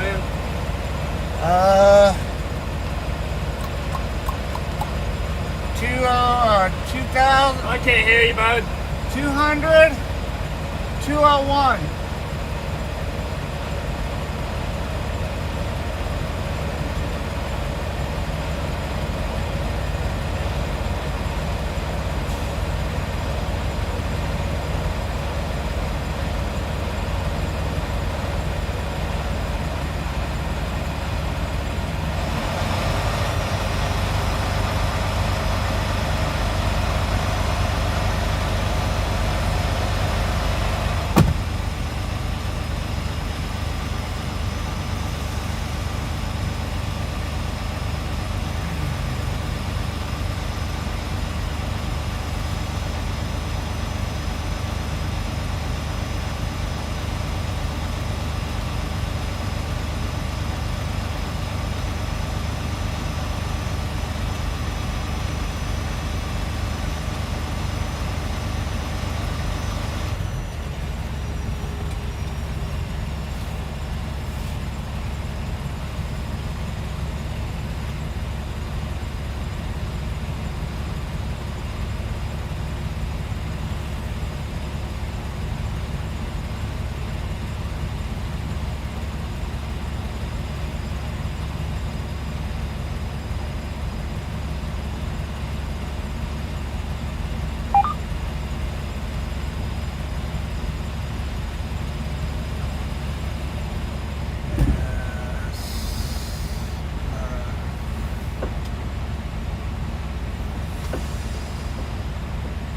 man? 2,000. I can't hear you, bud. 200. 201.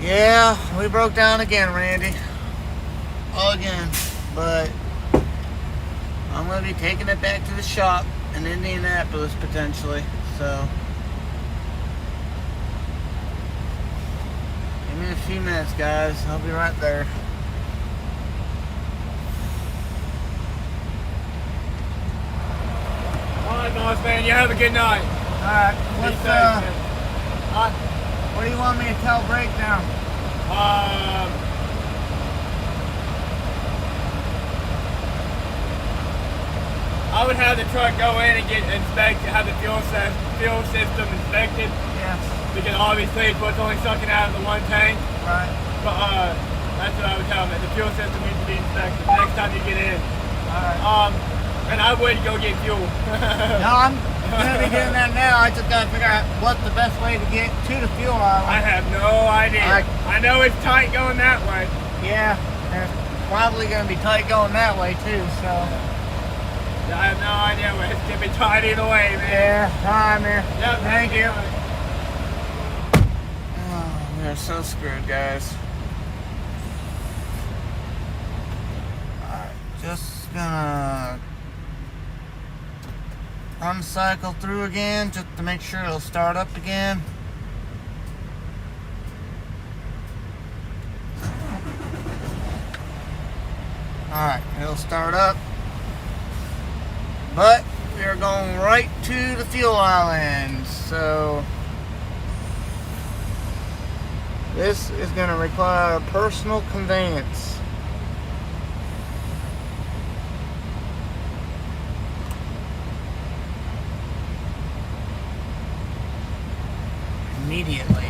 Yeah, we broke down again, Randy. Again. But I'm going to be taking it back to the shop in Indianapolis, potentially. So, give me a few minutes, guys. I'll be right there. Alright, boss man, you have a good night. Alright, Be safe, man. what do you want me to tell Breakdown? I would have the truck go in and get inspected, have the fuel system inspected, Yes. because obviously it's what's only sucking out of the one tank. Right. But that's what I would tell them. The fuel system needs to be inspected the next time you get in. Alright. And I would go get fuel. No, I'm gonna be doing that now. I just gotta figure out what's the best way to get to the fuel I island. have no idea. I know it's tight going that way. Yeah, and it's probably gonna be tight going that way too. So. I have no idea, but it's gonna be tight either way, man. Yeah. Alright, man. Yep, Thank you. right. Oh, we are so screwed, guys. Alright, just gonna run the cycle through again just to make sure it'll start up again. Alright, it'll start up. But we are going right to the fuel island. So this is going to require a personal conveyance. Immediately.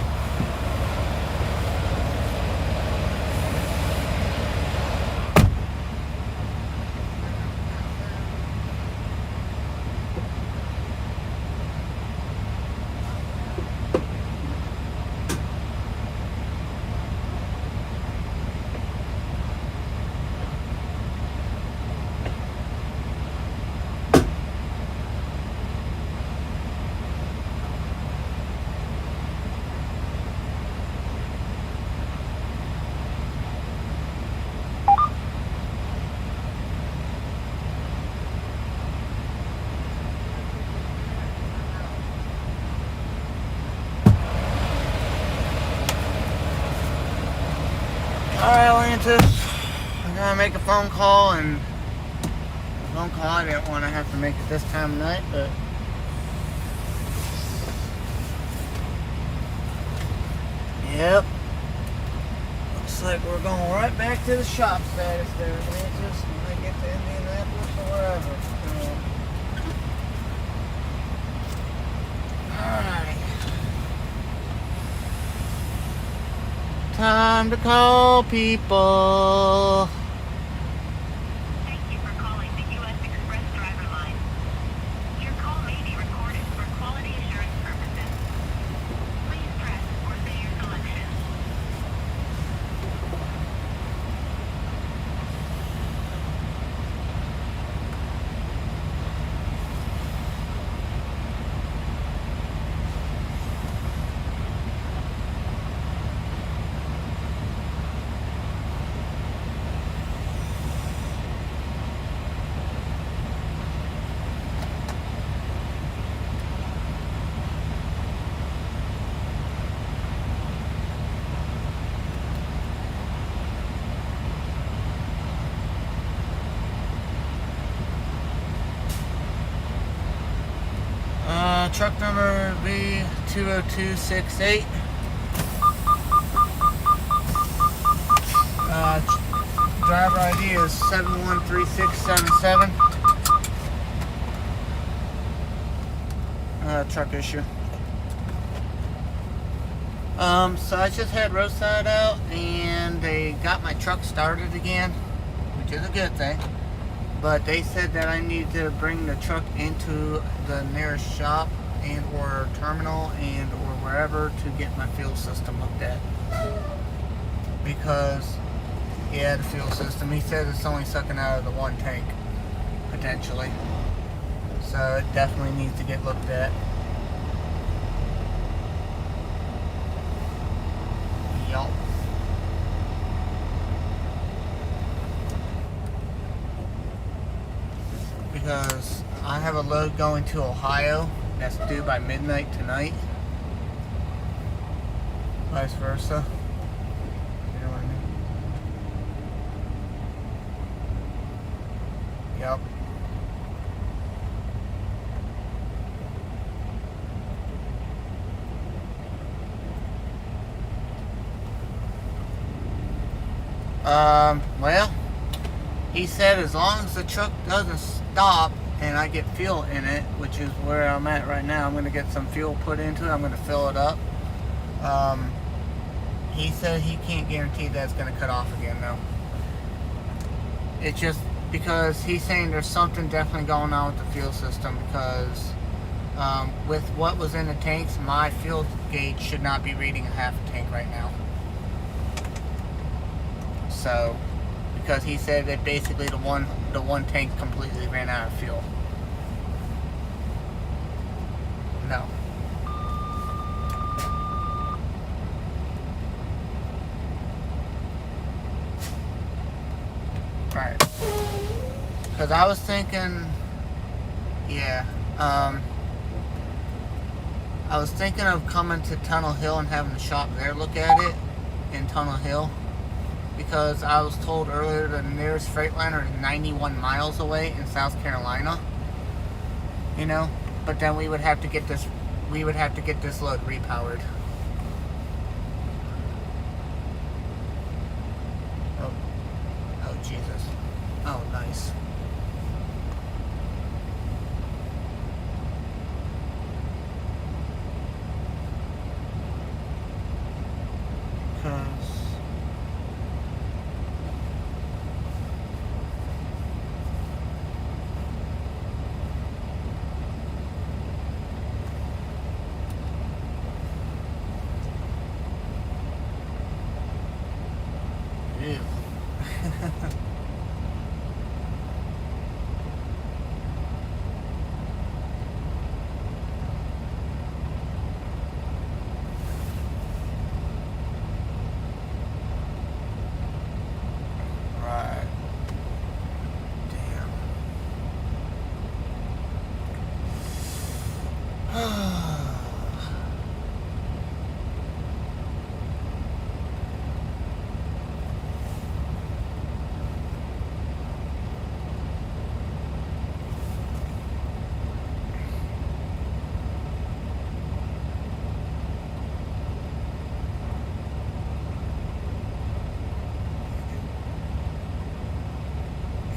Alright, Atlantis, I'm gonna make a phone call, and a phone call I didn't want to have to make it this time of night, but yep, looks like we're going right back to the shop status there, Atlantis, when I get to Indianapolis or wherever. So, time to call people. Thank you for calling the U.S. Express driver line. Your call may be recorded for quality assurance purposes. Please press or say your selection. Truck number B20268. Driver ID is 713677. Truck issue. So I just had roadside out and they got my truck started again, which is a good thing. But they said that I need to bring the truck into the nearest shop and or terminal and or wherever to get my fuel system looked at. Because, yeah, the fuel system, he said it's only sucking out of the one tank, potentially. So it definitely needs to get looked at. Yup. Because I have a load going to Ohio that's due by midnight tonight. Vice versa. You know what I mean? Yep. Well, he said as long as the truck doesn't stop and I get fuel in it, which is where I'm at right now. I'm going to get some fuel put into it. I'm going to fill it up. He said he can't guarantee that it's going to cut off again, though. It's just because he's saying there's something definitely going on with the fuel system, because with what was in the tanks, my fuel gauge should not be reading a half a tank right now. So, because he said that basically the one tank completely ran out of fuel. No. Right. Because I was thinking, yeah, I was thinking of coming to Tunnel Hill and having the shop there look at it in Tunnel Hill. Because I was told earlier the nearest Freightliner is 91 miles away in South Carolina. You know, but then we would have to get this load repowered. Oh Jesus. Oh, nice. Ew. Right. Damn.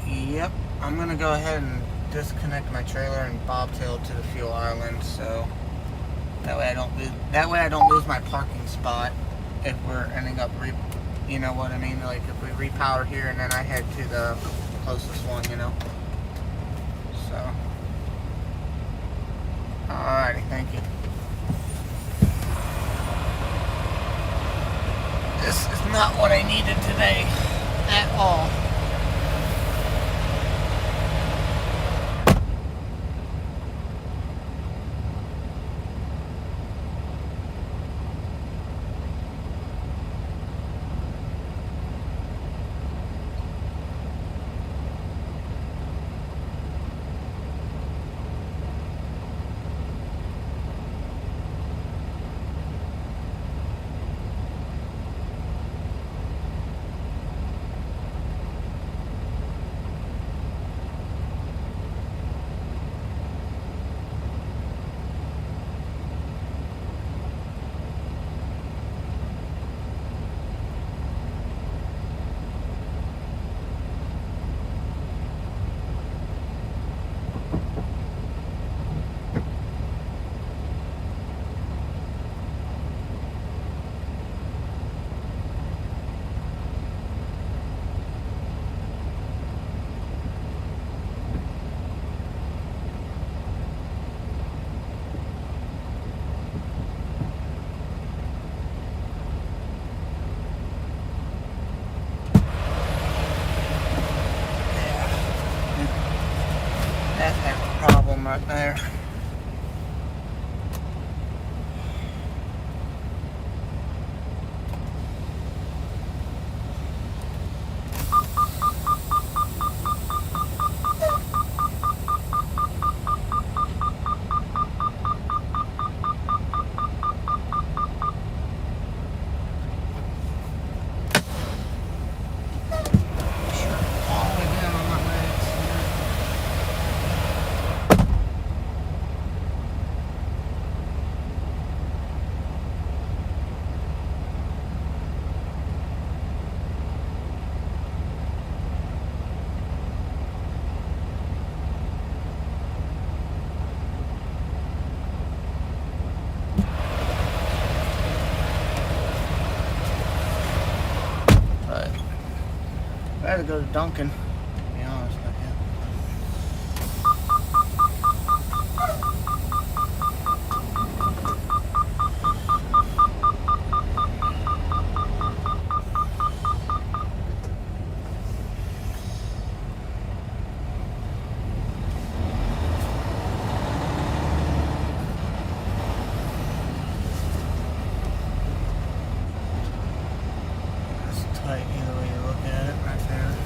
Yep, I'm gonna go ahead and disconnect my trailer and bobtail to the fuel island, so that way I don't lose my parking spot if we're ending up You know what I mean? Like if we repower here and then I head to the closest one, you know? So. Alrighty, thank you. This is not what I needed today at all. That's a problem right there. I had to go to Dunkin', to be honest with you. It's tight either way you look at it, right there.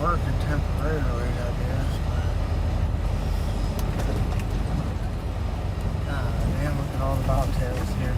Working temporarily, I guess, but God damn, look at all the bobtails here.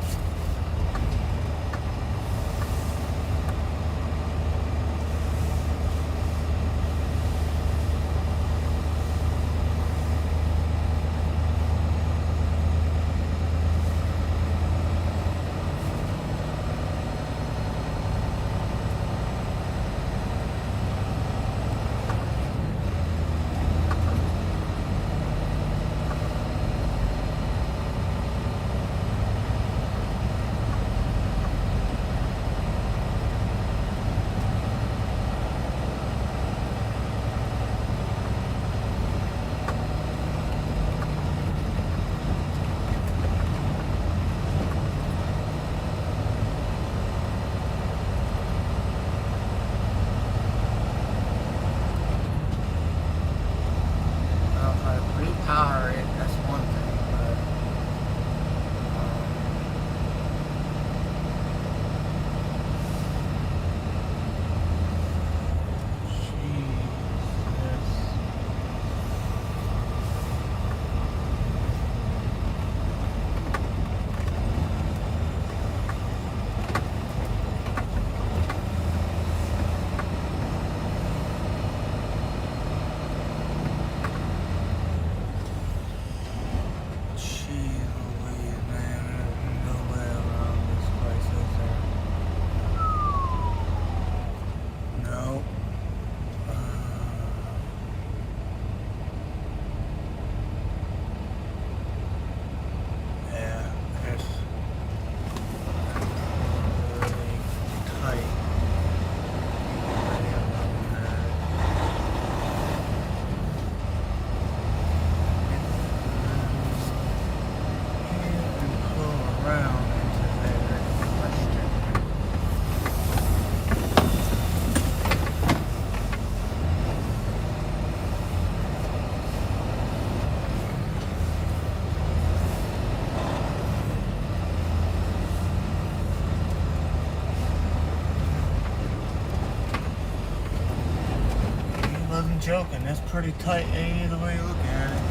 joking. That's pretty tight either way you look at it.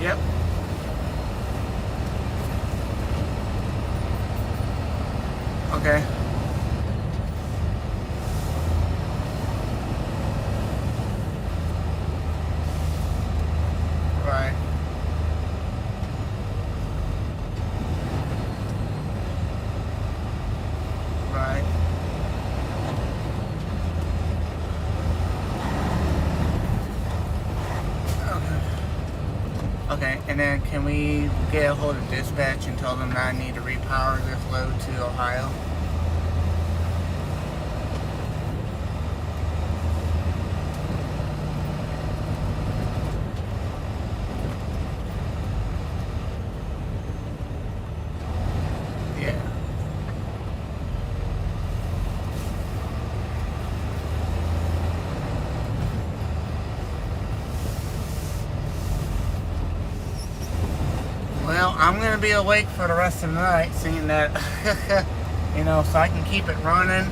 Yep. Okay. Right. Right. Okay, and then can we get a hold of dispatch and tell them that I need to repower this load to Ohio? Yeah. Well, I'm going to be awake for the rest of the night, seeing that, you know, so I can keep it running.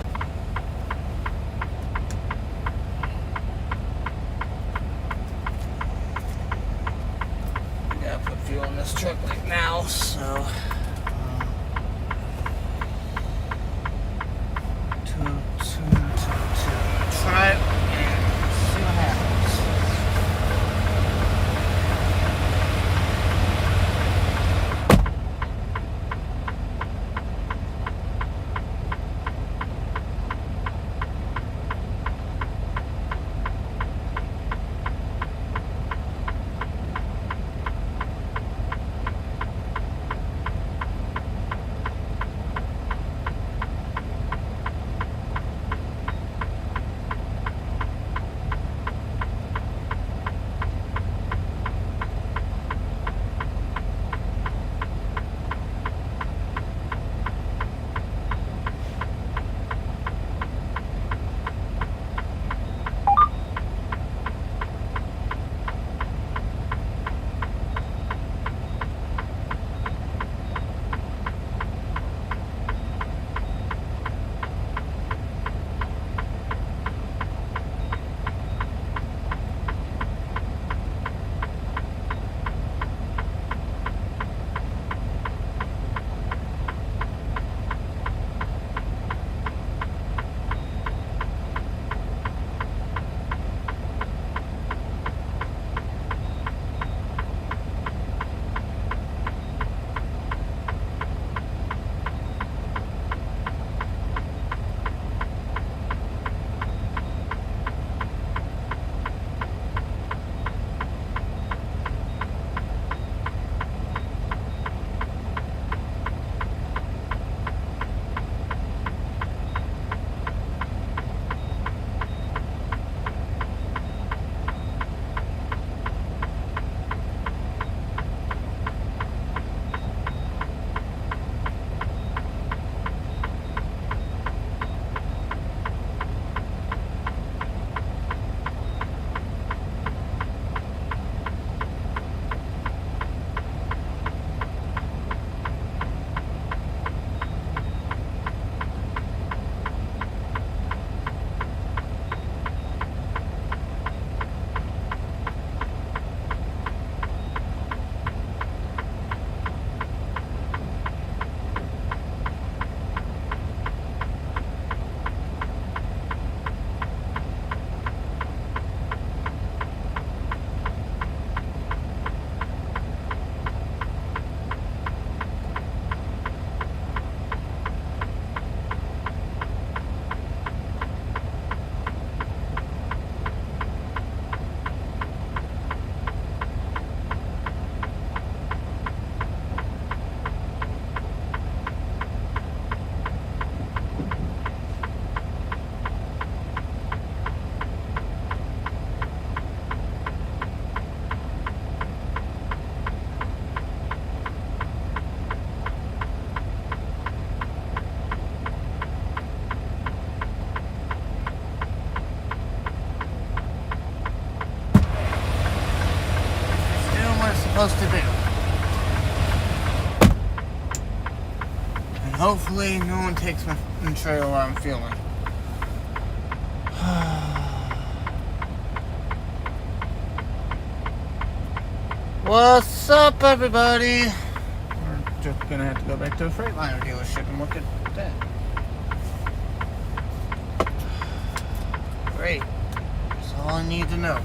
I got to put fuel in this truck like now, so... Try it and see what happens. Supposed to do. And hopefully no one takes my trailer while I'm fueling. What's up, everybody? We're just gonna have to go back to the Freightliner dealership and look at that. Great. That's all I need to know.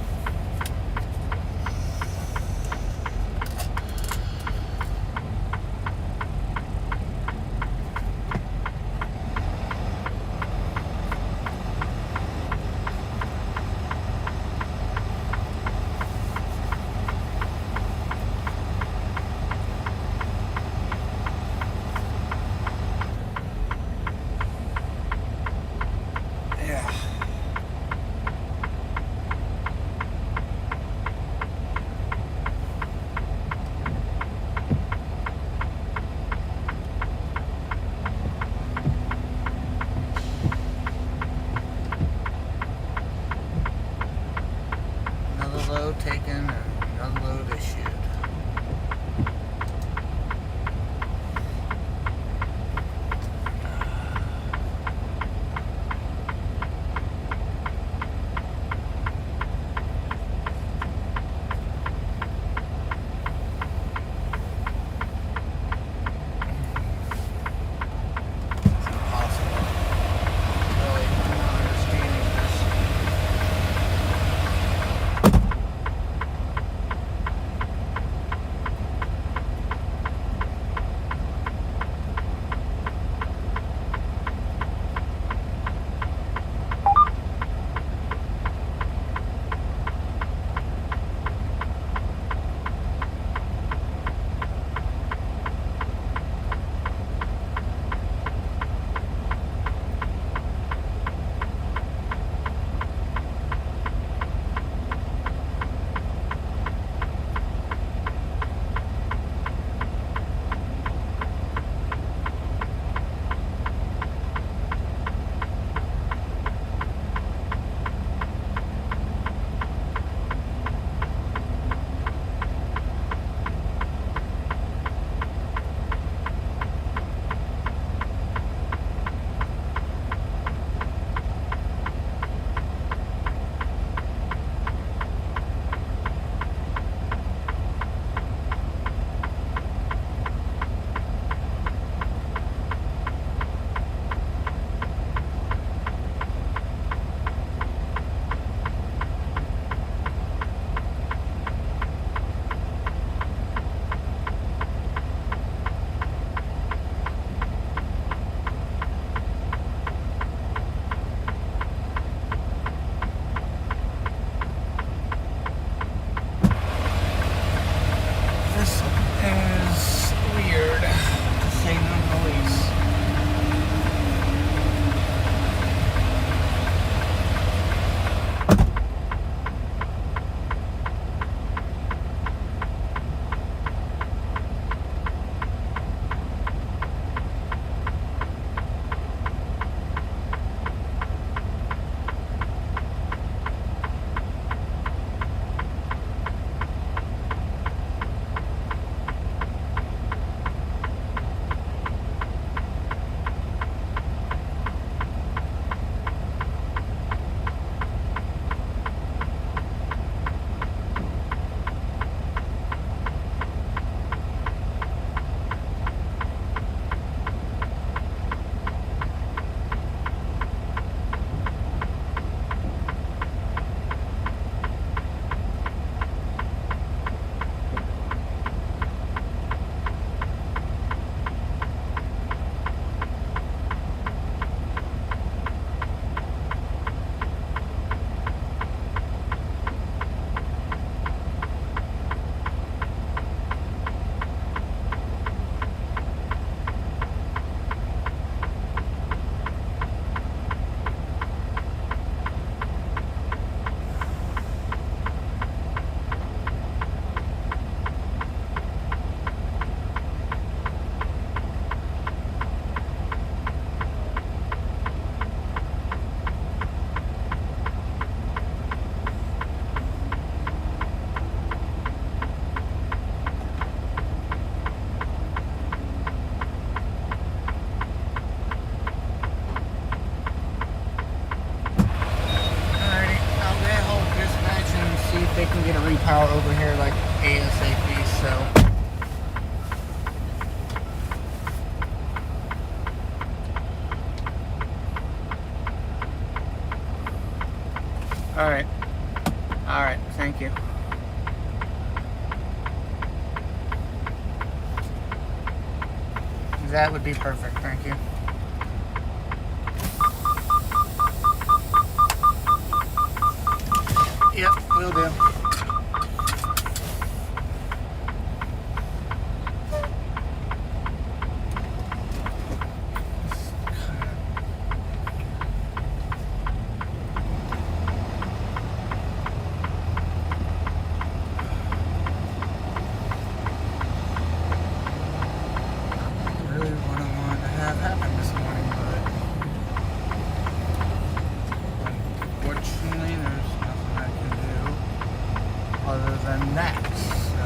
Yeah. Alright. Alright, thank you. That would be perfect, thank you. Yep, will do. Really what I wanted to have happen this morning, but unfortunately there's nothing I can do other than that. So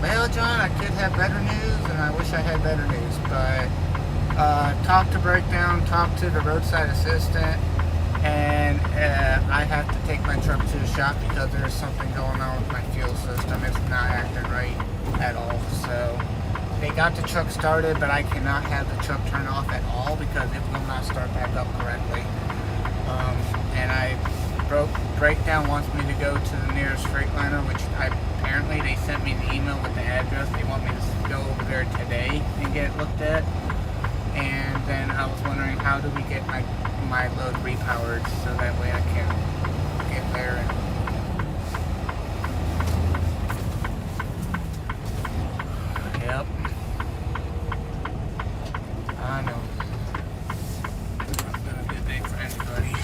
well, John, I could have better news, and I wish I had better news, but talked to Breakdown, talked to the roadside assistant, and I have to take my truck to the shop because there's something going on with my fuel system. It's not acting right at all. So they got the truck started, but I cannot have the truck turn off at all because it will not start back up correctly. And Breakdown wants me to go to the nearest Freightliner, which apparently they sent me the email with the address. They want me to go over there today and get it looked at. And then I was wondering, how do we get my load repowered so that way I can get there and yep. I know. It's not gonna be a day for anybody.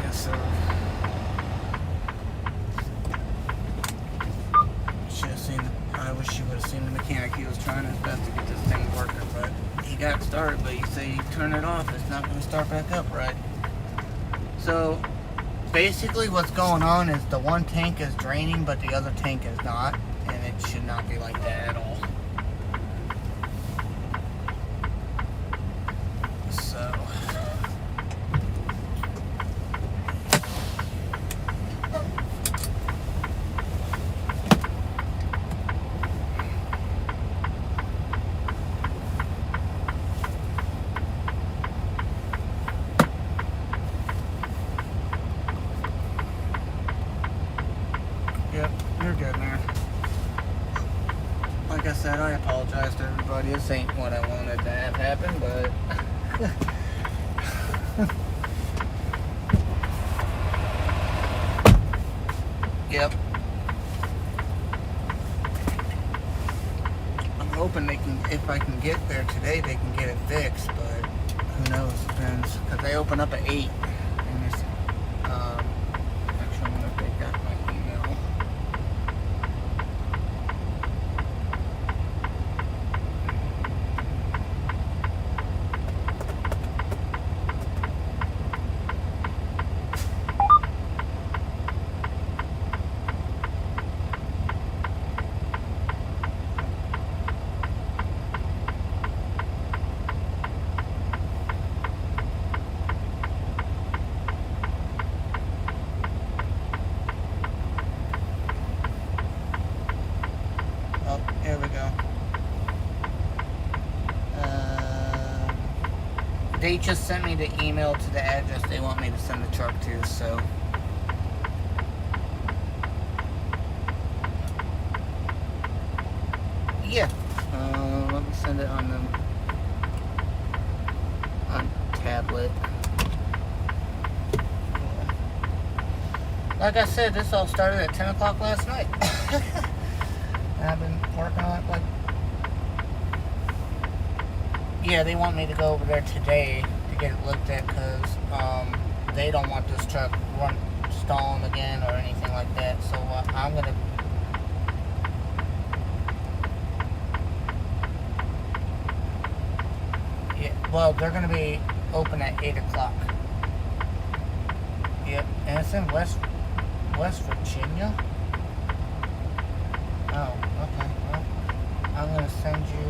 Yes, sir. I wish you would have seen the mechanic. He was trying his best to get this thing working, but he got it started, but you say you turn it off, it's not going to start back up right. So basically what's going on is the one tank is draining, but the other tank is not, and it should not be like that at all. So yep, you're good, man. Like I said, I apologize to everybody. This ain't what I wanted to have happen, but yep. I'm hoping they can, if I can get there today, they can get it fixed, but who knows, depends. Because they open up at 8. And it's, actually, I wonder if they got my email. Oh, here we go. They just sent me the email to the address they want me to send the truck to, so. Yeah. Let me send it on tablet. Like I said, this all started at 10 o'clock last night. And I've been working on it, like, yeah, they want me to go over there today to get it looked at, because they don't want this truck stalling again or anything like that. So I'm gonna well, they're gonna be open at 8 o'clock. Yep, and it's in West Virginia. Oh, okay. Well, I'm gonna send you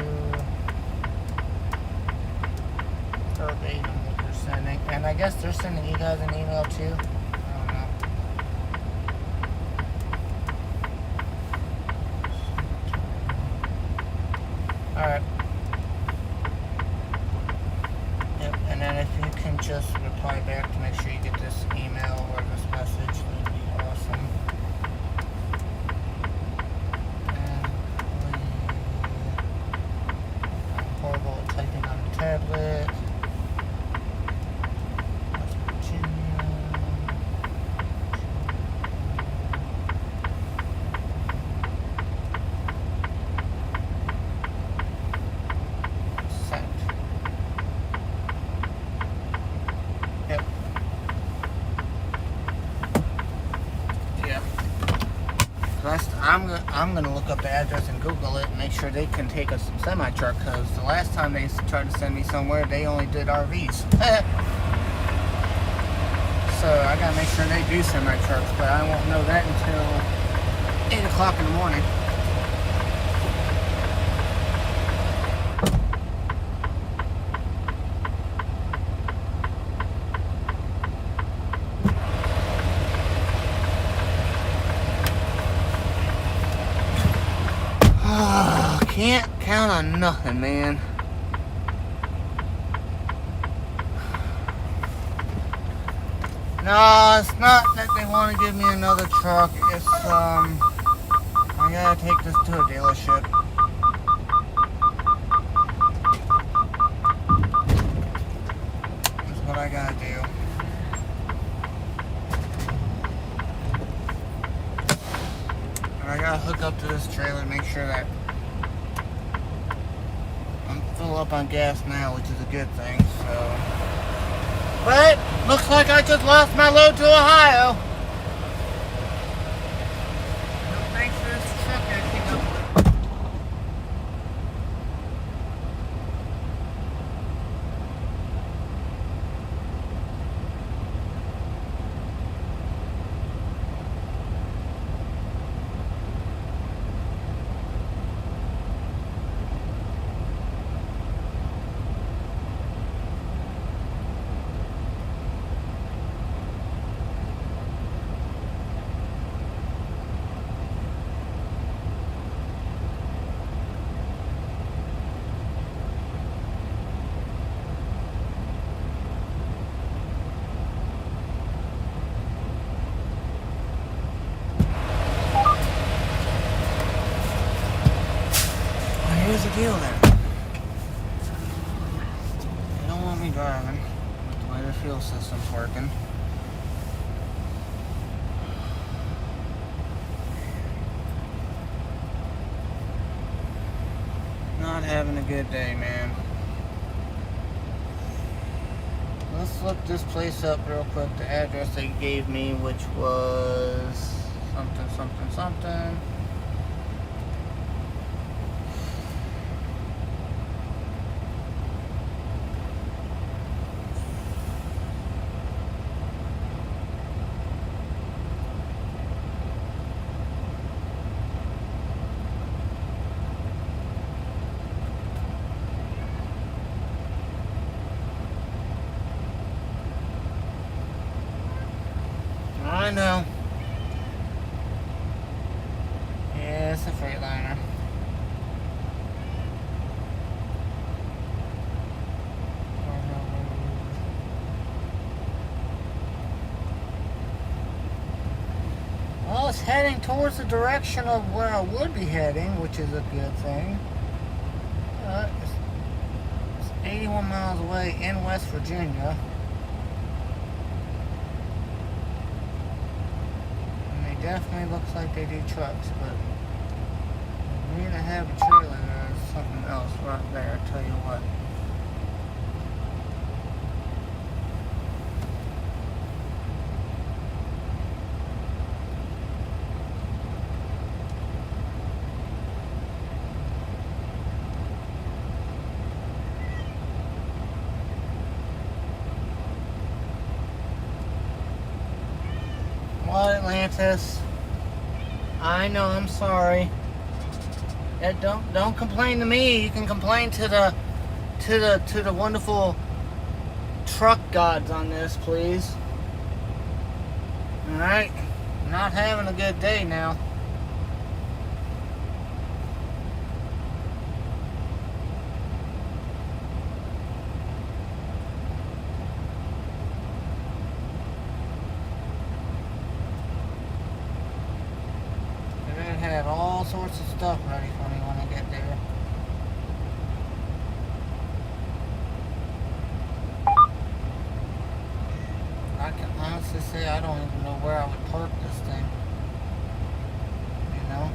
verbatim what they're sending, and I guess they're sending you guys an email too. I don't know. All right. Yep, and then if you can just reply back to make sure you get this email or this message, that'd be awesome. I'm horrible at typing on the tablet. West Virginia. Send. Yep. Yeah. I'm gonna look up the address and Google it and make sure they can take us some semi-truck, because the last time they tried to send me somewhere, they only did RVs. So I gotta make sure they do semi-trucks, but I won't know that until 8 o'clock in the morning. Can't count on nothing, man. No, it's not that they want to give me another truck. It's, I gotta take this to a dealership. That's what I gotta do. And I gotta hook up to this trailer, make sure that I'm full up on gas now, which is a good thing, so. But looks like I just lost my load to Ohio. No thanks for this truck acting up. Here's the deal then. They don't want me driving with the way the fuel system's working. Not having a good day, man. Let's look this place up real quick. The address they gave me, which was something, something, something. I know. Yeah, it's a Freightliner. Well, it's heading towards the direction of where I would be heading, which is a good thing. It's 81 miles away in West Virginia. Definitely looks like they do trucks, but We need to have a trailer or something else right there, I tell you what. What, Atlantis? I know, I'm sorry. Don't complain to me. You can complain to the wonderful truck gods on this, please. Alright? Not having a good day now. Have all sorts of stuff ready for me when I get there. I can honestly say I don't even know where I would park this thing. You know?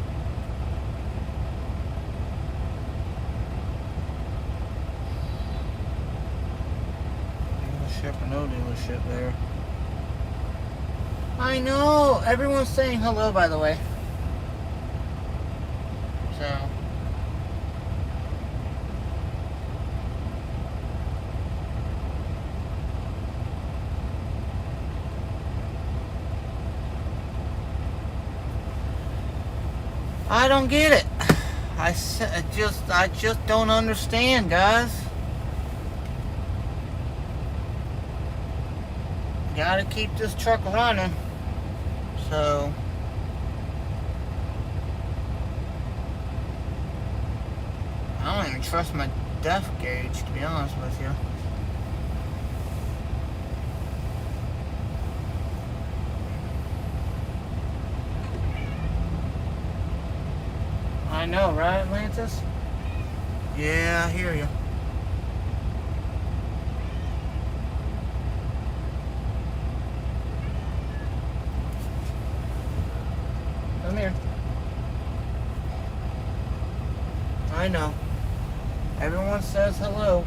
Dealership or no dealership there. I know! Everyone's saying hello, by the way. So I don't get it. I just don't understand, guys. Gotta keep this truck running. So I don't even trust my depth gauge, to be honest with you. I know, right, Atlantis? Yeah, I hear you. Come here. I know. Everyone says hello.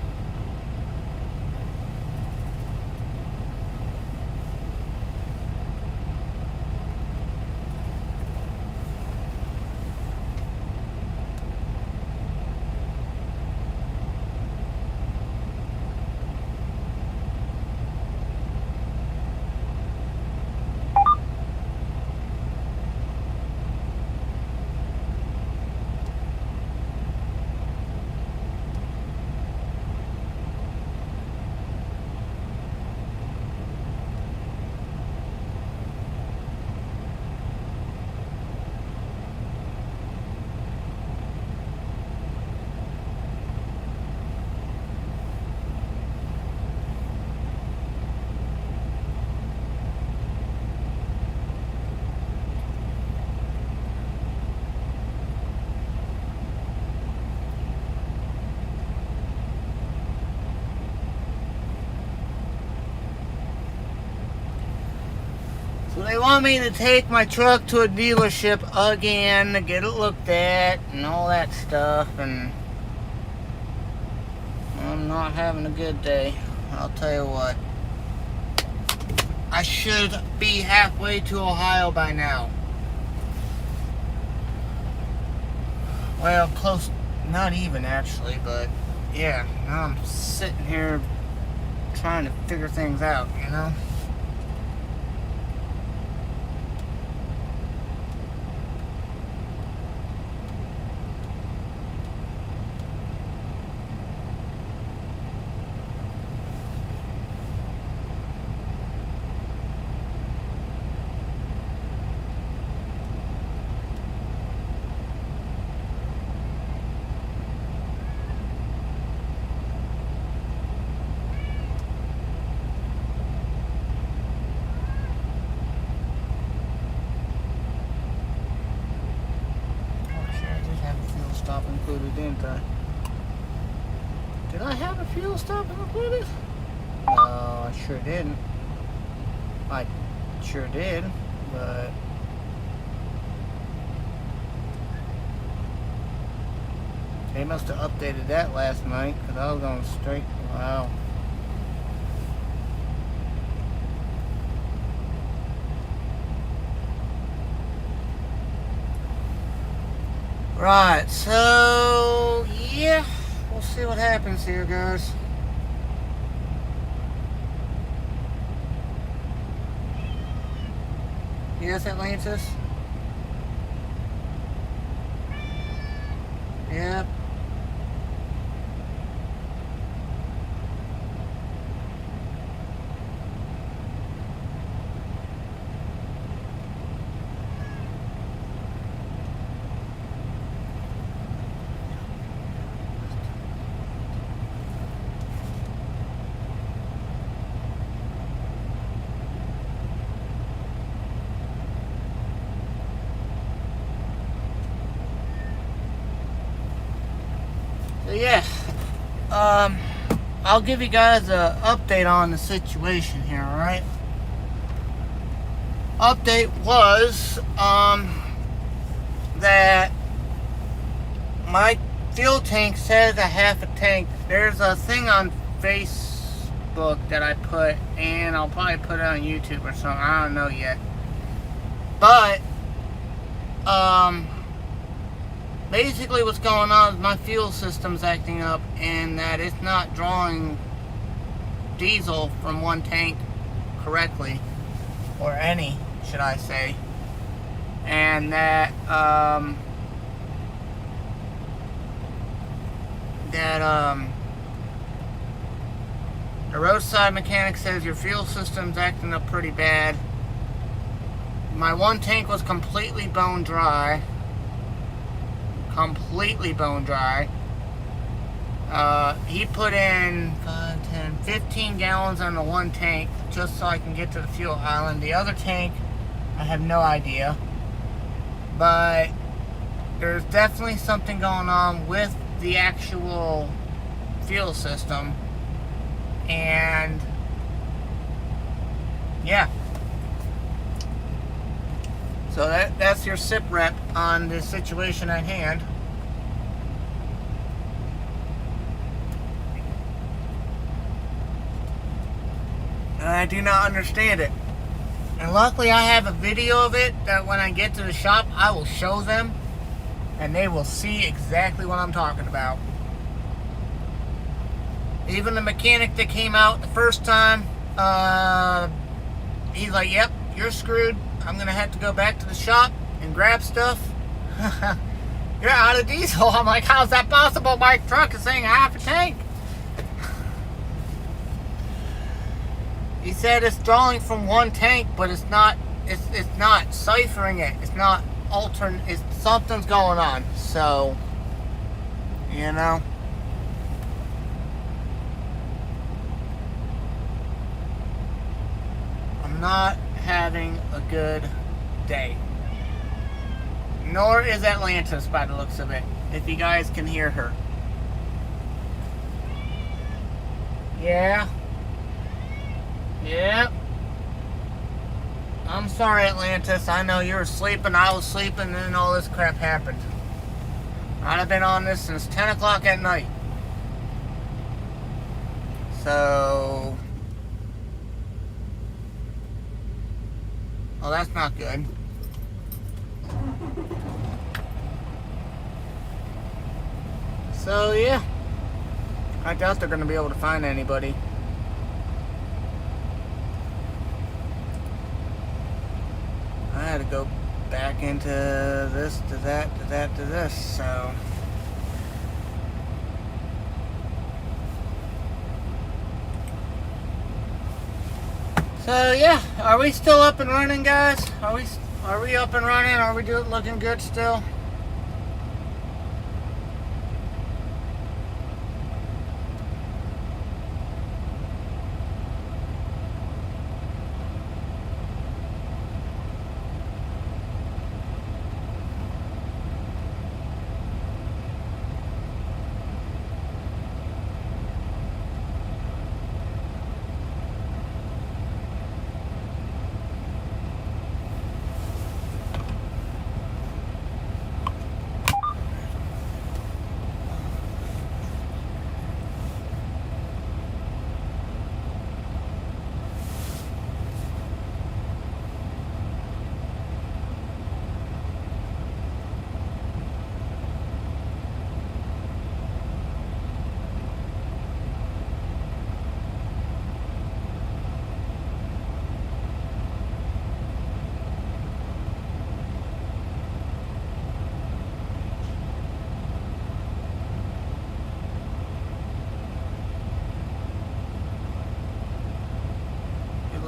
So they want me to take my truck to a dealership again to get it looked at and all that stuff, and I'm not having a good day. I'll tell you what. I should be halfway to Ohio by now. Well, close, not even actually, but yeah, now I'm sitting here trying to figure things out, you know? Stop included, didn't I? Did I have a fuel stop included? No, I sure didn't. I sure did, but They must have updated that last night because I was going straight. Wow. Right, so yeah, we'll see what happens here, guys. Yes, Atlantis? Yep. So yeah, I'll give you guys an update on the situation here, alright? Update was, that my fuel tank says a half a tank. There's a thing on Facebook that I put, and I'll probably put it on YouTube or something, I don't know yet. But, basically what's going on is my fuel system's acting up and that it's not drawing diesel from one tank correctly, or any, should I say. And that, the roadside mechanic says your fuel system's acting up pretty bad. My one tank was completely bone dry. Completely bone dry. He put in 5, 10, 15 gallons on the one tank just so I can get to the fuel island. The other tank, I have no idea. But there's definitely something going on with the actual fuel system. And yeah. So that's your SIP rep on the situation at hand. And I do not understand it. And luckily I have a video of it that when I get to the shop, I will show them. And they will see exactly what I'm talking about. Even the mechanic that came out the first time, he's like, yep, you're screwed. I'm going to have to go back to the shop and grab stuff. You're out of diesel. I'm like, how's that possible? My truck is saying half a tank. He said it's drawing from one tank, but it's not ciphering it. It's not altering. Something's going on. So, you know. I'm not having a good day. Nor is Atlantis by the looks of it, if you guys can hear her. Yeah. Yep. I'm sorry, Atlantis. I know you were sleeping, I was sleeping, and then all this crap happened. I've been on this since 10 o'clock at night. So... well, that's not good. So, yeah. I doubt they're going to be able to find anybody. I had to go back into this, to that, to that, to this, so... So yeah, are we still up and running, guys? Are we up and running? Are we looking good still?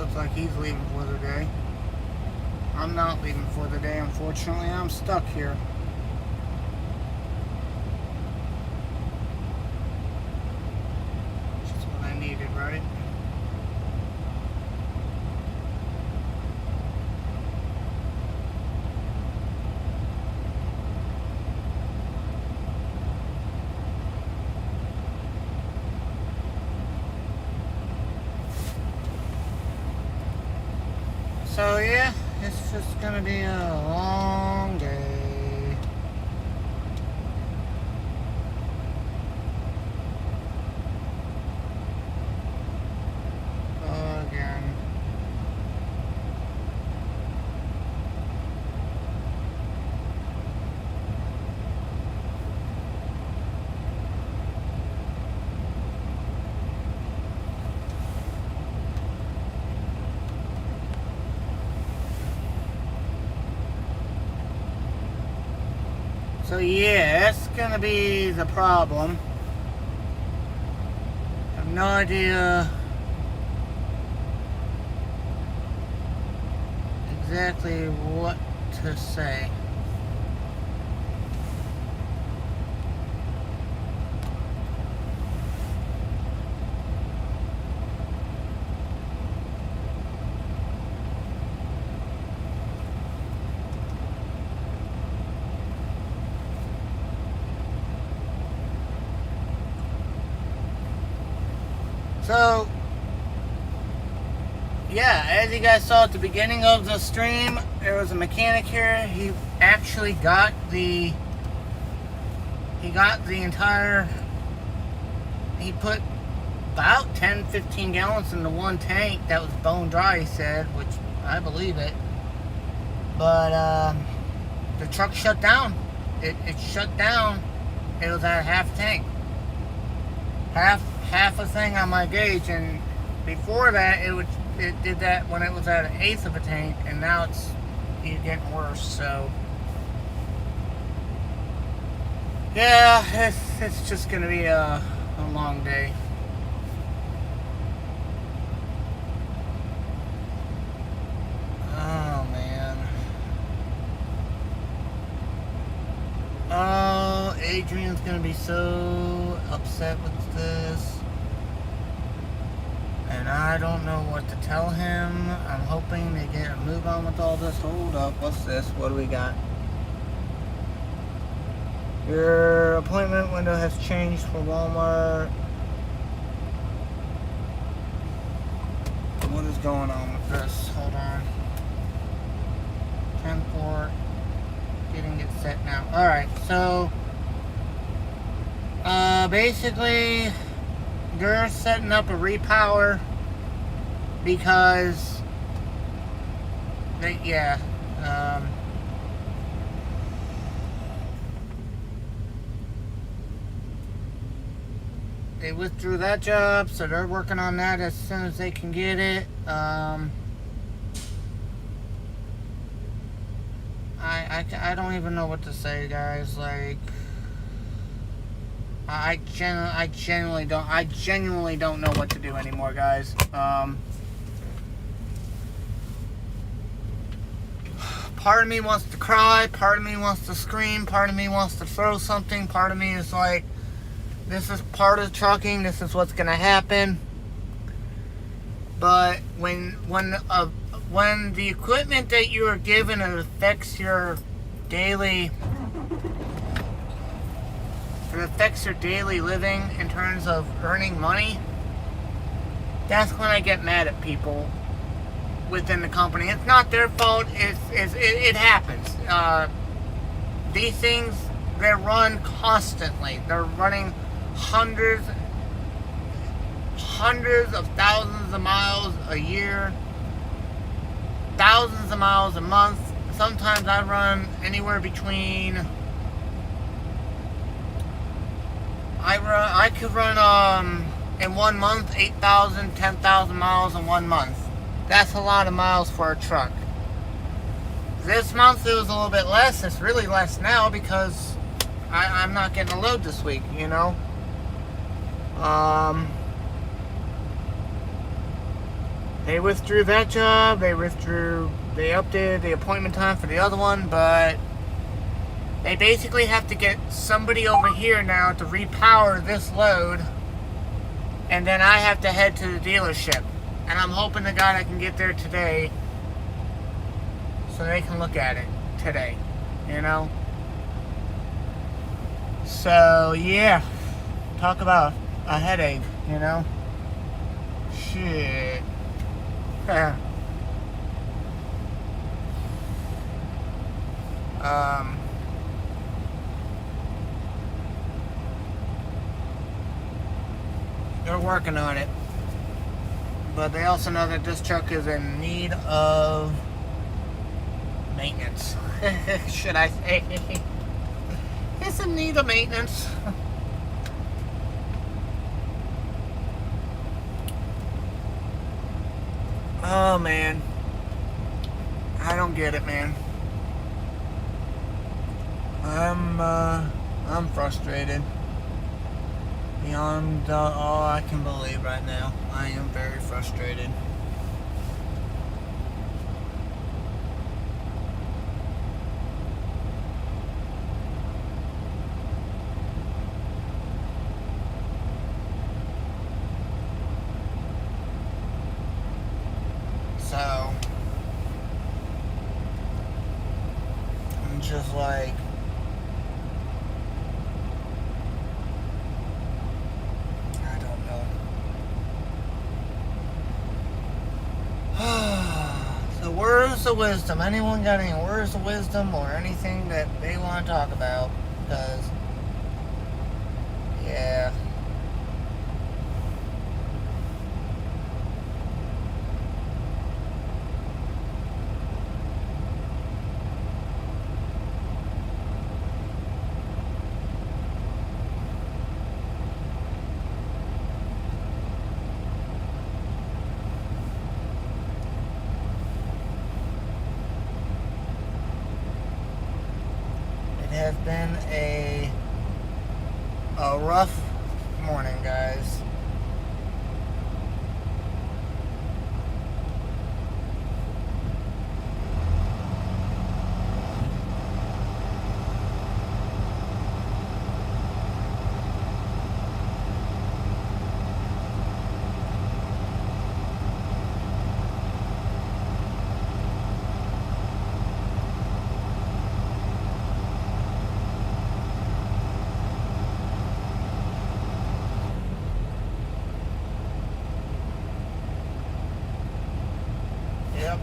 looks like he's leaving for the day. I'm not leaving for the day, unfortunately. I'm stuck here. Just what I needed, right? So yeah, it's just gonna be a long day. Again. So yeah, that's gonna be the problem. I have no idea exactly what to say. So, yeah, as you guys saw at the beginning of the stream, there was a mechanic here. He actually got the entire, he put about 10-15 gallons into one tank that was bone dry, he said, which I believe it. But the truck shut down. It shut down. It was at half a tank. Half a thing on my gauge, and before that it did that when it was at an eighth of a tank, and now it's getting worse. So yeah, it's just gonna be a long day. Oh man. Oh, Adrian's gonna be so upset with this. And I don't know what to tell him. I'm hoping they get a move on with all this. Hold up, what's this? What do we got? Your appointment window has changed for Walmart. What is going on with this? Hold on. 10-4. Getting it set now. Alright, so basically they're setting up a repower because they withdrew that job, so they're working on that as soon as they can get it. I don't even know what to say, guys. Like, I genuinely don't know what to do anymore, guys. Part of me wants to cry, part of me wants to scream, part of me wants to throw something, part of me is like, this is part of trucking, this is what's gonna happen. But when the equipment that you are given affects your daily living in terms of earning money, that's when I get mad at people within the company. It's not their fault. It happens. These things, they're run constantly. They're running hundreds of thousands of miles a year, thousands of miles a month. Sometimes I run anywhere between, I could run in 1 month 8,000, 10,000 miles in 1 month. That's a lot of miles for a truck. This month it was a little bit less. It's really less now because I'm not getting a load this week, you know. They withdrew that job. They updated the appointment time for the other one, but they basically have to get somebody over here now to repower this load, and then I have to head to the dealership. And I'm hoping to God I can get there today so they can look at it today, you know? So, yeah. Talk about a headache, you know? Shit. They're working on it. But they also know that this truck is in need of maintenance. Should I say? It's in need of maintenance. Oh man, I don't get it, man. I'm frustrated beyond all I can believe right now. I am very frustrated. So, I'm just like, I don't know. So words of wisdom. Anyone got any words of wisdom or anything that they want to talk about? Because, yeah. It has been a rough morning, guys. Yep.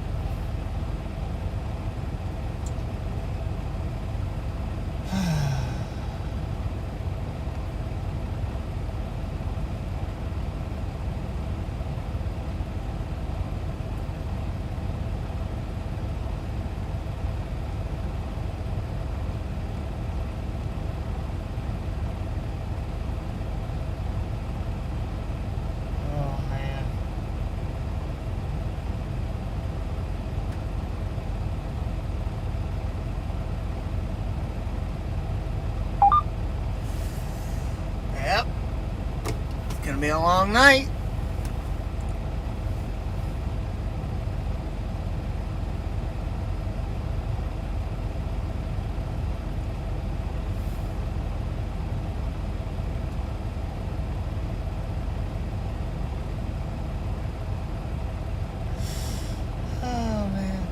Oh man. Yep. It's gonna be a long night. Oh man.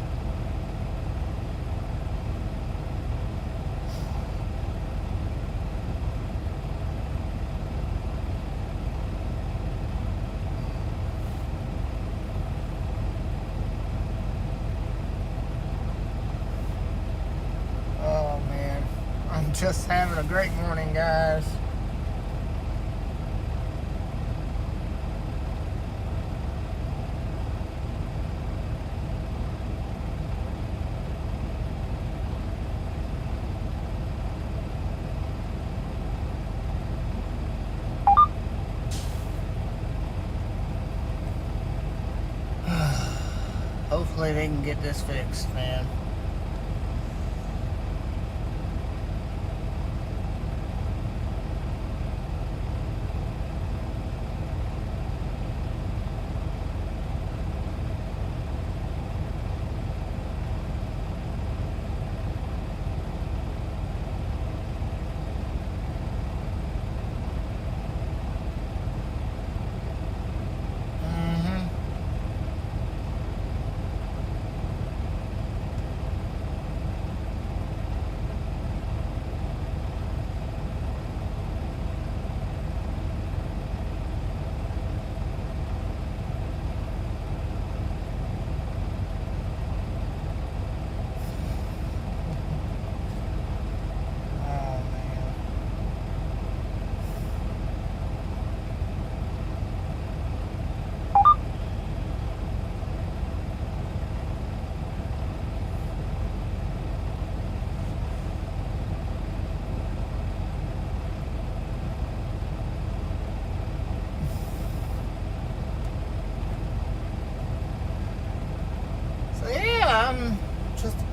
Oh man. I'm just having a great morning, guys. Hopefully they can get this fixed, man.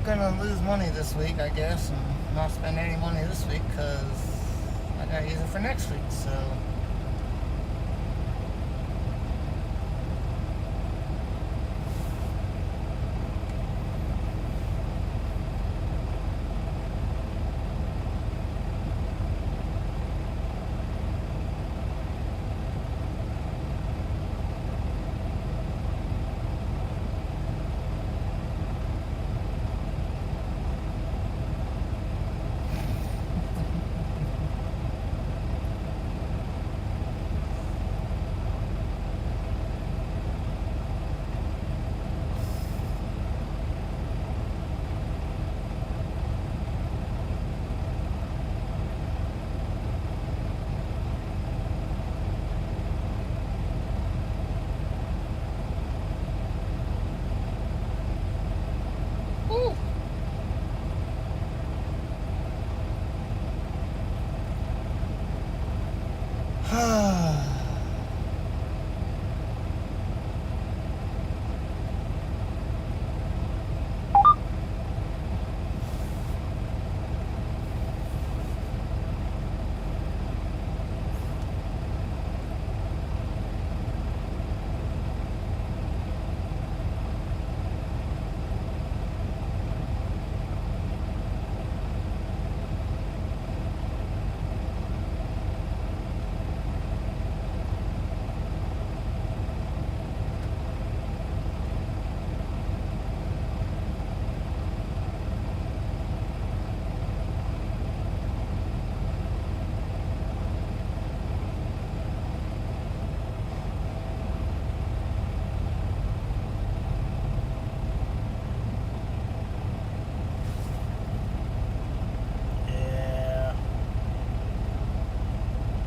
gonna lose money this week, I guess, and not spend any money this week because I gotta use it for next week. So.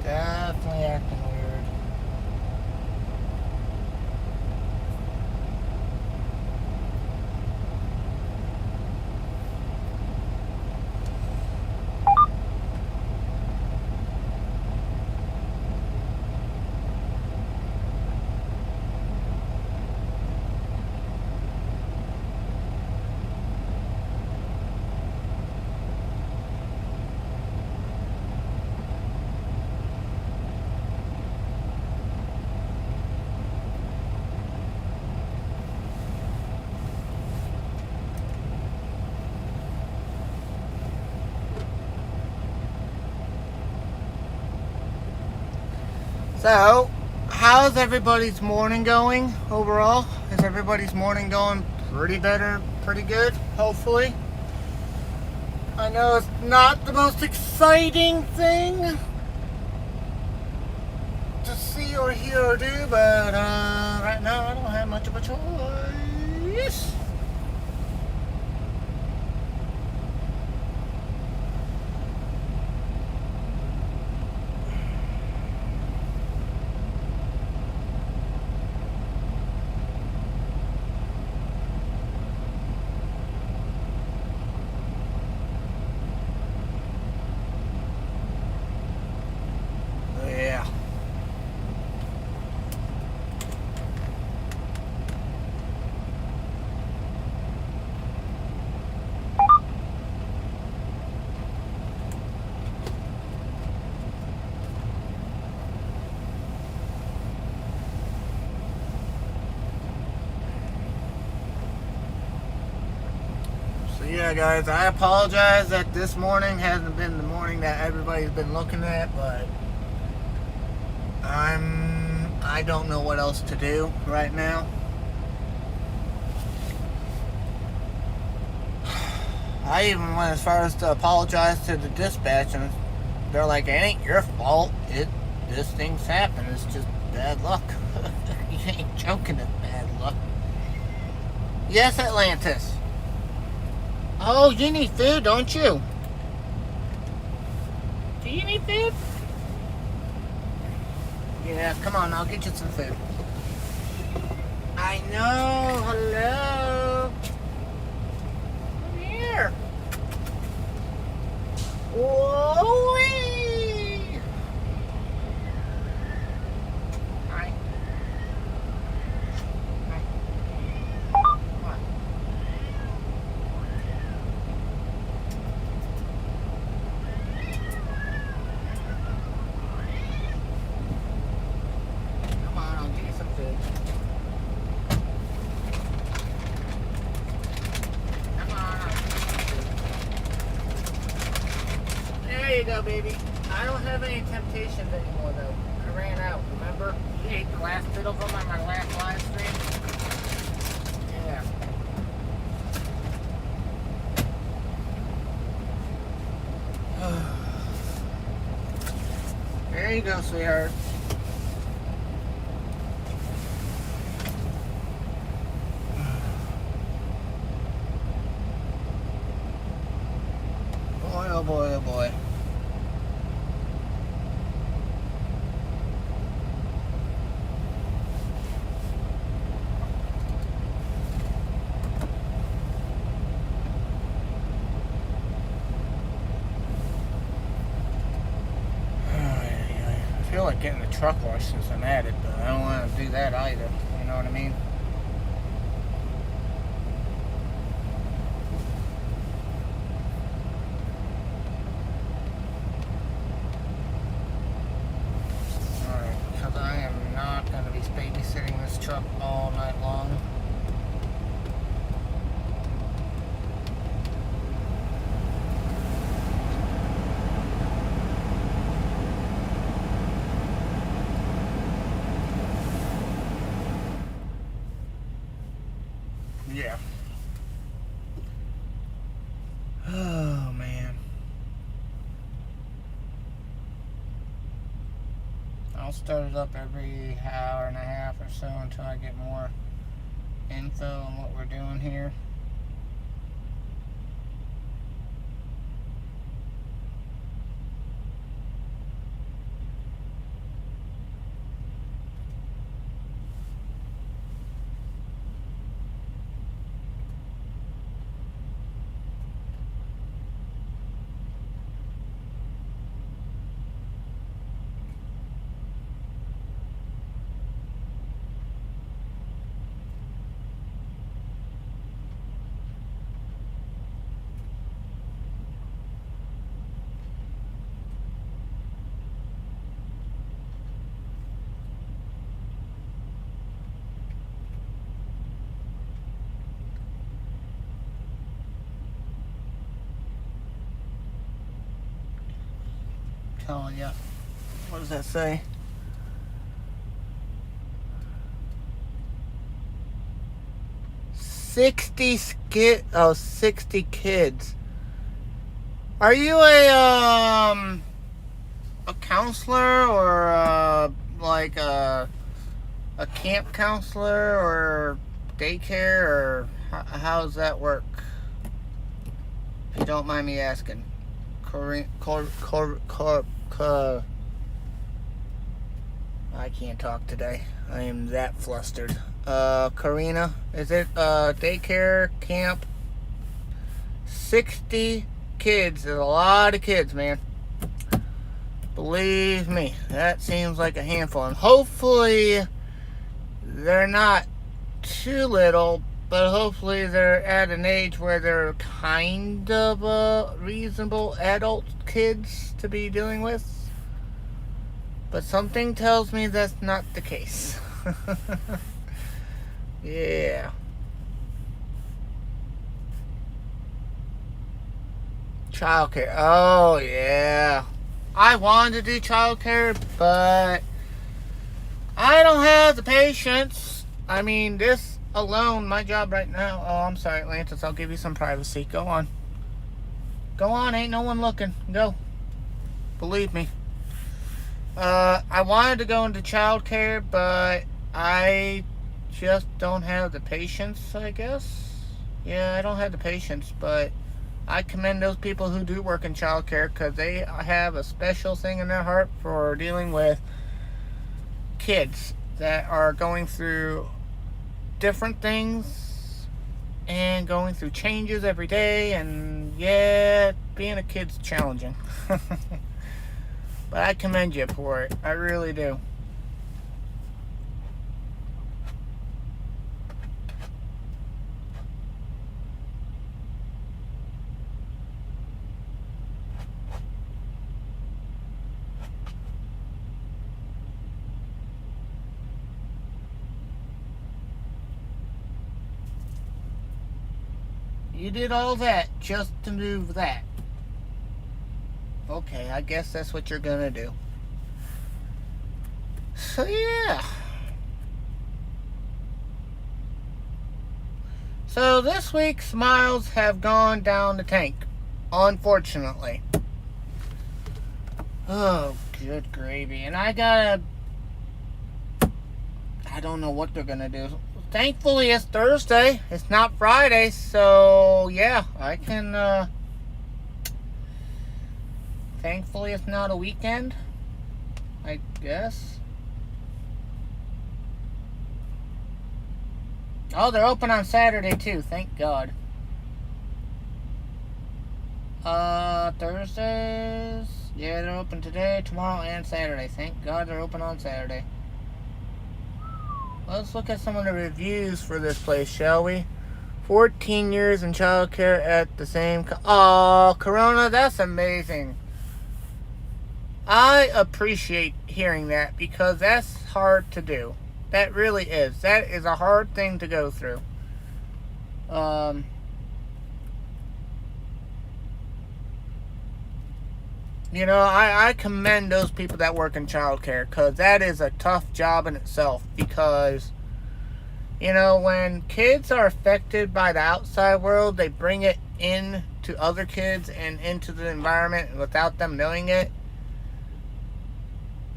Definitely acting weird. So, how's everybody's morning going overall? Is everybody's morning going pretty good, hopefully? I know it's not the most exciting thing to see or hear or do, but right now I don't have much of a choice. Yeah, guys, I apologize that this morning hasn't been the morning that everybody's been looking at, but I don't know what else to do right now. I even went as far as to apologize to the dispatch, and they're like, "It ain't your fault. This thing's happened. It's just bad luck." You ain't joking, it's bad luck. Yes, Atlantis. Oh, you need food, don't you? Do you need food? Yeah, come on, I'll get you some food. I know, hello. Come here. Whoa-wee. Hi. Hi. Come on. go, baby. I don't have any temptations anymore, though. I ran out, remember? You ate the last bit of them on my last live stream? Yeah. There you go, sweetheart. Boy, oh boy, oh boy. I feel like getting the truck washed since I'm at it, but I don't want to do that either. You know what I mean? Alright, because I am not going to be babysitting this truck all night long. Yeah. Oh, man. I'll start it up every hour and a half or so until I get more info on what we're doing here. Telling you. What does that say? 60 kids. Are you a counselor or like a camp counselor or daycare, or how does that work? If you don't mind me asking. I can't talk today. I am that flustered. Karina, is it daycare, camp? 60 kids is a lot of kids, man. Believe me, that seems like a handful. And hopefully they're not too little, but hopefully they're at an age where they're kind of reasonable adult kids to be dealing with. But something tells me that's not the case. Yeah. Childcare. Oh, yeah. I wanted to do childcare, but I don't have the patience. I mean, this alone, my job right now. Oh, I'm sorry, Atlantis. I'll give you some privacy. Go on. Go on. Ain't no one looking. Go. Believe me. I wanted to go into childcare, but I just don't have the patience, I guess. Yeah, I don't have the patience, but I commend those people who do work in childcare, because they have a special thing in their heart for dealing with kids that are going through different things and going through changes every day. And yeah, being a kid's challenging. But I commend you for it. I really do. You did all that just to move that. Okay, I guess that's what you're gonna do. So yeah. So this week's miles have gone down the tank, unfortunately. Oh, good gravy. And I don't know what they're gonna do. Thankfully, it's Thursday. It's not Friday, so yeah, I can, thankfully, it's not a weekend, I guess. Oh, they're open on Saturday, too. Thank God. Thursdays. Yeah, they're open today, tomorrow, and Saturday. Thank God they're open on Saturday. Let's look at some of the reviews for this place, shall we? 14 years in childcare at the same... Oh, Corona, that's amazing. I appreciate hearing that because that's hard to do. That really is. That is a hard thing to go through. You know, I commend those people that work in childcare because that is a tough job in itself because, you know, when kids are affected by the outside world, they bring it in to other kids and into the environment without them knowing it.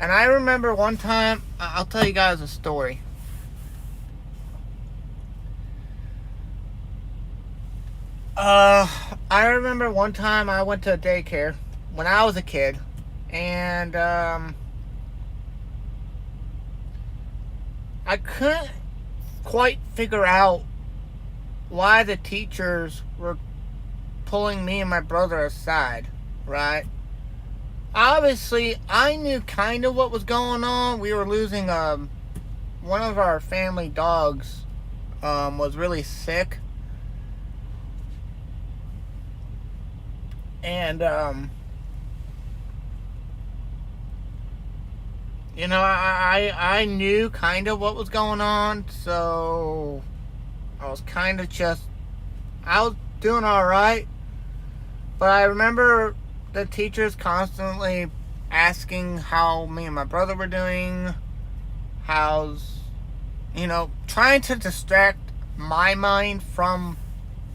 And I remember one time, I'll tell you guys a story. I remember one time I went to a daycare when I was a kid, and I couldn't quite figure out why the teachers were pulling me and my brother aside, right? Obviously, I knew kind of what was going on. We were losing one of our family dogs was really sick. And you know, I knew kind of what was going on, so I was kind of I was doing alright. But I remember the teachers constantly asking how me and my brother were doing, you know, trying to distract my mind from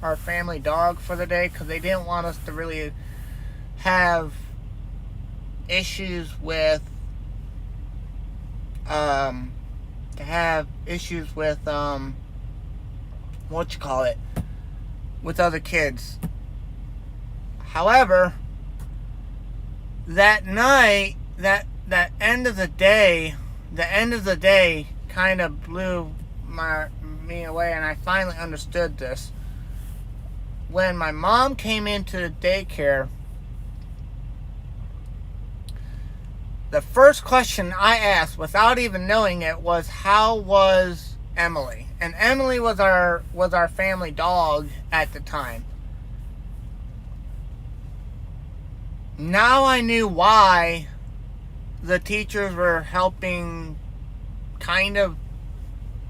our family dog for the day because they didn't want us to really have issues with with other kids. However, that night, that end of the day kind of blew me away, and I finally understood this. When my mom came into the daycare, the first question I asked, without even knowing it, was how was Emily? And Emily was our family dog at the time. Now I knew why the teachers were helping, kind of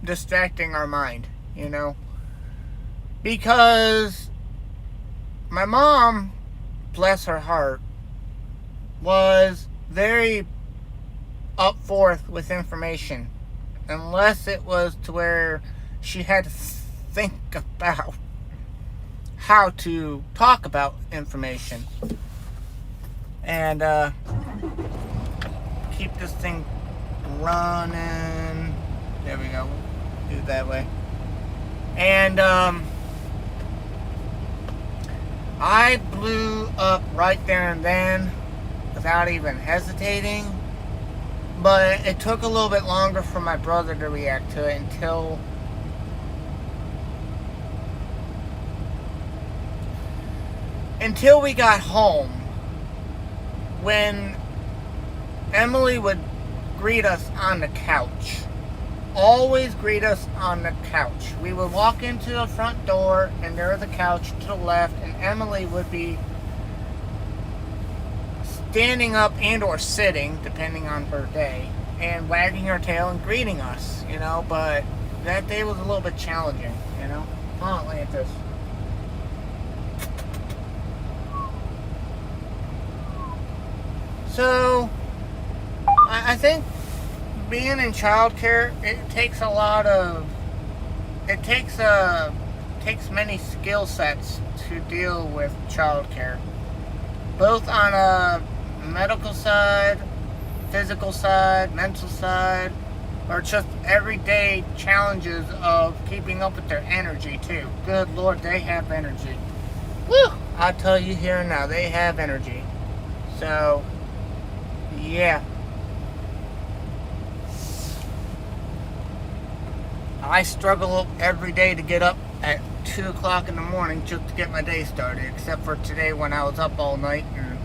distracting our mind, you know? Because my mom, bless her heart, was very up forth with information, unless it was to where she had to think about how to talk about information and keep this thing running. There we go. Do it that way. And I blew up right there and then without even hesitating. But it took a little bit longer for my brother to react to it until we got home, when Emily would greet us on the couch. Always greet us on the couch. We would walk into the front door and there was a couch to the left, and Emily would be standing up and or sitting, depending on her day, and wagging her tail and greeting us, you know. But that day was a little bit challenging, you know. Oh, Atlantis. So, I think being in childcare, it takes a lot of, it takes many skill sets to deal with childcare, both on a medical side, physical side, mental side, or just everyday challenges of keeping up with their energy too. Good Lord, they have energy. Woo! I'll tell you here and now, they have energy. So, yeah. I struggle every day to get up at 2 o'clock in the morning just to get my day started, except for today when I was up all night and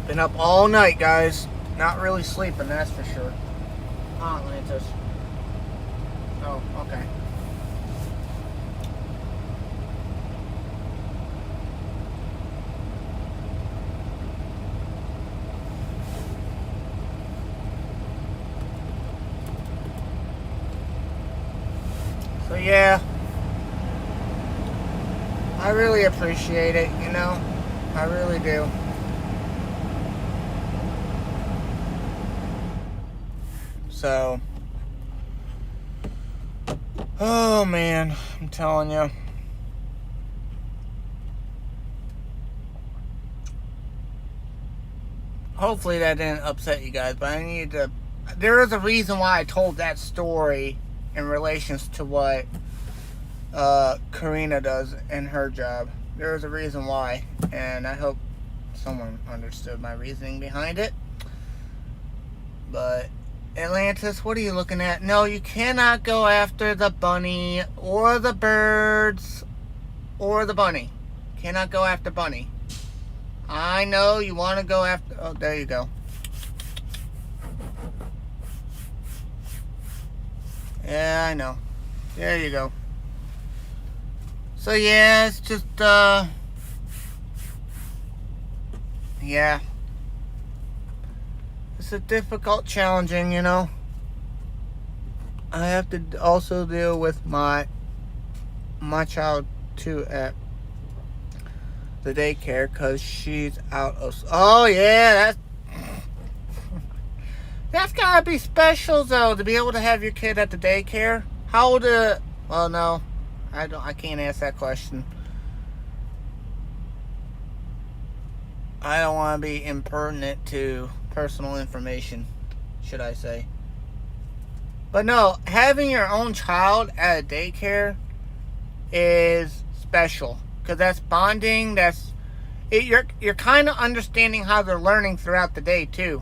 been up all night, guys. Not really sleeping, that's for sure. Oh, Atlantis. Oh, okay. So yeah, I really appreciate it, you know, I really do. So, oh man, I'm telling you. Hopefully that didn't upset you guys, but I need to, there is a reason why I told that story in relations to what Karina does in her job. There is a reason why, and I hope someone understood my reasoning behind it. But Atlantis, what are you looking at? No, you cannot go after the bunny or the birds or the bunny. Cannot go after bunny. I know you want to go after, oh, there you go. Yeah, I know. There you go. So yeah, it's just, yeah. It's a difficult, challenging, you know. I have to also deal with my child too at the daycare because she's out of, oh yeah, that's gotta be special though, to be able to have your kid at the daycare. How old? Well, no, I can't ask that question. I don't want to be impertinent to personal information, should I say? But no, having your own child at a daycare is special because that's bonding. That's it, you're kind of understanding how they're learning throughout the day too.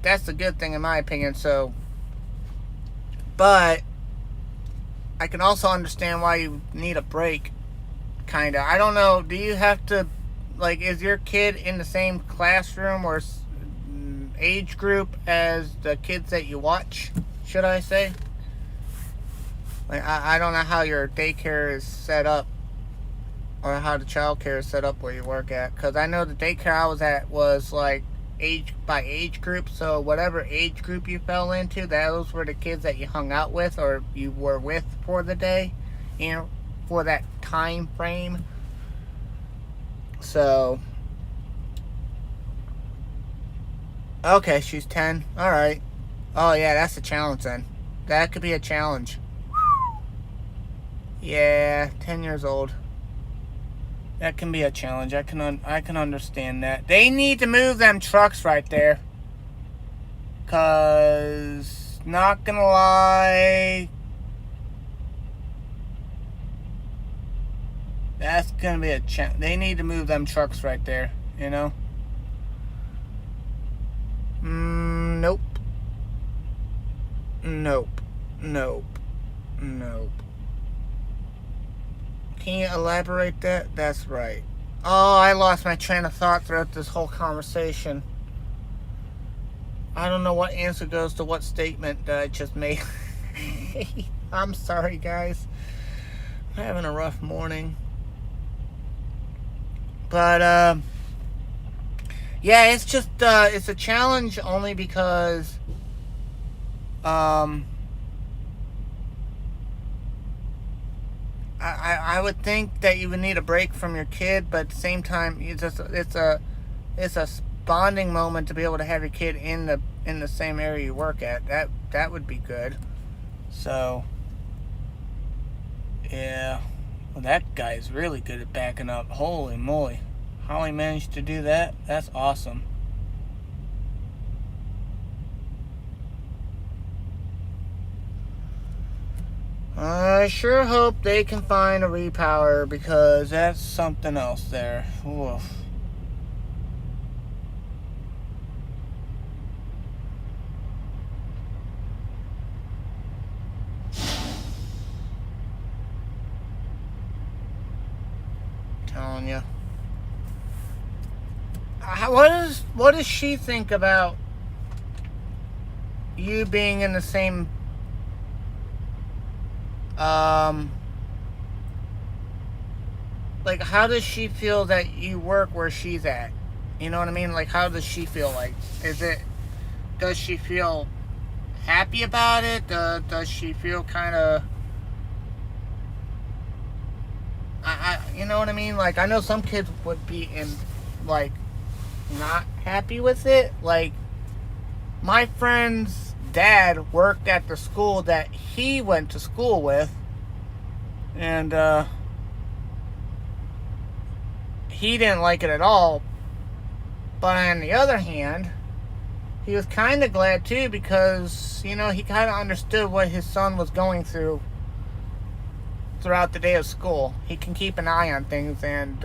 That's a good thing in my opinion. So, but I can also understand why you need a break. Kinda. I don't know. Do you have to, like, is your kid in the same classroom or age group as the kids that you watch? Should I say? Like, I don't know how your daycare is set up, or how the childcare is set up where you work at. Because I know the daycare I was at was like age by age group, so whatever age group you fell into, those were the kids that you hung out with or you were with for the day, you know, for that time frame. So okay, she's 10. All right. Oh yeah, that's a challenge then. That could be a challenge. Yeah, 10 years old. That can be a challenge. I can understand that. They need to move them trucks right there. Cause not gonna lie, that's gonna be a challenge. They need to move them trucks right there. You know. Nope. Nope. Nope. Nope. Can you elaborate that? That's right. Oh, I lost my train of thought throughout this whole conversation. I don't know what answer goes to what statement that I just made. I'm sorry, guys. I'm having a rough morning. But, yeah, it's just, it's a challenge only because, I would think that you would need a break from your kid, but at the same time, it's a bonding moment to be able to have your kid in the same area you work at. That would be good. So, yeah. Well, that guy is really good at backing up. Holy moly. How he managed to do that, that's awesome. I sure hope they can find a repower, because that's something else there. Oof. Telling you. What does she think about you being in the same like, how does she feel that you work where she's at? You know what I mean? Like, how does she feel? Like, does she feel happy about it? Does she feel kind of, you know what I mean? Like, I know some kids would be like, not happy with it. Like, my friend's dad worked at the school that he went to school with, and he didn't like it at all. But on the other hand, he was kind of glad too, because, you know, he kind of understood what his son was going through throughout the day of school. He can keep an eye on things and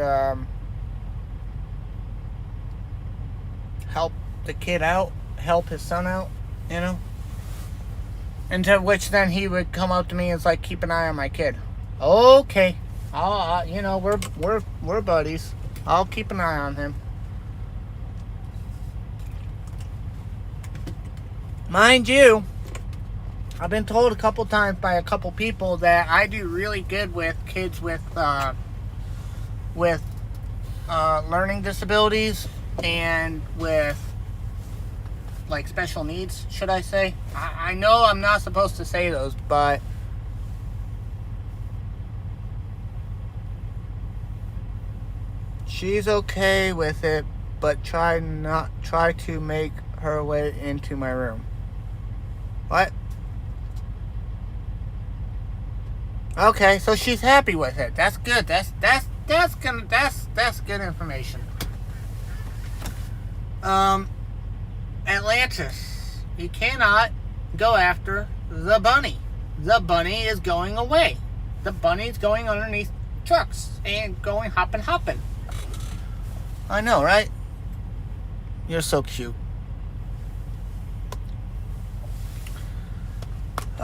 help the kid out, help his son out, you know. And to which then he would come up to me and it's like, keep an eye on my kid. Okay, you know, we're buddies. I'll keep an eye on him. Mind you, I've been told a couple times by a couple people that I do really good with kids with learning disabilities and with, like, special needs, should I say. I know I'm not supposed to say those, but she's okay with it, but try to make her way into my room. What? Okay, so she's happy with it. That's good. That's good information. Atlantis, you cannot go after the bunny. The bunny is going away. The bunny's going underneath trucks and going hopping. I know, right? You're so cute.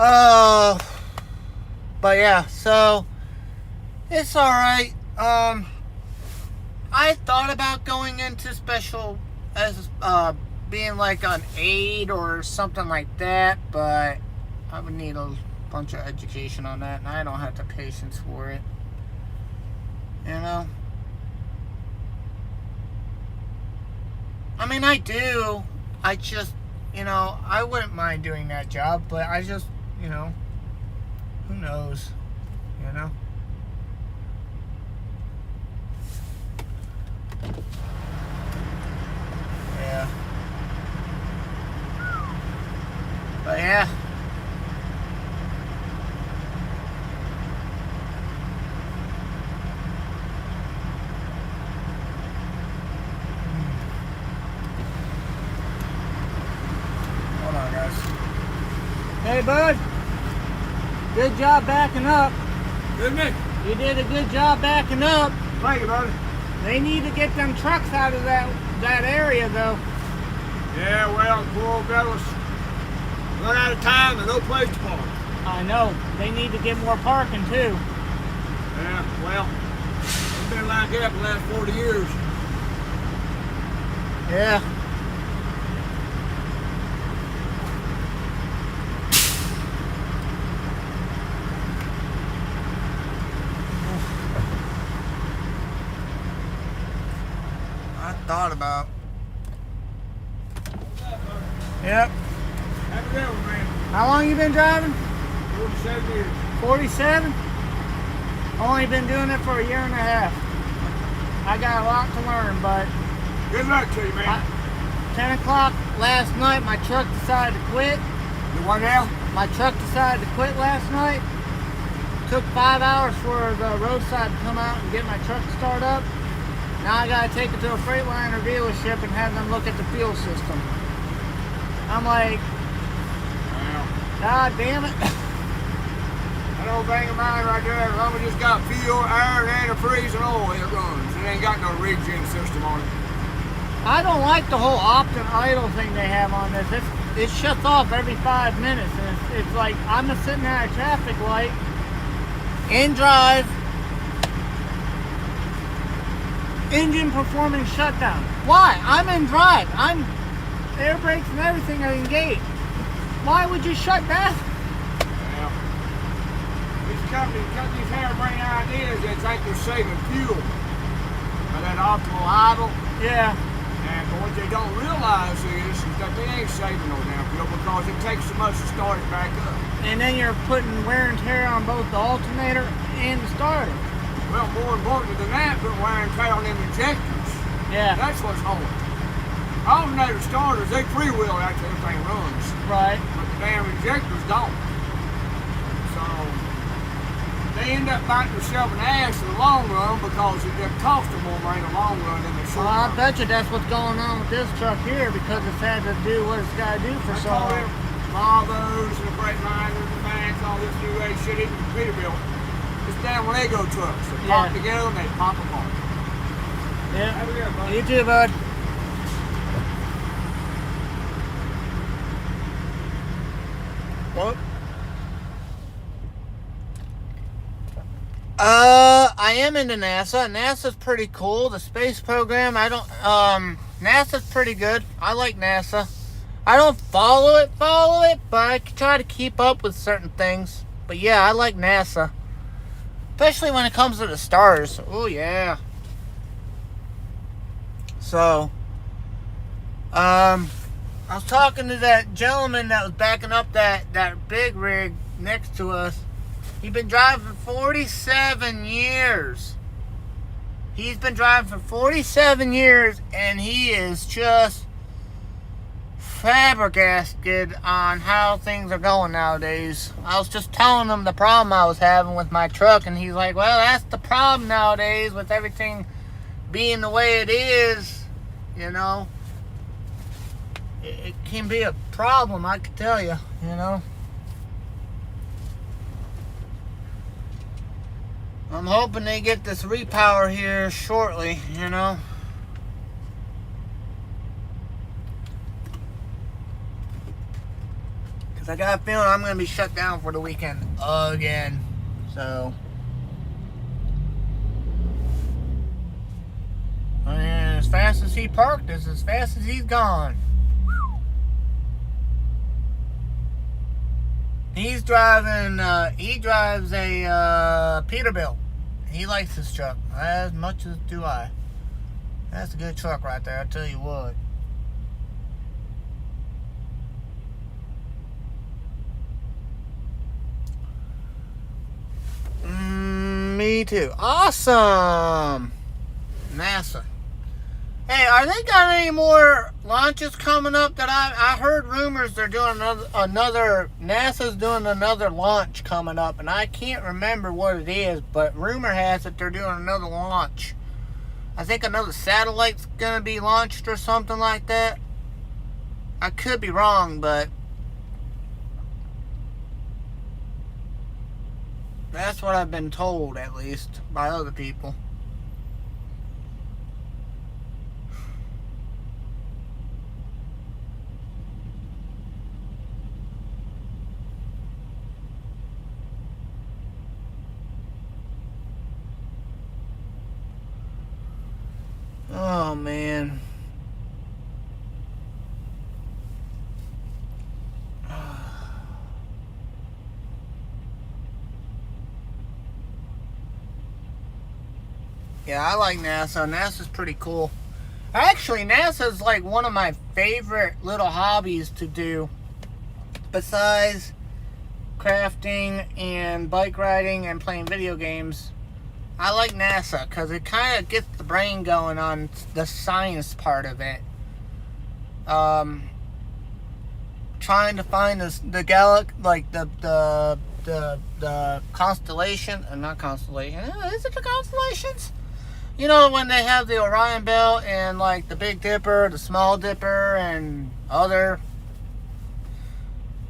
Oh, but yeah, so it's all right. I thought about going into special as being like an aide or something like that, but I would need a bunch of education on that, and I don't have the patience for it. You know? I mean, I do. I just, you know, I wouldn't mind doing that job, but I just, you know, who knows, you know? Yeah. But yeah. Hold on, guys. Hey, bud. Good job backing up. Good man. You did a good job backing up. Thank you, buddy. They need to get them trucks out of that area, though. Yeah, well, poor old fellas run out of time and no place to park. I know. They need to get more parking, too. Yeah, well, it's been like that for the last 40 years. Yeah. I thought about. Yep. Have a good one, man. How long you been driving? 47 years. 47? Only been doing it for a year and a half. I got a lot to learn, but Good luck to you, man. 10 o'clock last night, my truck decided to quit. You want now? My truck decided to quit last night. Took 5 hours for the roadside to come out and get my truck to start up. Now I gotta take it to a Freightliner dealership and have them look at the fuel system. I'm like, Well, God damn it. that old thing of mine right there, as long as it's got fuel, air, and a freezing oil, it runs. It ain't got no regen system on it. I don't like the whole opt and idle thing they have on this. It shuts off every 5 minutes, and it's like I'm just sitting there at a traffic light, in drive, engine performing shutdown. Why? I'm in drive. Air brakes and everything are engaged. Why would you shut down? Well, these companies got these harebrained ideas that think they're saving fuel by that optimal idle. Yeah. And what they don't realize is that they ain't saving no damn fuel because it takes so much to start it back up. And then you're putting wear and tear on both the alternator and the starter. Well, more important than that, put wear and tear on them injectors. Yeah. That's what's wrong. Alternator starters, they freewheel after everything runs, Right. but the damn injectors don't. So they end up biting themselves in the ass in the long run because it costs them more money in the long run than the short Well, I run. bet you that's what's going on with this truck here because it's had to do what it's got to do for They so call long. them Volvos and the Freightliners and the vans, all this new age shit, even the Peterbilt. It's damn Lego trucks. They pop Yeah. together and they pop apart. Yeah. Have a good one, buddy. You too, bud. What? I am into NASA. NASA's pretty cool. The space program, NASA's pretty good. I like NASA. I don't follow it, but I try to keep up with certain things. But yeah, I like NASA. Especially when it comes to the stars. Oh, yeah. So, I was talking to that gentleman that was backing up that big rig next to us. He's been driving for 47 years. He's been driving for 47 years, and he is just flabbergasted on how things are going nowadays. I was just telling him the problem I was having with my truck, and he's like, well, that's the problem nowadays with everything being the way it is, you know. It can be a problem, I can tell you, you know. I'm hoping they get this repower here shortly, you know. Because I got a feeling I'm going to be shut down for the weekend again. So. And as fast as he parked is as fast as he's gone. He drives a Peterbilt. He likes his truck as much as do I. That's a good truck right there, I tell you what. Me too. Awesome. NASA. Hey, are they got any more launches coming up? That I heard rumors they're doing another NASA's doing another launch coming up, and I can't remember what it is, but rumor has it they're doing another launch. I think another satellite's gonna be launched or something like that. I could be wrong, but that's what I've been told, at least by other people. Oh, man. Yeah, I like NASA. NASA's pretty cool. Actually, NASA's like one of my favorite little hobbies to do. Besides crafting and bike riding and playing video games. I like NASA because it kind of gets the brain going on the science part of it. Trying to find the galaxy, like the constellation, not constellation. Is it the constellations? You know, when they have the Orion Belt and like the Big Dipper, the Small Dipper, and other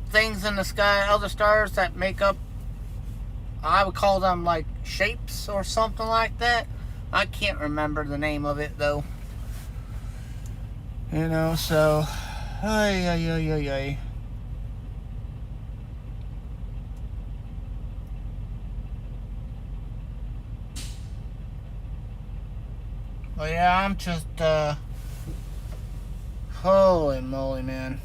things in the sky, other stars that make up, I would call them like shapes or something like that. I can't remember the name of it though. You know, so ay. Well, yeah, I'm just, holy moly, man.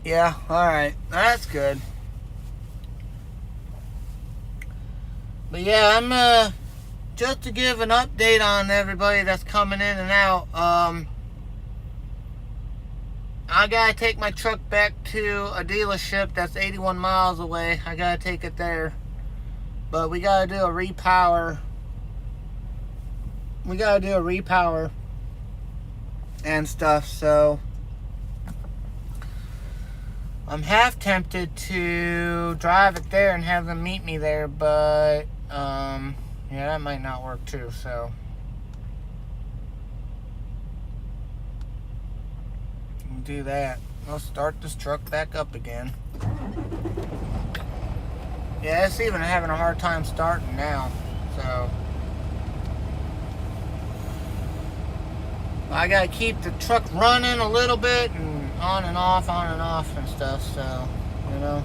Yeah, alright, that's good. But yeah, I'm, just to give an update on everybody that's coming in and out, I gotta take my truck back to a dealership that's 81 miles away. I gotta take it there. But we gotta do a repower. We gotta do a repower and stuff, so I'm half tempted to drive it there and have them meet me there, but yeah, that might not work too, so do that. I'll start this truck back up again. Yeah, it's even having a hard time starting now, so I gotta keep the truck running a little bit and on and off and stuff, so you know.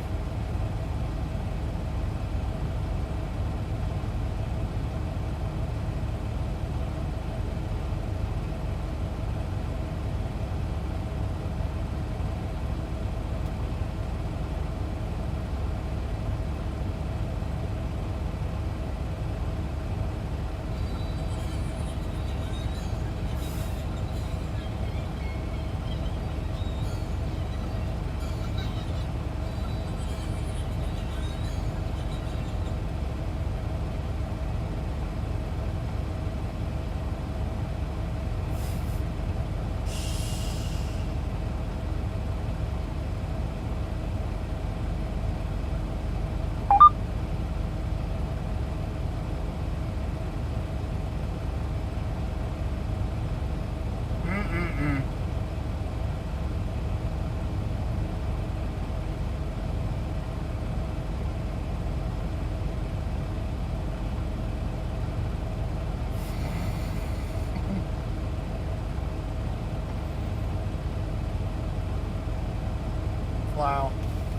Wow.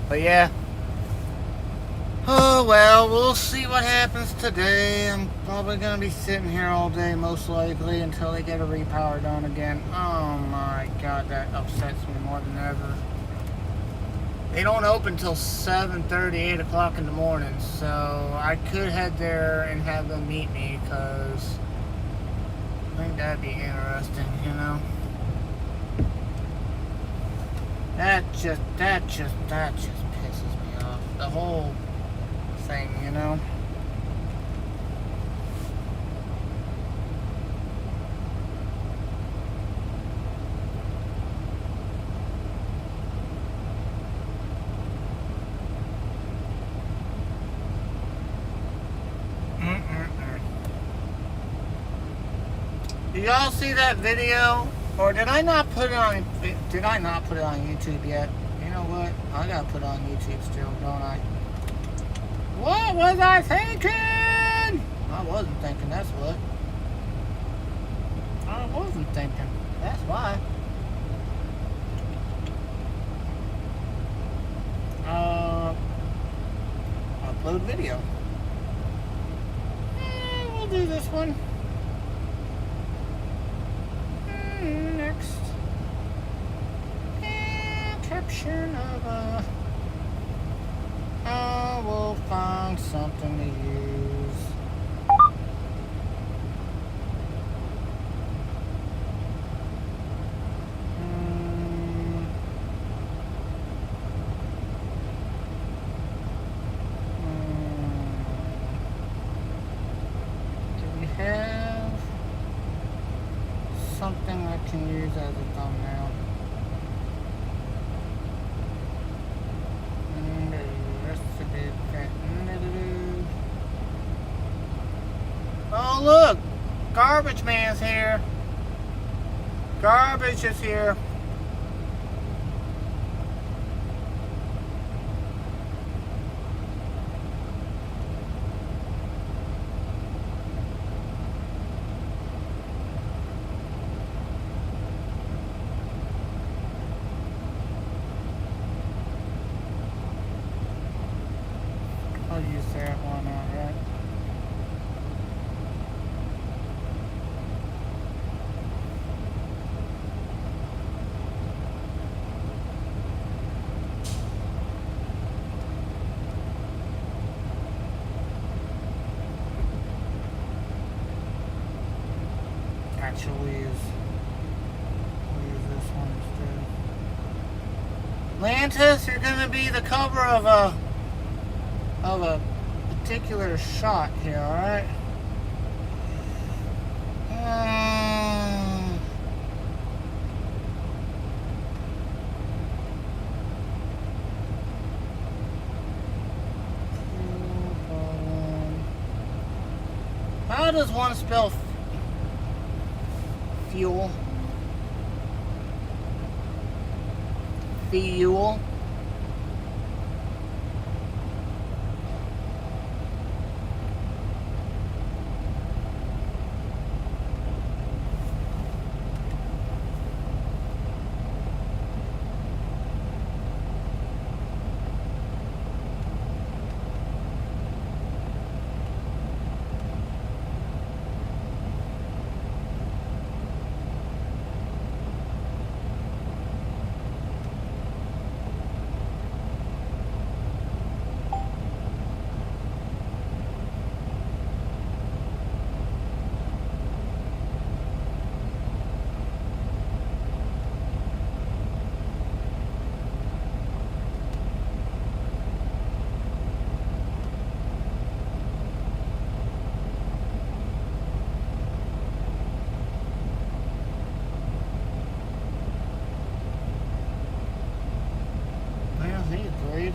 But yeah. Oh well, we'll see what happens today. I'm probably gonna be sitting here all day most likely until they get a repower done again. Oh my god, that upsets me more than ever. They don't open till 7:30, 8 o'clock in the morning, so I could head there and have them meet me, because I think that'd be interesting, you know. That just pisses me off. The whole thing, you know. Did y'all see that video? Or did I not put it on? Did I not put it on YouTube yet? You know what? I gotta put it on YouTube still, don't I? What was I thinking? I wasn't thinking. That's what. I wasn't thinking. That's why. Upload video. We'll do this one. Next caption of I will find something to use. something I can use as a thumbnail. Oh look! Garbage man's here. Garbage is here. I'll use that one, alright. Actually, we'll use this one instead. Lantis, you're gonna be the cover of a particular shot here, alright? How does one spell fuel? Fuel? Agreed.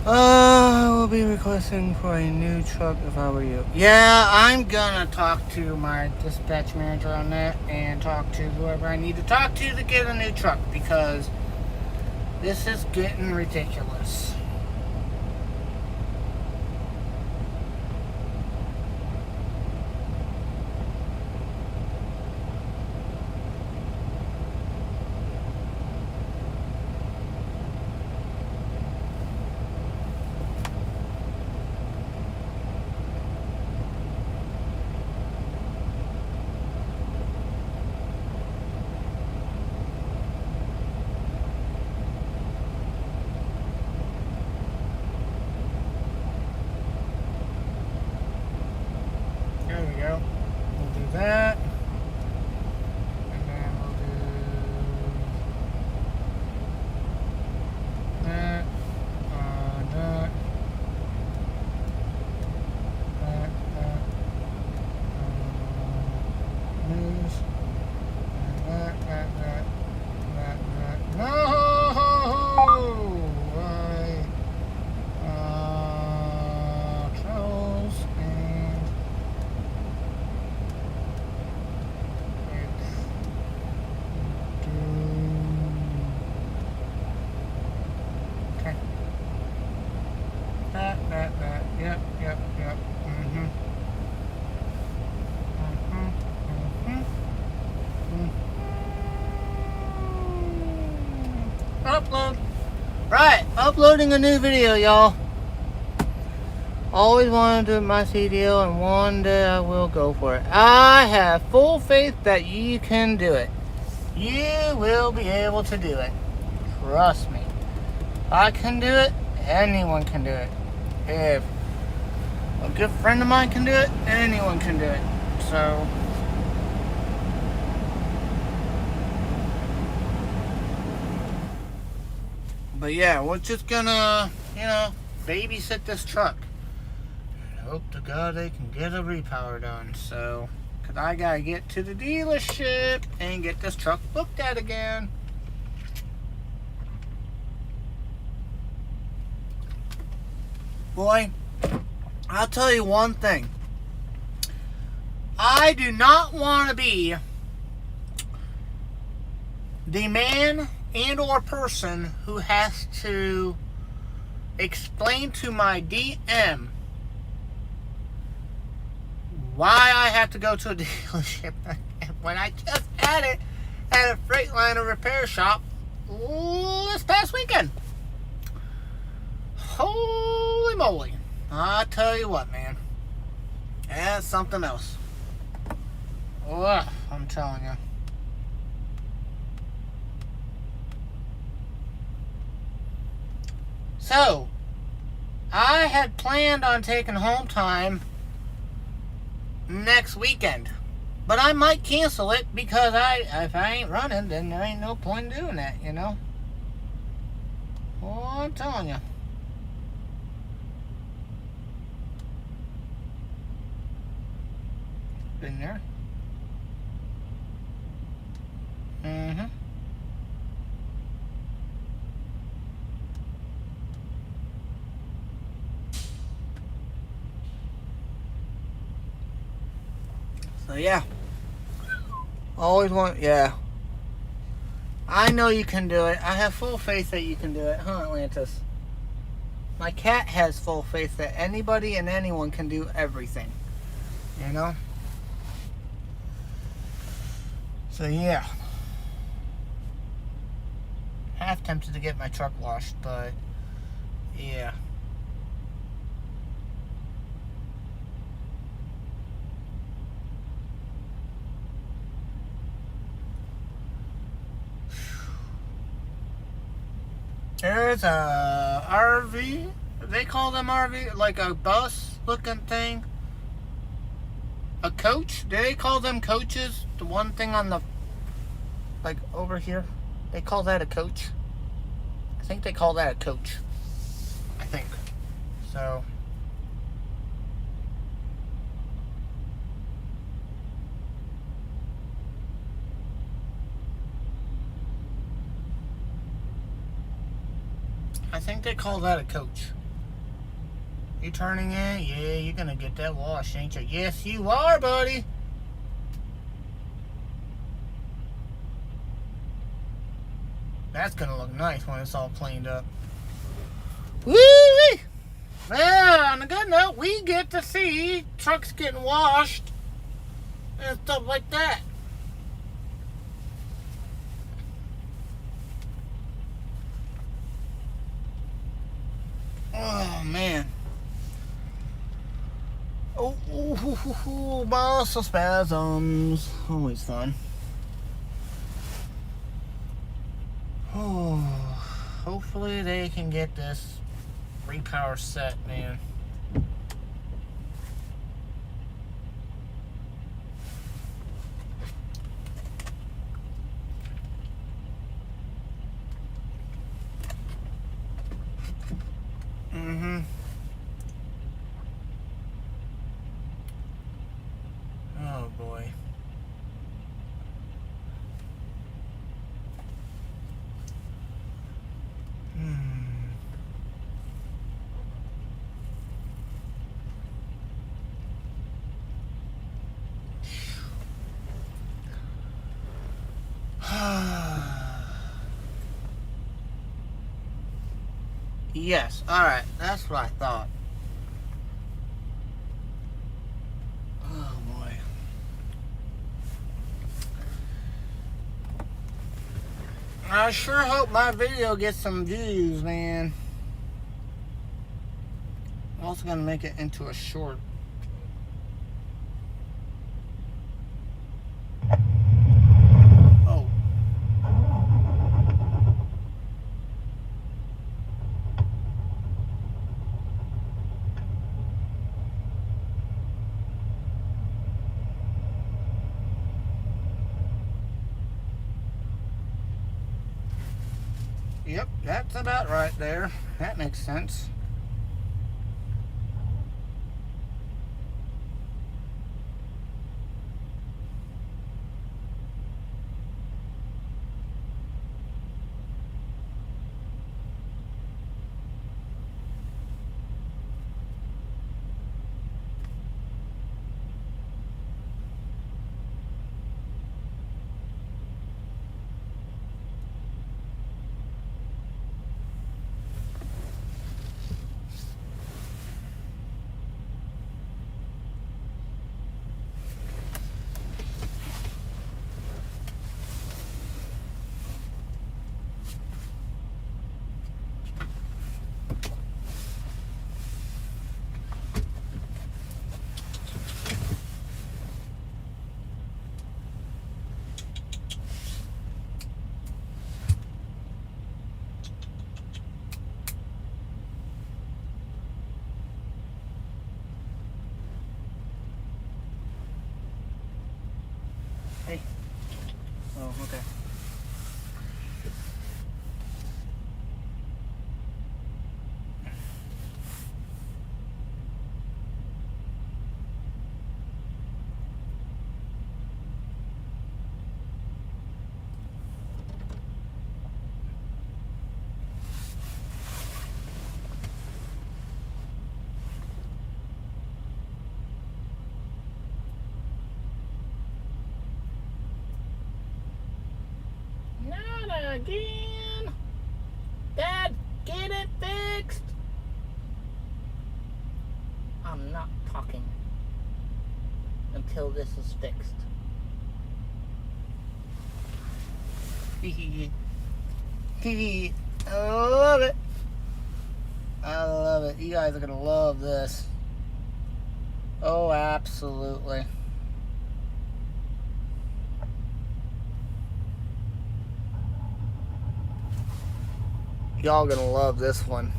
I will be requesting for a new truck if I were you. Yeah, I'm gonna talk to my dispatch manager on that and talk to whoever I need to talk to get a new truck because this is getting ridiculous. There we go. We'll do that. And then we'll do that. News. And that. No! Controls and okay. That. Yep. Upload. Right, uploading a new video, y'all. Always wanted to do my CDL, and one day I will go for it. I have full faith that you can do it. You will be able to do it. Trust me. If I can do it, anyone can do it. If a good friend of mine can do it, anyone can do it. So, but yeah, we're just gonna, babysit this truck. And hope to God they can get a repower done. So, because I gotta get to the dealership and get this truck looked at again. Boy, I'll tell you one thing. I do not want to be the man and or person who has to explain to my DM why I have to go to a dealership when I just had it at a Freightliner repair shop this past weekend. Holy moly. I tell you what, man. That's something else. Ugh, I'm telling you. So, I had planned on taking home time next weekend. But I might cancel it because if I ain't running, then there ain't no point in doing that, Well, I'm telling you. Been there. Mm-hmm. So yeah. Always want, yeah. I know you can do it. I have full faith that you can do it, huh, Atlantis? My cat has full faith that anybody and anyone can do everything. So yeah. Half tempted to get my truck washed, but yeah. There's a RV. They call them RV, like a bus looking thing. A coach? Do they call them coaches? The one thing on the, like over here? They call that a coach? I think they call that a coach. I think. So. I think they call that a coach. You turning in? Yeah, you're gonna get that wash, ain't you? Yes, you are, buddy. That's gonna look nice when it's all cleaned up. Woo-wee! Well, on a good note, we get to see trucks getting washed and stuff like that. Oh, man. Oh, muscle spasms. Always fun. Oh, hopefully they can get this repower set, man. Mm-hmm. Oh boy. Yes, alright, that's what I thought. Oh boy. I sure hope my video gets some views, man. A also going to make it into a short. Oh. Yep, that's about right there. That makes sense. Hey. Oh, okay. Not again. Dad, get it fixed. I'm not talking until this is fixed. I love it. I love it. You guys are going to love this. Oh, absolutely. Y'all gonna love this one.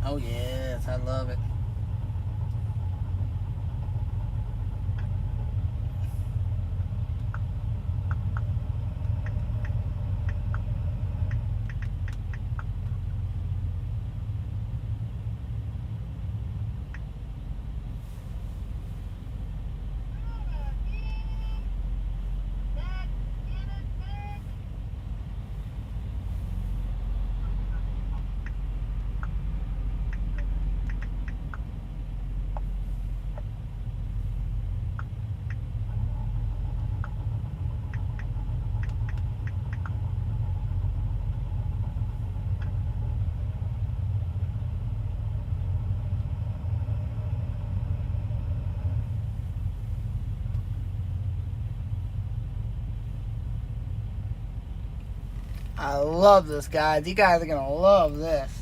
Oh yes, I love it. I love this, guys. You guys are gonna love this.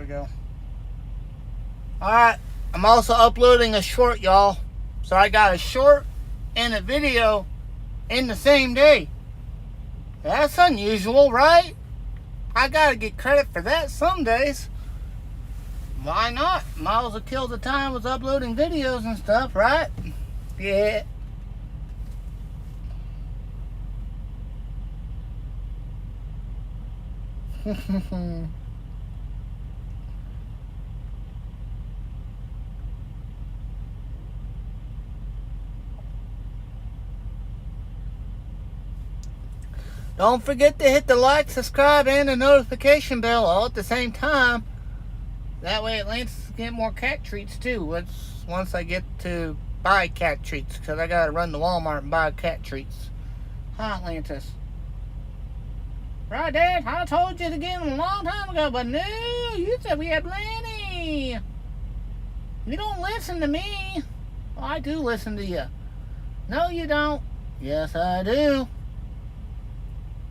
go. Alright, I'm also uploading a short, y'all. So I got a short and a video in the same day. That's unusual, right? I gotta get credit for that some days. Why not? Might as well kill the time with uploading videos and stuff, right? Yeah. Don't forget to hit the like, subscribe, and the notification bell all at the same time. That way Atlantis can get more cat treats too. Once I get to buy cat treats, because I gotta run to Walmart and buy cat treats. Huh, Atlantis? Right, Dad? I told you to get them a long time ago, but no, you said we had plenty. You don't listen to me. Well, I do listen to you. No, you don't. Yes, I do.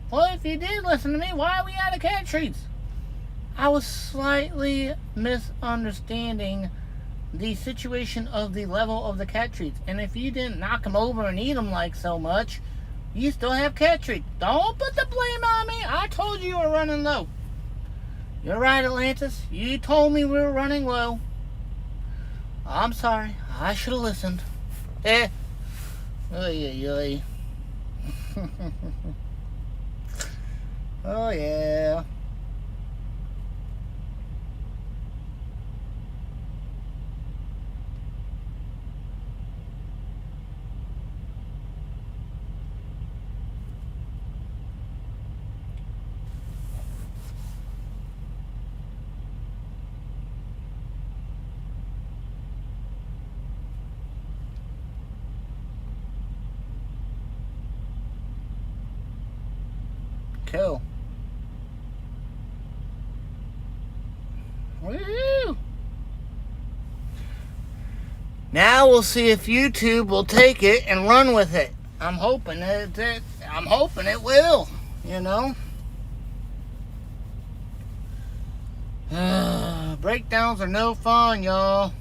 Well, if you did listen to me, why are we out of cat treats? I was slightly misunderstanding the situation of the level of the cat treats. And if you didn't knock them over and eat them like so much, you still have cat treats. Don't put the blame on me. I told you were running low. You're right, Atlantis. You told me we were running low. I'm sorry. I should have listened. Oy. Oh, yeah. Cool. Woohoo! Now we'll see if YouTube will take it and run with it. I'm hoping it will, you know. Breakdowns are no fun, y'all.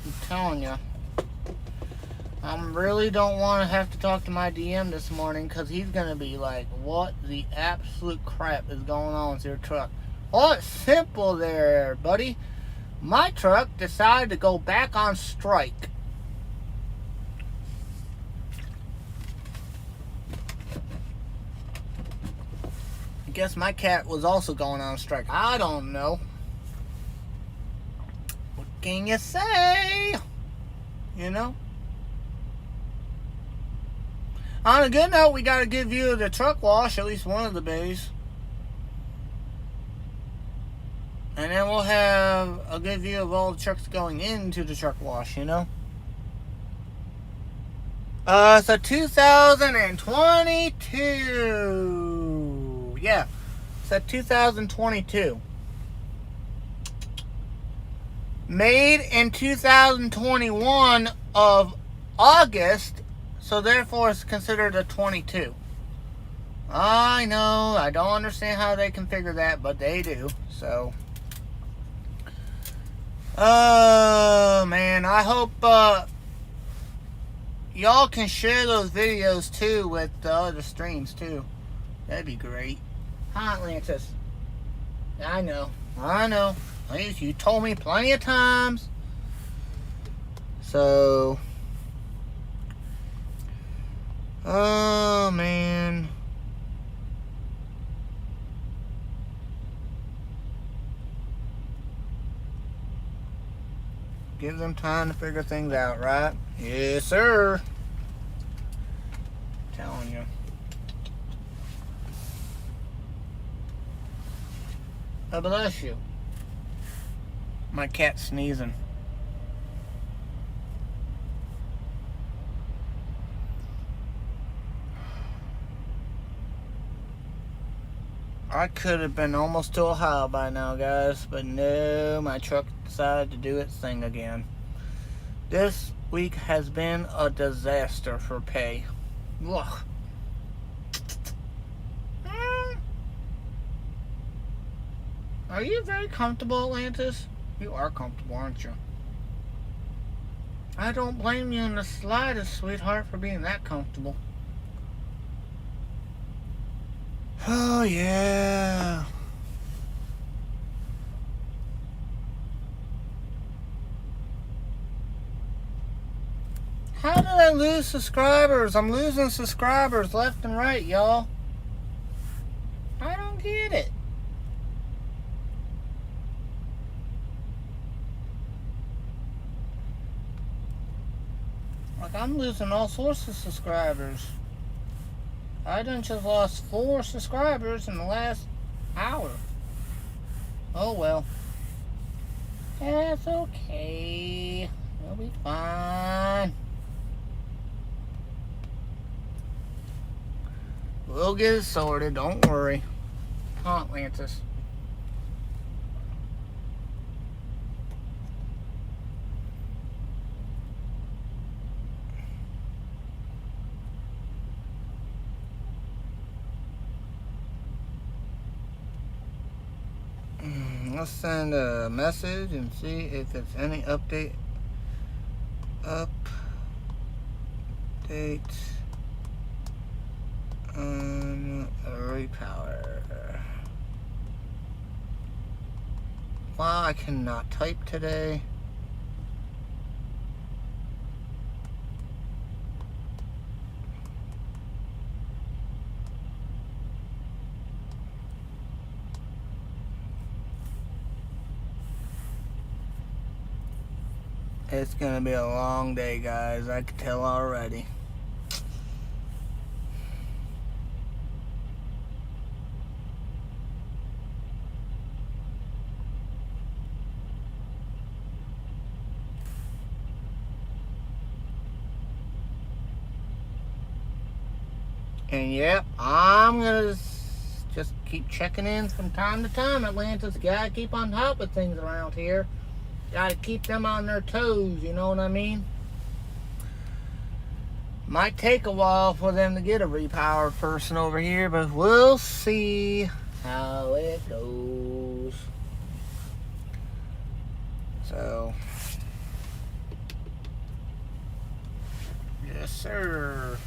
I'm telling you. I really don't want to have to talk to my DM this morning, because he's going to be like, what the absolute crap is going on with your truck? Oh, it's simple there, buddy. My truck decided to go back on strike. I guess my cat was also going on strike. I don't know. What can you say? You know? On a good note, we got a good view of the truck wash, at least one of the bays. And then we'll have a good view of all the trucks going into the truck wash, you know? So 2022. Yeah. So 2022. Made in 2021 of August. So therefore it's considered a 22. I know, I don't understand how they configure that, but they do. So, oh man, I hope y'all can share those videos too with the other streams too. That'd be great. Hi, Atlantis. I know. You told me plenty of times. So, oh man. Give them time to figure things out, right? Yes, sir. I'm telling you. Oh, bless you. My cat's sneezing. I could have been almost to Ohio by now, guys, but no, my truck decided to do its thing again. This week has been a disaster for pay. Ugh. Are you very comfortable, Atlantis? You are comfortable, aren't you? I don't blame you in the slightest, sweetheart, for being that comfortable. Oh, yeah. How did I lose subscribers? I'm losing subscribers left and right, y'all. I don't get it. Like, I'm losing all sorts of subscribers. I done just lost 4 subscribers in the last hour. Oh well. That's okay. We'll be fine. We'll get it sorted, don't worry. Huh, Atlantis? Let's send a message and see if it's any update. Update on repower. Wow, I cannot type today. It's gonna be a long day, guys. I can tell already. And yep, I'm gonna just keep checking in from time to time. Atlantis, gotta keep on top of things around here. Gotta keep them on their toes, you know what I mean? Might take a while for them to get a repower person over here, but we'll see how it goes. So, yes, sir.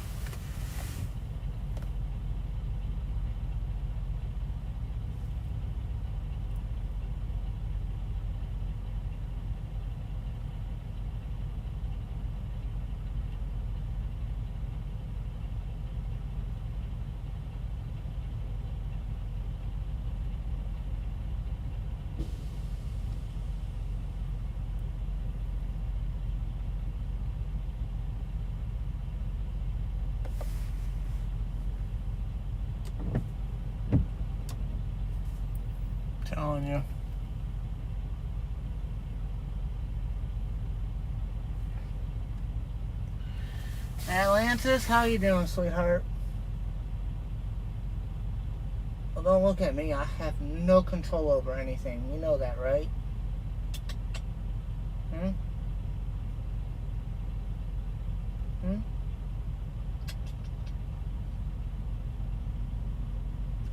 Telling you. Atlantis, how you doing, sweetheart? Well, don't look at me. I have no control over anything. You know that, right?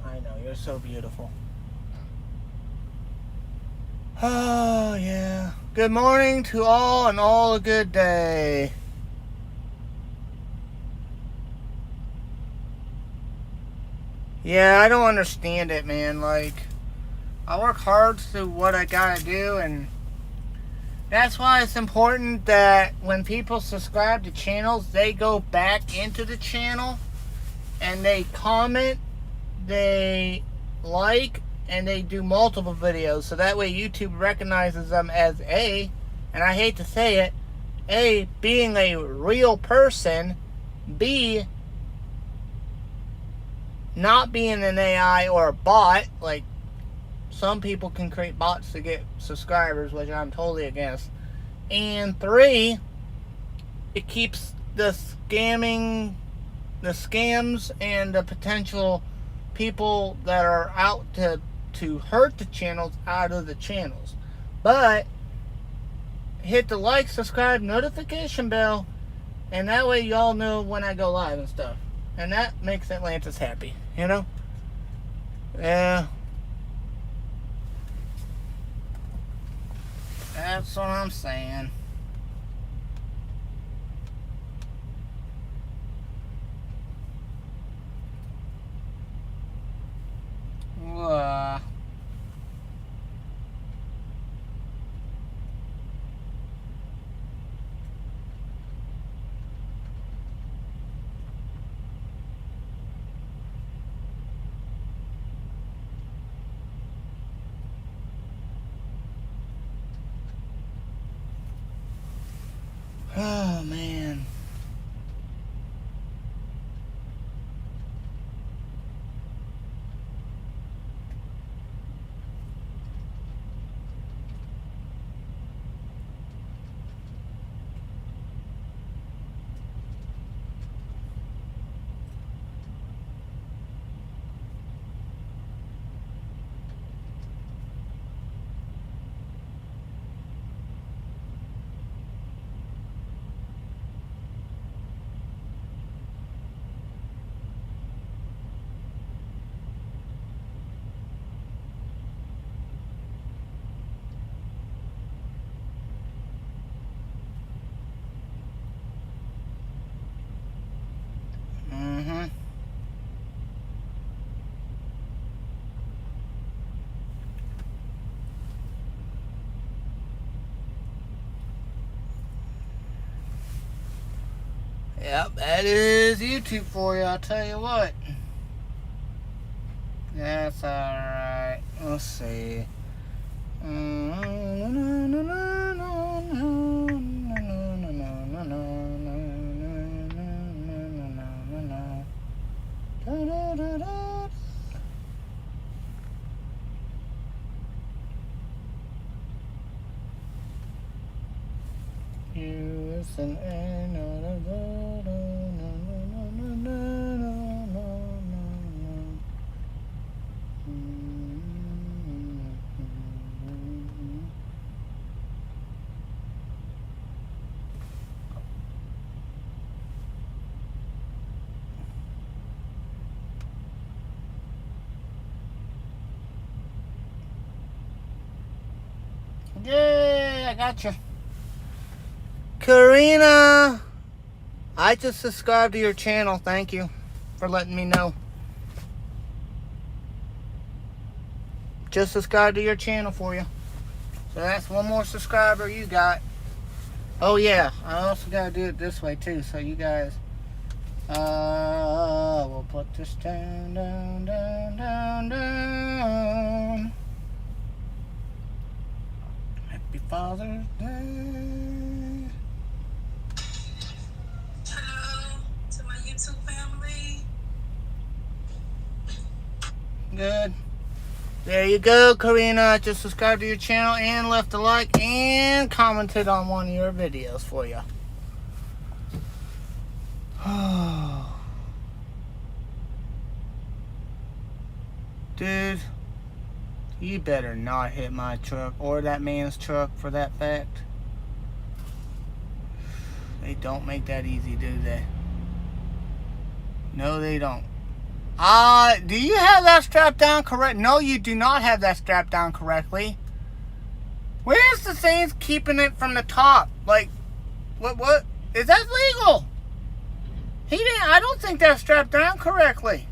I know, you're so beautiful. Oh, yeah. Good morning to all and all a good day. Yeah, I don't understand it, man. Like, I work hard to what I gotta do, and that's why it's important that when people subscribe to channels, they go back into the channel and they comment, they like, and they do multiple videos, so that way YouTube recognizes them as and I hate to say it, A, being a real person, B, not being an AI or a bot. Like, some people can create bots to get subscribers, which I'm totally against. And 3, it keeps the scams and the potential people that are out to hurt the channels out of the channels. But hit the like, subscribe, notification bell, and that way y'all know when I go live and stuff. And that makes Atlantis happy, you know? Yeah. That's what I'm saying. Well, oh man. Mm-hmm. Yep, that is YouTube for you, I'll tell you what. That's alright. Let's see. You listen and yay, I got you. Karina, I just subscribed to your channel. Thank you for letting me know. Just subscribed to your channel for you. So that's one more subscriber you got. Oh yeah, I also gotta do it this way too. So you guys, we'll put this down, down, down, down, down. Happy Father's Day. Hello to my YouTube family. Good. There you go, Karina. I just subscribed to your channel and left a like and commented on one of your videos for you. Dude, you better not hit my truck or that man's truck for that fact. They don't make that easy, do they? No, they don't. Do you have that strapped down correct? No, you do not have that strapped down correctly. Where's the things keeping it from the top? Like, what? Is that legal? I don't think that's strapped down correctly.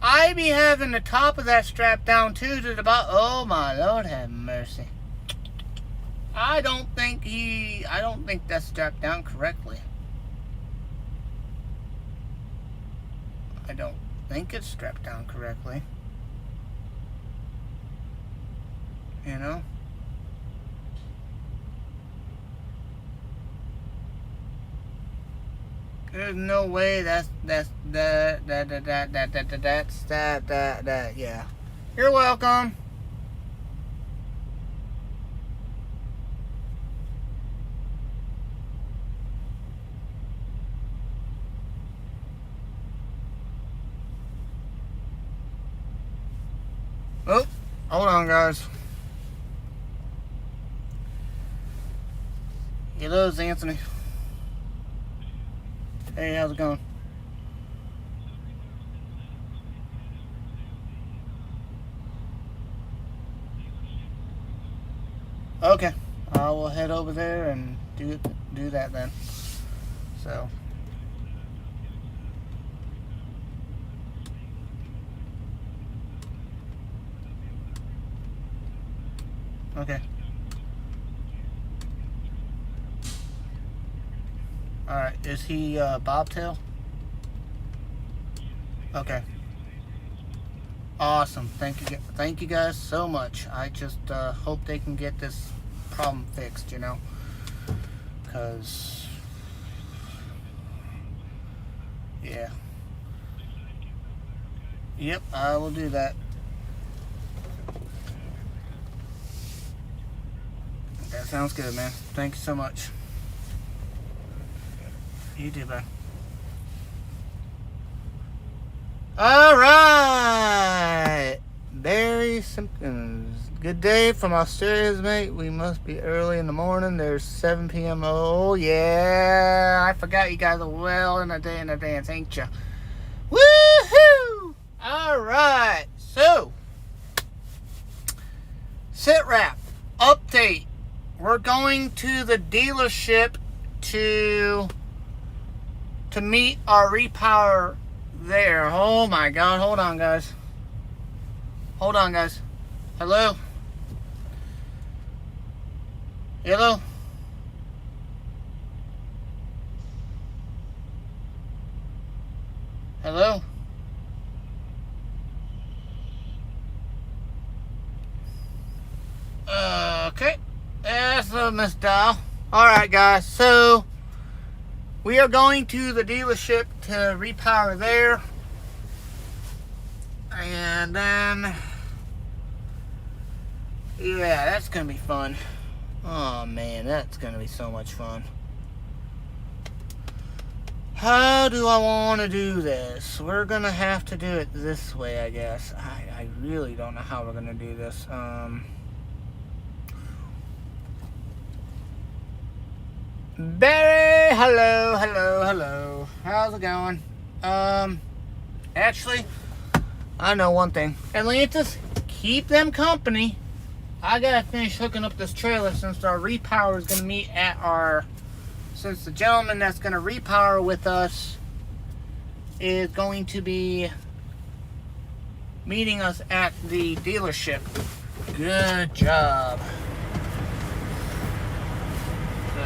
I be having the top of that strapped down too to the bottom. Oh my Lord, have mercy. I don't think that's strapped down correctly. I don't think it's strapped down correctly. You know? There's no way yeah. You're welcome. Oh, hold on, guys. Hello, Anthony. Hey, how's it going? Okay. I will head over there and do that then. So. Okay. Alright, is he bobtail? Okay. Awesome. Thank you guys so much. I just hope they can get this problem fixed, you know. Cause yeah. Yep, I will do that. That sounds good, man. Thank you so much. You too, bud. All right, Barry Simpkins. Good day from Australia's mate. We must be early in the morning. There's 7 p.m. Oh yeah, I forgot you guys are well in a day in advance, ain't ya? Woohoo! All right, so sit rep update. We're going to the dealership to meet our repower there. Oh my god, hold on guys. Hold on guys. Hello? Hello? Hello? Okay. That's a misdial. Alright guys, so we are going to the dealership to repower there. And then, yeah, that's going to be fun. Oh man, that's going to be so much fun. How do I want to do this? We're going to have to do it this way, I guess. I really don't know how we're going to do this. Barry, hello. How's it going? Actually, I know one thing. Atlantis, keep them company. I gotta finish hooking up this trailer since our repower is gonna meet at our... Since the gentleman that's gonna repower with us is going to be meeting us at the dealership. Good job. So...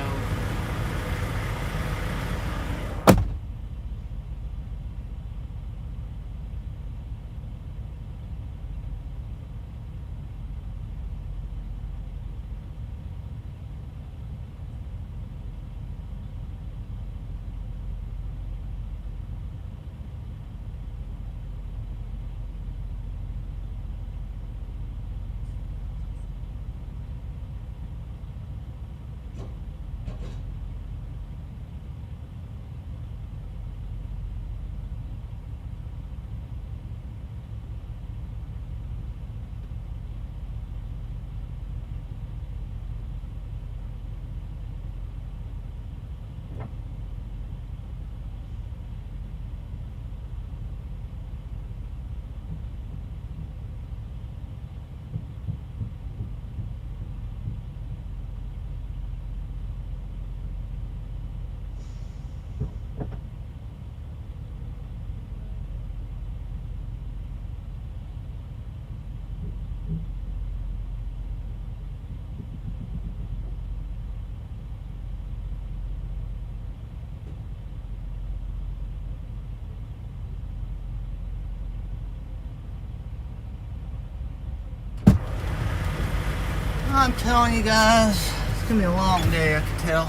I'm telling you guys, it's gonna be a long day, I can tell.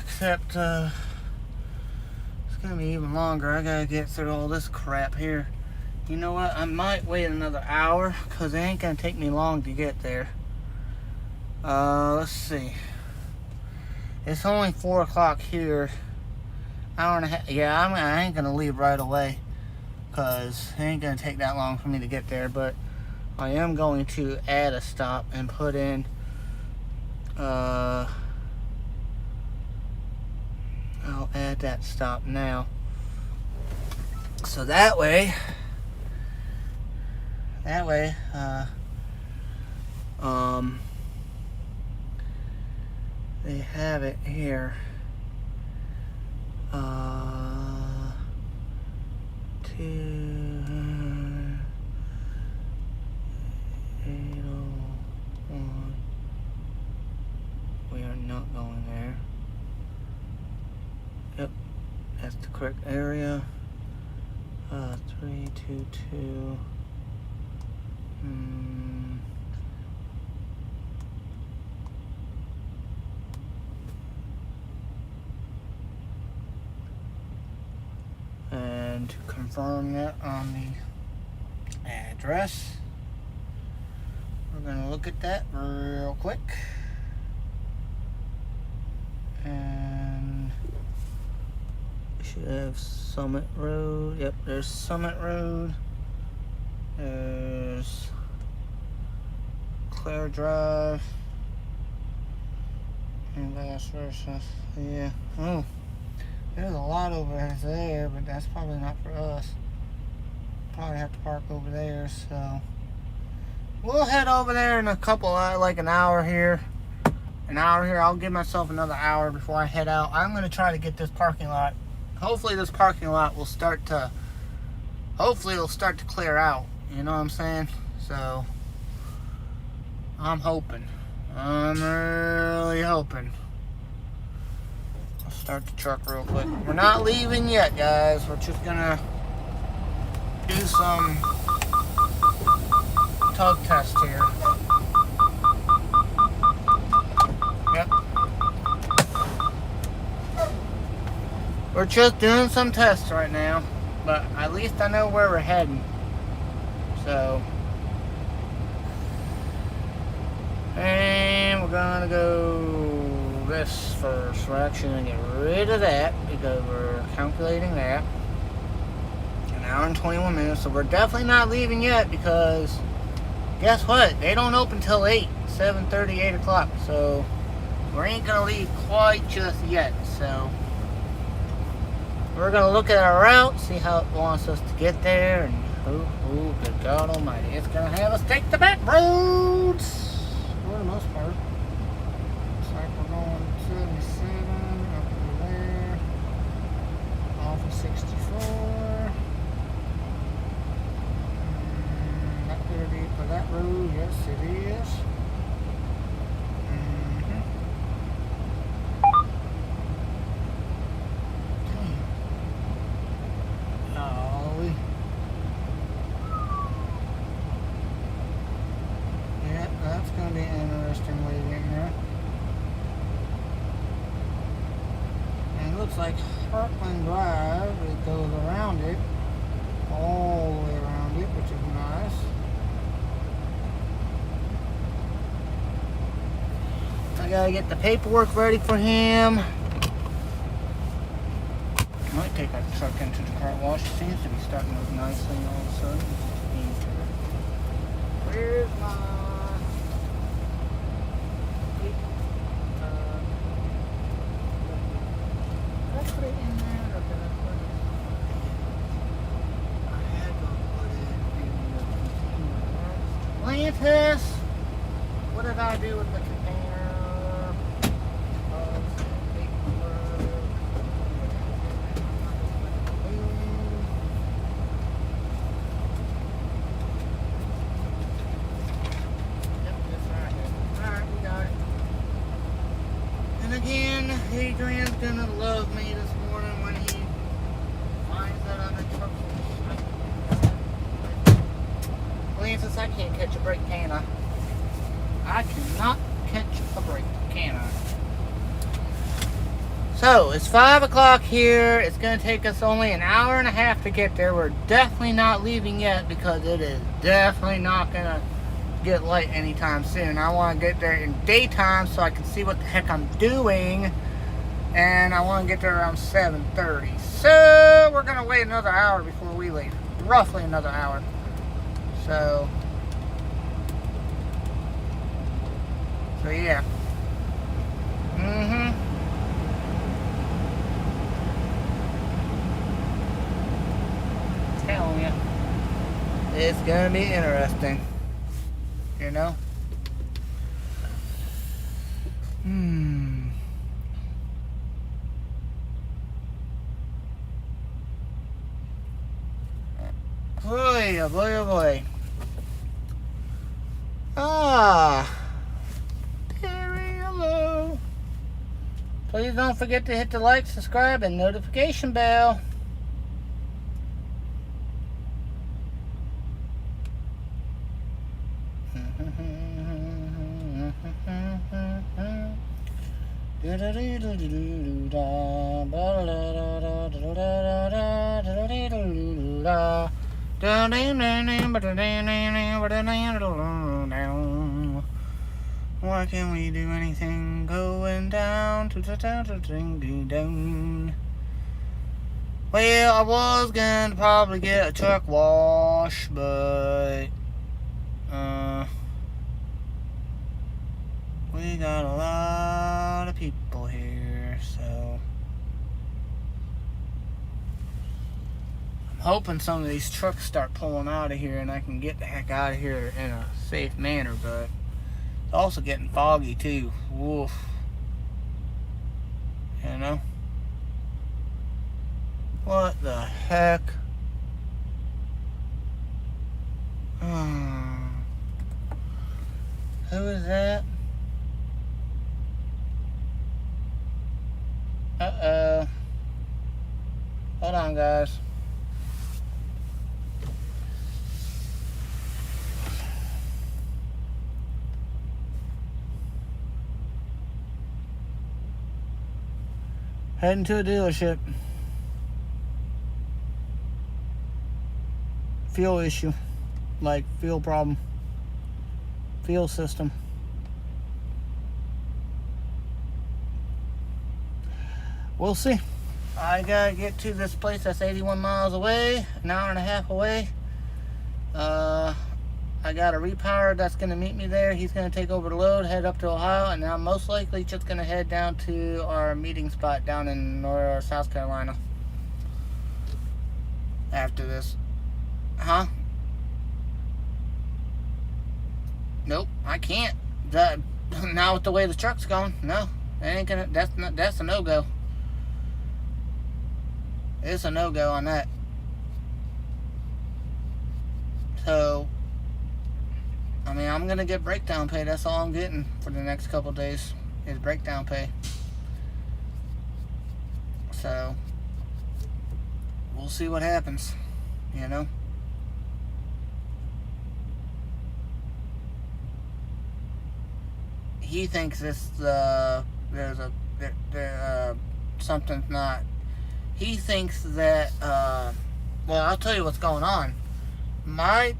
Except, it's gonna be even longer. I gotta get through all this crap here. You know what? I might wait another hour, because it ain't gonna take me long to get there. Let's see. It's only 4 o'clock here. Hour and a half. Yeah, I ain't gonna leave right away, because it ain't gonna take that long for me to get there, but I am going to add a stop and put in I'll add that stop now, so that way they have it here. 801. We are not going there. Yep, that's the correct area. 322. And to confirm that on the address, we're gonna look at that real quick. And we should have Summit Road. Yep, there's Summit Road. There's Claire Drive. And vice versa. Yeah. Oh. There's a lot over there, but that's probably not for us. Probably have to park over there, so we'll head over there in a couple, like an hour here. An hour here. I'll give myself another hour before I head out. I'm gonna try to get this parking lot. Hopefully, this parking lot will start to. Hopefully, it'll start to clear out. You know what I'm saying? So I'm hoping. I'm really hoping. Start the truck real quick. We're not leaving yet, guys. We're just gonna do some tug test here. Yep. We're just doing some tests right now, but at least I know where we're heading. So, and we're gonna go this first. We're actually going to get rid of that because we're calculating that. An hour and 21 minutes. So we're definitely not leaving yet because guess what? They don't open till 8, 7:30, 8 o'clock. So we ain't going to leave quite just yet. So we're going to look at our route, see how it wants us to get there. And oh, good God almighty. It's going to have us take the back roads for the most part. Like we're going 77 up to there, off of 64. That could be for that road, yes it is. Golly. Yeah, that's going to be an interesting way to get here. Looks like Heartland Drive, it goes around it, all the way around it, which is nice. I gotta get the paperwork ready for him. Might take our truck into the car wash. It seems to be starting to look nicely all of a sudden. Where's my... Put it in there, or did I put it? I had to put it in the container. Atlantis! What did I do with the container? Yep, that's right. Alright, we got it. And again, Adrian's gonna love me this morning when he finds that I'm in trouble. Francis, I can't catch a break, can I? I cannot catch a break, can I? So, it's 5 o'clock here. It's gonna take us only an hour and a half to get there. We're definitely not leaving yet because it is definitely not gonna get light anytime soon. I want to get there in daytime so I can see what the heck I'm doing, and I want to get there around 7:30. So we're gonna wait another hour before we leave, roughly another hour. So yeah. Telling you, it's gonna be interesting. You know? Boy, oh boy, oh boy. Ah. Very hello. Please don't forget to hit the like, subscribe, and notification bell. Why can't we do anything going down to the down? Well, I was gonna probably get a truck wash, but we got a lot of people here, so I'm hoping some of these trucks start pulling out of here and I can get the heck out of here in a safe manner, but it's also getting foggy too. Woof. You know? What the heck? Who is that? Uh-oh. Hold on, guys. Heading to a dealership. Fuel issue. Like, fuel problem. Fuel system. We'll see. I gotta get to this place that's 81 miles away, an hour and a half away. I got a repower that's gonna meet me there. He's gonna take over the load, head up to Ohio, and I'm most likely just gonna head down to our meeting spot down in South Carolina after this. Huh? Nope, I can't. Now with the way the truck's going, no, that ain't gonna. That's a no-go. It's a no-go on that. So, I mean, I'm gonna get breakdown pay. That's all I'm getting for the next couple of days is breakdown pay. So, we'll see what happens. You know. He thinks this something's not. He thinks that well, I'll tell you what's going on. My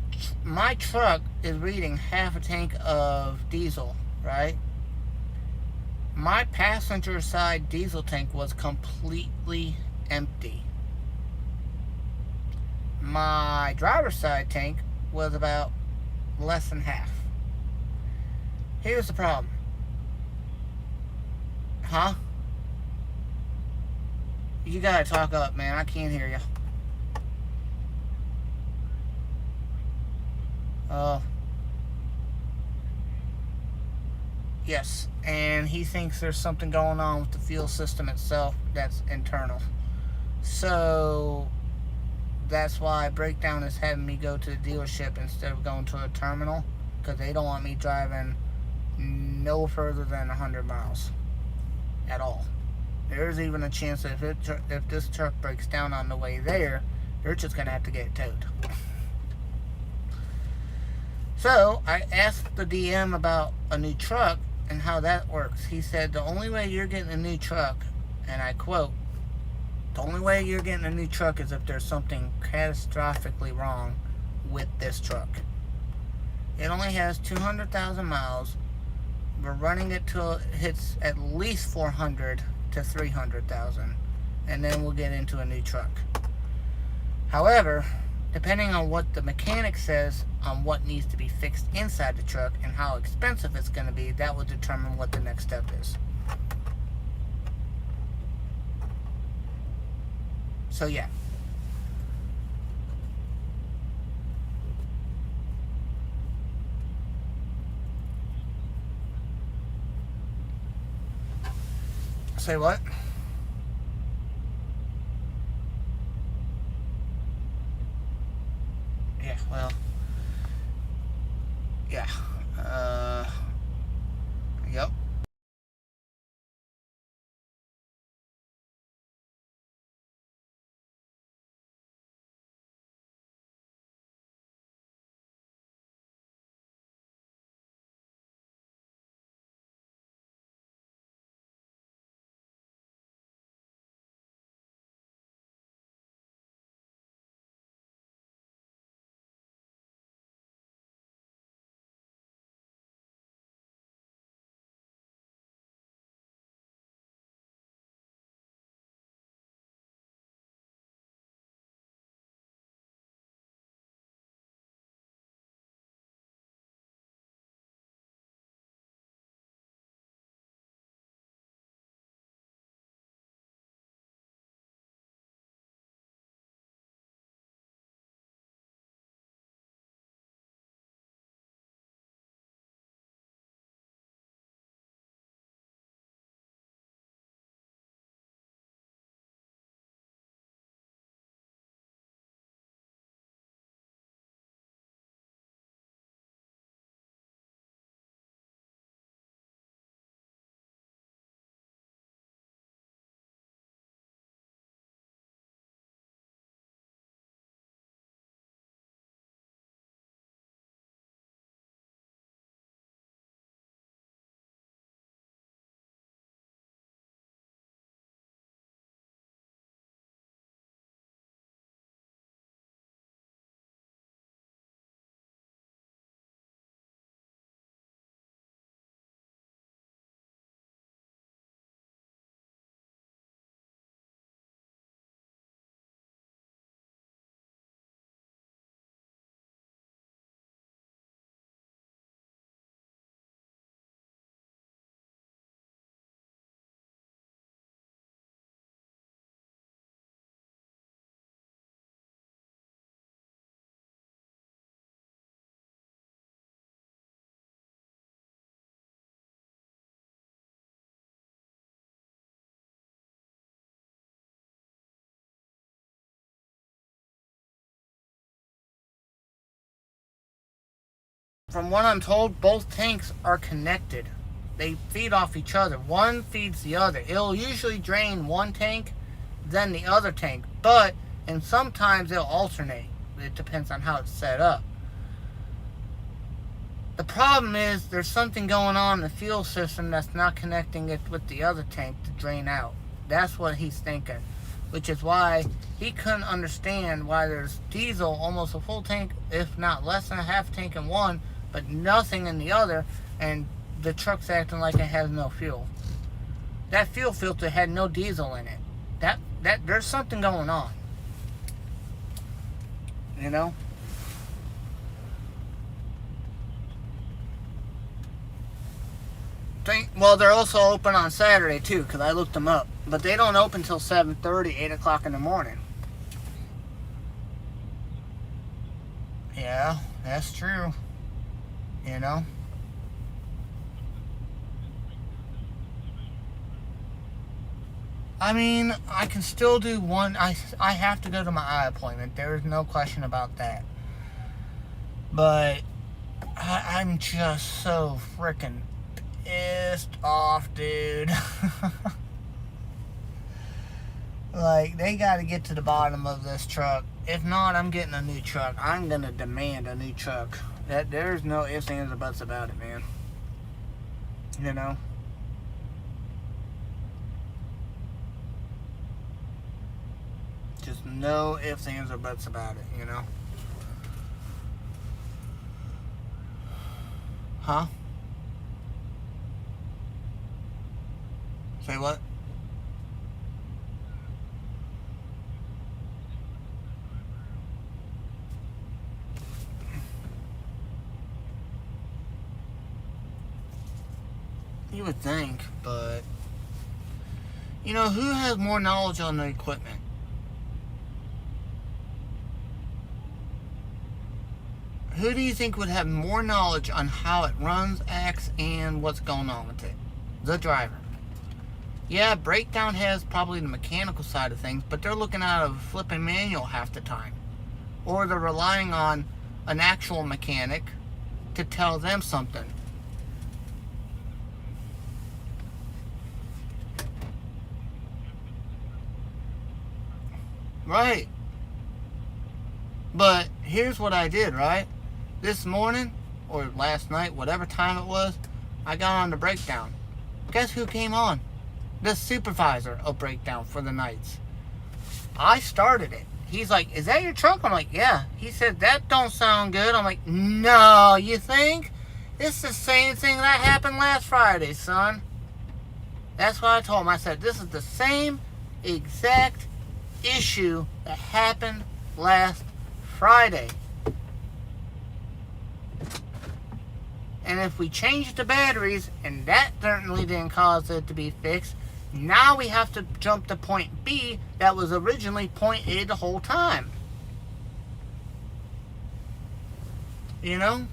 truck is reading half a tank of diesel, right? My passenger side diesel tank was completely empty. My driver's side tank was about less than half. Here's the problem. Huh? You gotta talk up, man. I can't hear you. Yes, and he thinks there's something going on with the fuel system itself that's internal. So that's why Breakdown is having me go to the dealership instead of going to a terminal, because they don't want me driving no further than 100 miles at all. There's even a chance that if this truck breaks down on the way there, they're just gonna have to get it towed. So I asked the DM about a new truck and how that works. He said the only way you're getting a new truck, and I quote, the only way you're getting a new truck is if there's something catastrophically wrong with this truck. It only has 200,000 miles. We're running it till it hits at least 400 to 300,000, and then we'll get into a new truck. However, depending on what the mechanic says on what needs to be fixed inside the truck and how expensive it's going to be, that will determine what the next step is. So yeah. Say what? Yeah. Yep. From what I'm told, both tanks are connected. They feed off each other. One feeds the other. It'll usually drain one tank, then the other tank. And sometimes they'll alternate. It depends on how it's set up. The problem is there's something going on in the fuel system that's not connecting it with the other tank to drain out. That's what he's thinking. Which is why he couldn't understand why there's diesel, almost a full tank, if not less than a half tank in one, but nothing in the other, and the truck's acting like it has no fuel. That fuel filter had no diesel in it. That there's something going on. You know? Well, they're also open on Saturday too, because I looked them up. But they don't open till 7:30, 8 o'clock in the morning. Yeah, that's true. You know? I mean, I can still do one. I have to go to my eye appointment. There is no question about that. But I'm just so freaking pissed off, dude. Like, they got to get to the bottom of this truck. If not, I'm getting a new truck. I'm going to demand a new truck. There's no ifs, ands, or buts about it, man. You know? Just no ifs, ands, or buts about it, you know? Huh? Say what? You would think, but you know, who has more knowledge on the equipment? Who do you think would have more knowledge on how it runs, acts, and what's going on with it? The driver. Yeah, breakdown has probably the mechanical side of things, but they're looking at a flipping manual half the time. Or they're relying on an actual mechanic to tell them something. Right. But here's what I did, right? This morning, or last night, whatever time it was, I got on the breakdown. Guess who came on? The supervisor of breakdown for the nights. I started it. He's like, is that your truck? I'm like, yeah. He said, that don't sound good. I'm like, no, you think? It's the same thing that happened last Friday, son. That's what I told him. I said, this is the same exact issue that happened last Friday. And if we changed the batteries, and that certainly didn't cause it to be fixed, now we have to jump to point B that was originally point A the whole time. You know?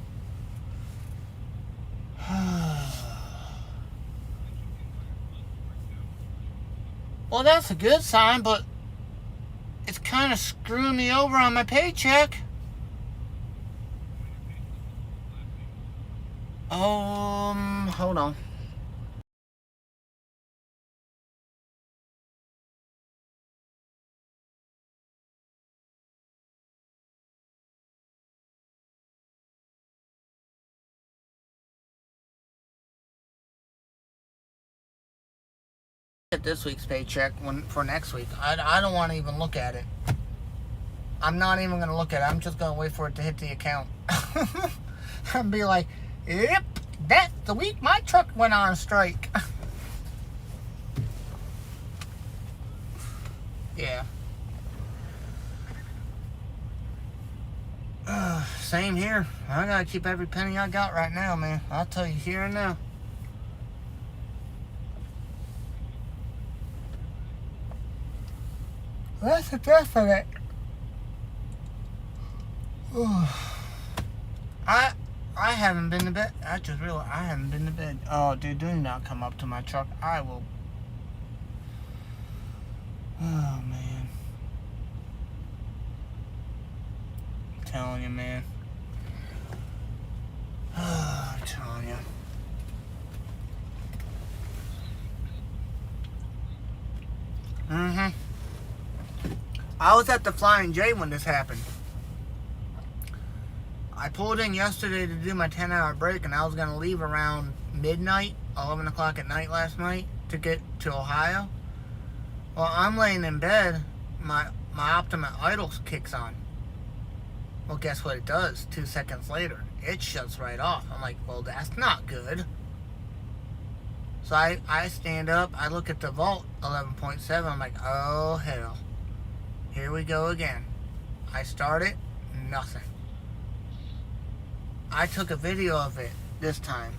Well, that's a good sign, but it's kind of screwing me over on my paycheck. Hold on. Get this week's paycheck for next week. I don't want to even look at it. I'm not even going to look at it. I'm just going to wait for it to hit the account. And be like, yep, that's the week my truck went on strike. Yeah. Same here. I got to keep every penny I got right now, man. I'll tell you here and now. That's the death of it. I haven't been to bed. I just realized I haven't been to bed. Oh, dude, do not come up to my truck. I will. Oh, man. I'm telling you, man. I'm telling you. I was at the Flying J when this happened. I pulled in yesterday to do my 10-hour break, and I was going to leave around midnight, 11 o'clock at night last night, to get to Ohio. Well, I'm laying in bed, my Optima idle kicks on. Well, guess what it does? 2 seconds later, it shuts right off. I'm like, well, that's not good. So I stand up, I look at the volt, 11.7, I'm like, oh, hell. Here we go again. I start it, nothing. I took a video of it this time.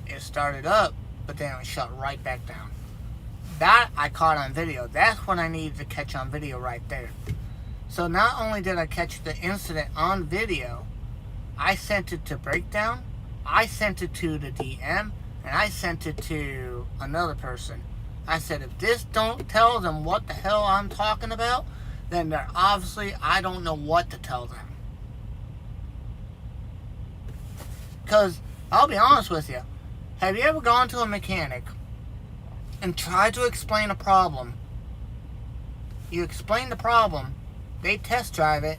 It started up, but then it shut right back down. That I caught on video. That's what I needed to catch on video right there. So not only did I catch the incident on video, I sent it to Breakdown, I sent it to the DM, and I sent it to another person. I said, if this don't tell them what the hell I'm talking about, then they're obviously, I don't know what to tell them. Because, I'll be honest with you, have you ever gone to a mechanic and tried to explain a problem? You explain the problem, they test drive it,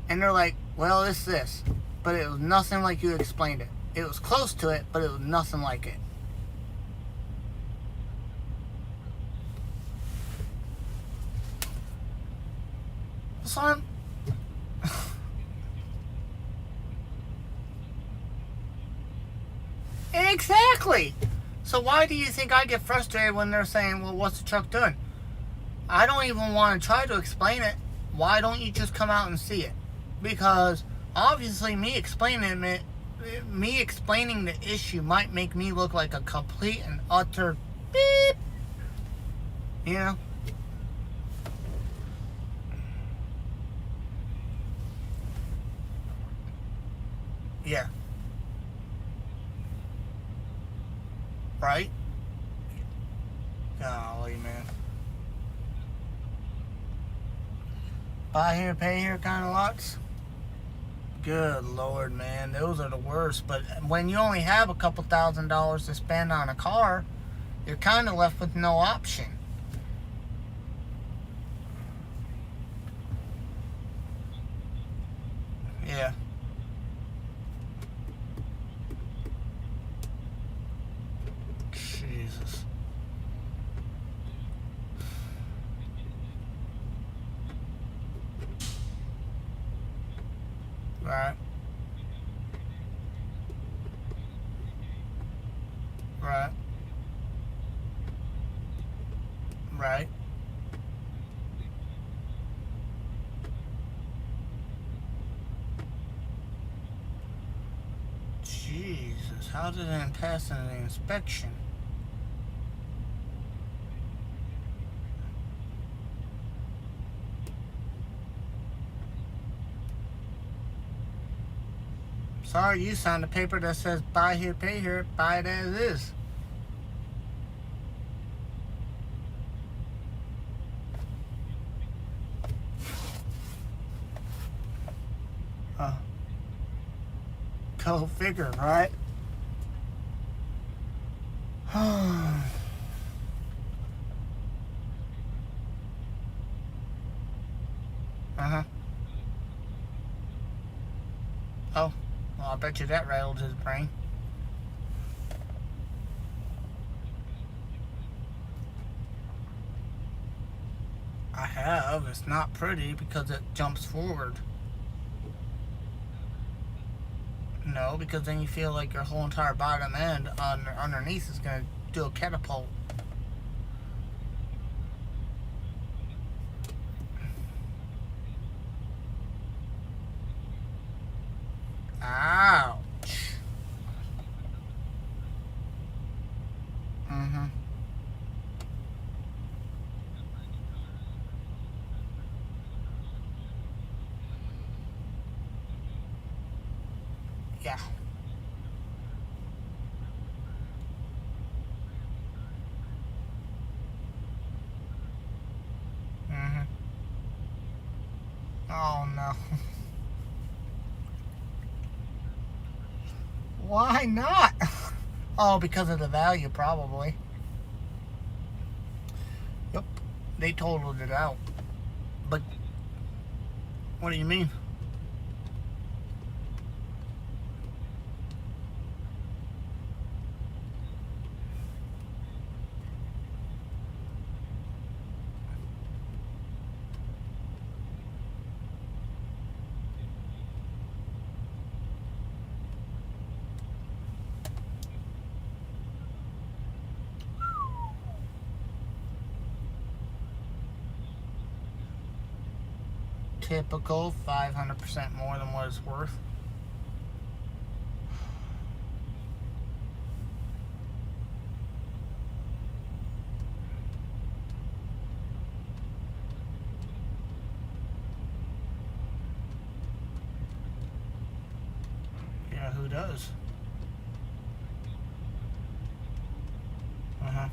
and they're like, well, it's this. But it was nothing like you explained it. It was close to it, but it was nothing like it. So Exactly. So why do you think I get frustrated when they're saying, well, what's the truck doing? I don't even want to try to explain it. Why don't you just come out and see it? Because obviously me explaining the issue might make me look like a complete and utter beep. You know? Yeah. Right? Golly, man. Buy here, pay here kind of lots. Good Lord, man. Those are the worst. But when you only have a couple $1,000s to spend on a car, you're kind of left with no option. Yeah. Jesus. Right. Right. Right. Jesus, how did it pass an inspection? Sorry, you signed a paper that says buy here, pay here, buy it as is. Go figure, right? Oh, well, I bet you that rattled his brain. I have. It's not pretty because it jumps forward. No, because then you feel like your whole entire bottom end underneath is going to do a catapult. Ouch. Mm-hmm. Yeah. Mm-hmm. Oh, no. Why not? Oh, because of the value, probably. Yep. They totaled it out. But, what do you mean? Typical, 500% more than what it's worth. Yeah, who does? Uh-huh.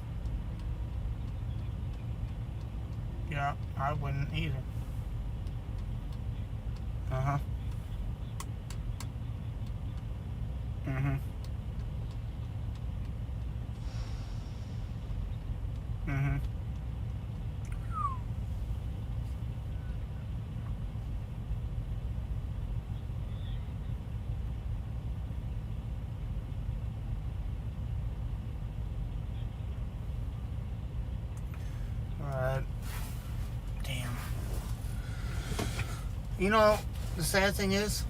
Yeah, I wouldn't either. Uh-huh. Mm-hmm. Mm-hmm. Alright. Damn. You know, the sad thing is,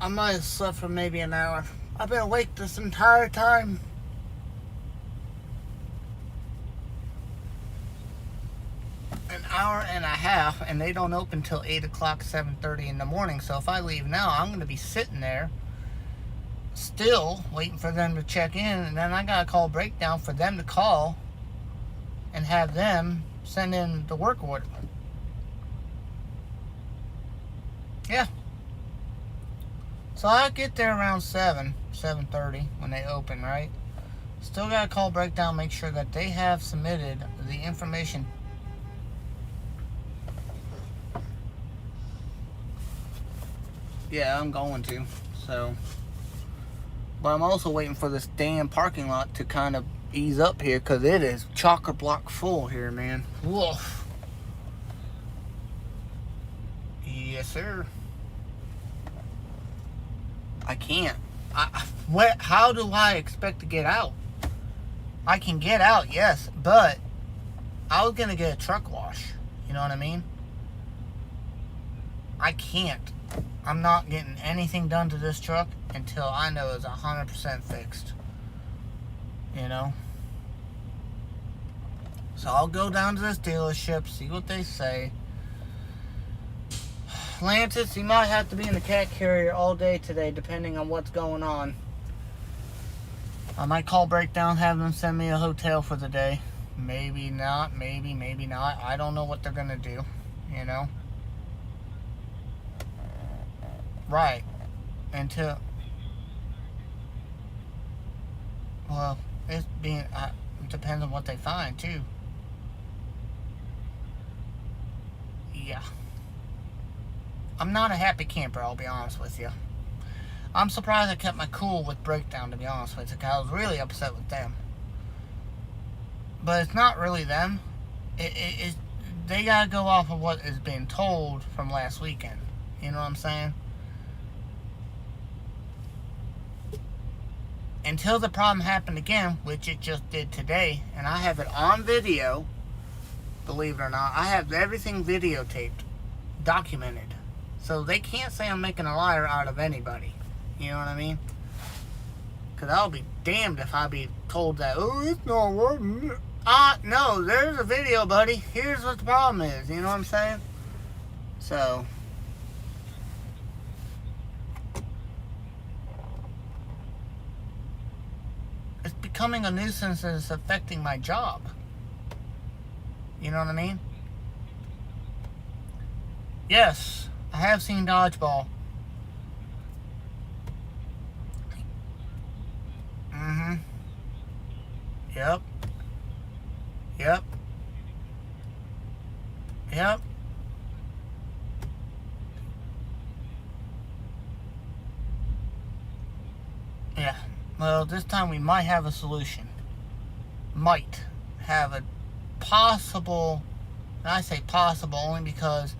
I might have slept for maybe an hour. I've been awake this entire time. An hour and a half, and they don't open till 8 o'clock, 7:30 in the morning. So if I leave now, I'm going to be sitting there still waiting for them to check in, and then I got to call Breakdown for them to call and have them send in the work order. Yeah. So I get there around 7:30 when they open, right? Still got to call Breakdown, make sure that they have submitted the information. Yeah, I'm going to. So, but I'm also waiting for this damn parking lot to kind of ease up here because it is chock-a-block full here, man. Woof. Yes, sir. I can't. How do I expect to get out? I can get out, yes, but I was gonna get a truck wash. You know what I mean? I can't. I'm not getting anything done to this truck until I know it's 100% fixed. You know? So I'll go down to this dealership, see what they say. Lantis, you might have to be in the cat carrier all day today, depending on what's going on. I might call Breakdown, have them send me a hotel for the day. Maybe not, maybe not. I don't know what they're gonna do, you know? Right. Until... Well, it's being... it depends on what they find, too. Yeah. I'm not a happy camper, I'll be honest with you. I'm surprised I kept my cool with Breakdown, to be honest with you, because I was really upset with them. But it's not really them. They gotta go off of what is being told from last weekend. You know what I'm saying? Until the problem happened again, which it just did today, and I have it on video, believe it or not. I have everything videotaped, documented. So they can't say I'm making a liar out of anybody. You know what I mean? Because I'll be damned if I be told that, oh, it's not working. No, there's a video, buddy. Here's what the problem is. You know what I'm saying? So... it's becoming a nuisance and it's affecting my job. You know what I mean? Yes, I have seen Dodgeball. Mm-hmm. Yep. Yep. Yep. Yeah. Well, this time we might have a solution. Might have a possible, and I say possible only because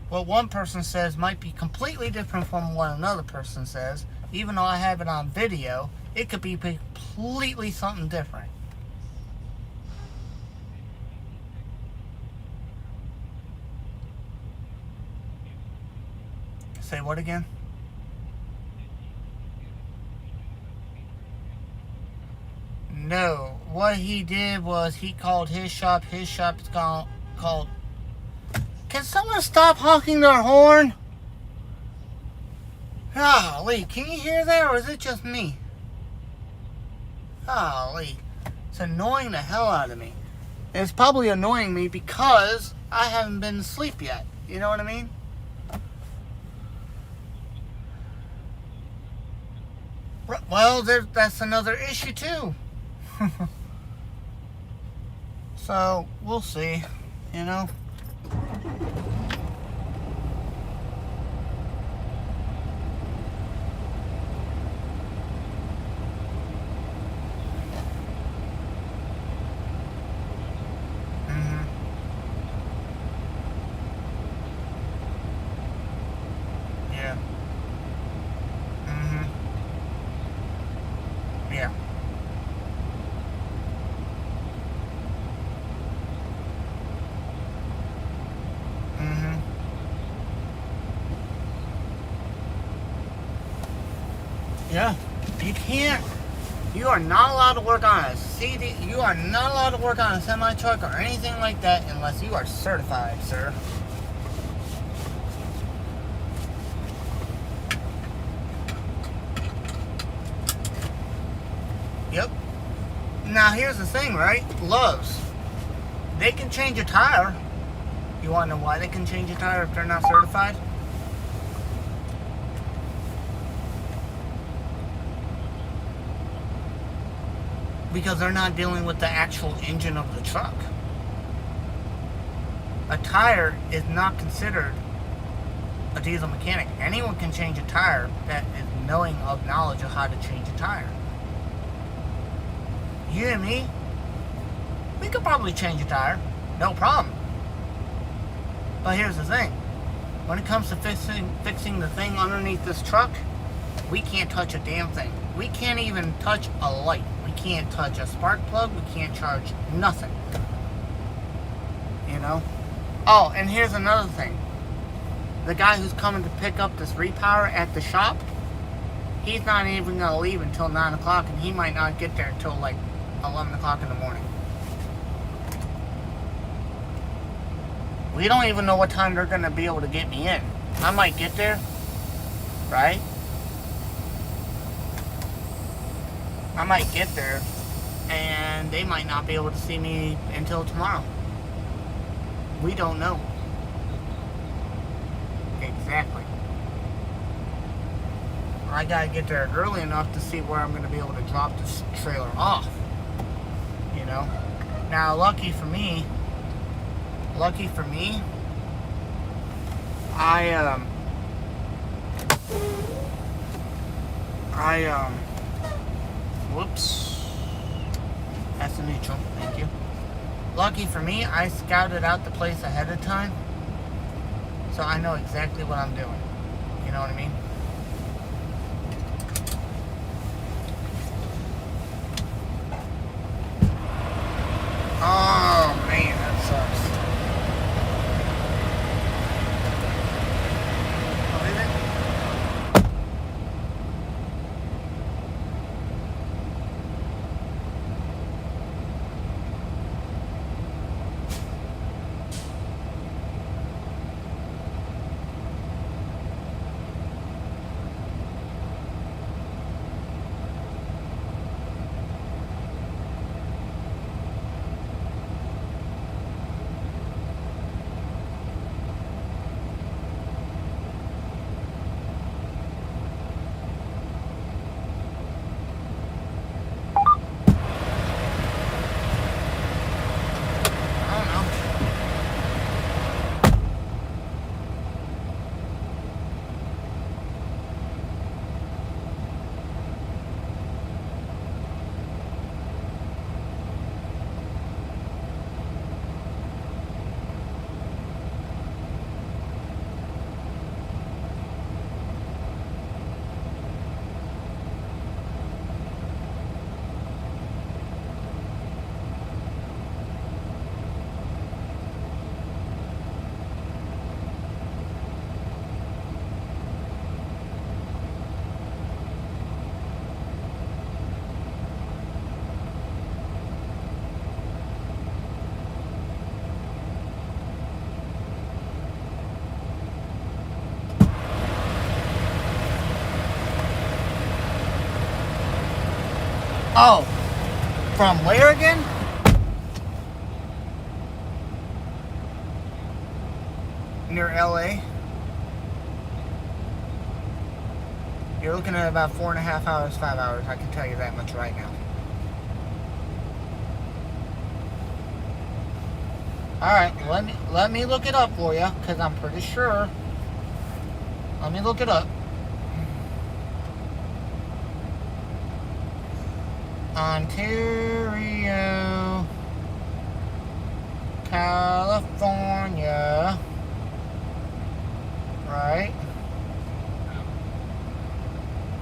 what one person says might be completely different from what another person says. Even though I have it on video, it could be completely something different. Say what again? No, what he did was he called his shop. His shop is called. Can someone stop honking their horn? Golly, can you hear that, or is it just me? Golly, it's annoying the hell out of me. It's probably annoying me because I haven't been asleep yet. You know what I mean? Well, that's another issue too. So, we'll see, you know. Yeah. Yeah. Yeah, you can't. You are not allowed to work on a CD. You are not allowed to work on a semi truck or anything like that unless you are certified, sir. Yep. Now here's the thing, right? Loves. They can change a tire. You want to know why they can change a tire if they're not certified? Because they're not dealing with the actual engine of the truck. A tire is not considered a diesel mechanic. Anyone can change a tire that is knowing of knowledge of how to change a tire. You and me, we could probably change a tire. No problem. But here's the thing. When it comes to fixing the thing underneath this truck, we can't touch a damn thing. We can't even touch a light. We can't touch a spark plug. We can't charge nothing. You know? Oh, and here's another thing. The guy who's coming to pick up this repower at the shop, he's not even going to leave until 9 o'clock, and he might not get there until like 11 o'clock in the morning. We don't even know what time they're going to be able to get me in. I might get there, right? I might get there, and they might not be able to see me until tomorrow. We don't know. Exactly. I gotta get there early enough to see where I'm gonna be able to drop this trailer off. You know? Now, lucky for me, whoops. That's a neutral, thank you. Lucky for me, I scouted out the place ahead of time, so I know exactly what I'm doing. You know what I mean? Oh man, that sucks. Oh, is it? Oh, from where again? Near LA. You're looking at about 4.5 hours, 5 hours. I can tell you that much right now. Alright, let me look it up for you, because I'm pretty sure. Let me look it up. Ontario, California, right,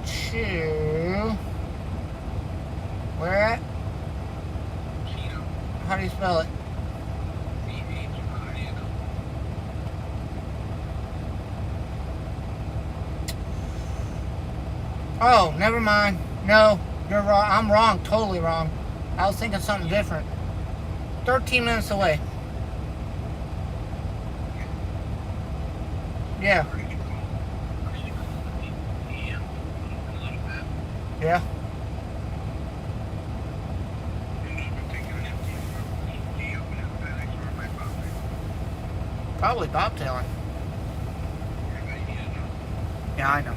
to, where at? How do you spell it? Oh, never mind. No. You're wrong. I'm wrong. Totally wrong. I was thinking something different. 13 minutes away. Yeah. Yeah. Probably bobtailing. Yeah, I know.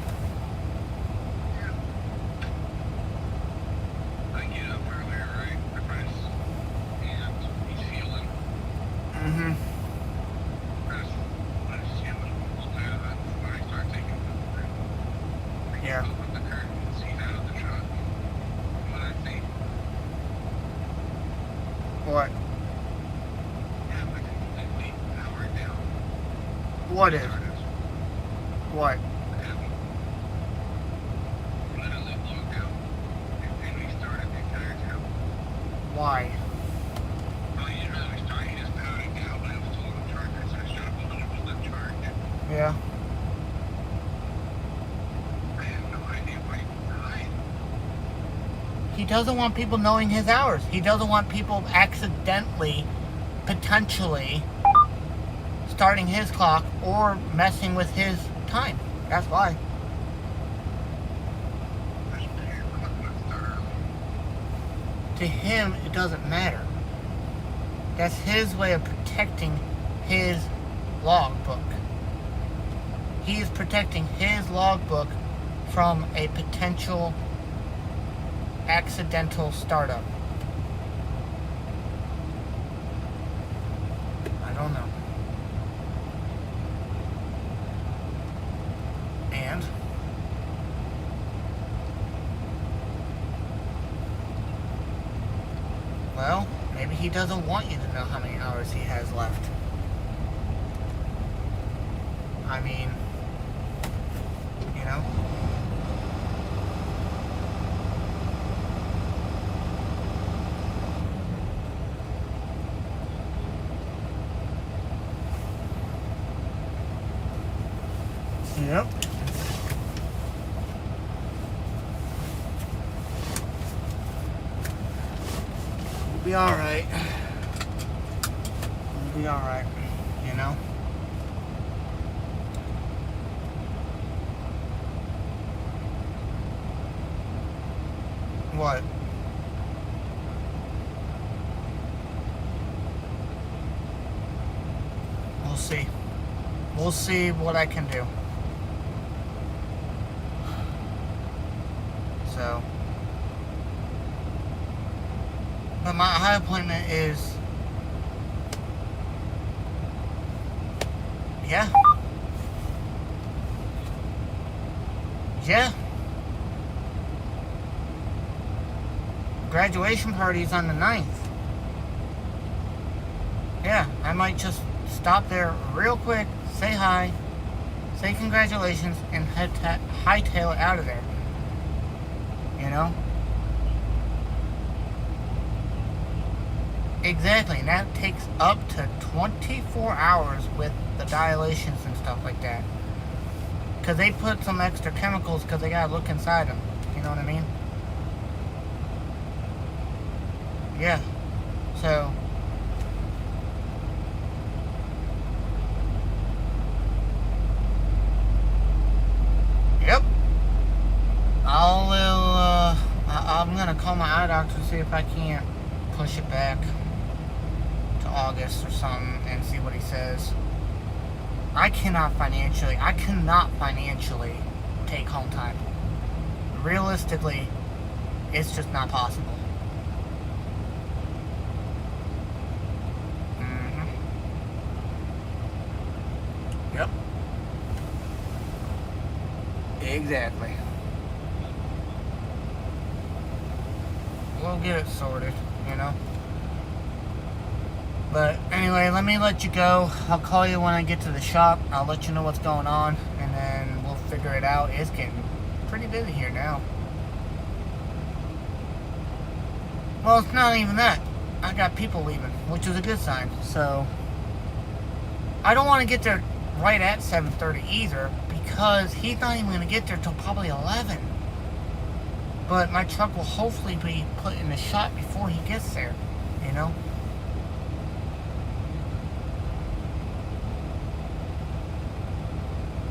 What? Yeah, like an hour down. What is? What? Literally logged out and restarted the entire account. Why? Well, he didn't really restart, he just powered it down, but it was still on the charger, so it showed up 100% charge. Yeah. I have no idea why he died. He doesn't want people knowing his hours. He doesn't want people accidentally, potentially, starting his clock or messing with his time. That's why. That's weird. I'm not gonna start early. To him, it doesn't matter. That's his way of protecting his logbook. He is protecting his logbook from a potential accidental startup. I don't know. And well, maybe he doesn't want you to know how many hours he has left. I mean, you know? Yep. We'll be alright. We'll be alright, you know? What? We'll see. We'll see what I can do. So, but my eye appointment is, yeah, graduation party's on the 9th. Yeah, I might just stop there real quick, say hi, say congratulations, and hightail it out of there. You know? Exactly, and that takes up to 24 hours with the dilations and stuff like that. Because they put some extra chemicals because they gotta look inside them. You know what I mean? Yeah. So. Yep. I'm gonna call my eye doctor to see if I can't push it back to August or something and see what he says. I cannot financially take home time. Realistically, it's just not possible. Yep. Exactly. We'll get it sorted, you know? But anyway, let me let you go. I'll call you when I get to the shop. I'll let you know what's going on, and then we'll figure it out. It's getting pretty busy here now. Well, it's not even that. I got people leaving, which is a good sign. So, I don't want to get there right at 7:30 either, because he's not even going to get there till probably 11. But my truck will hopefully be put in the shop before he gets there, you know?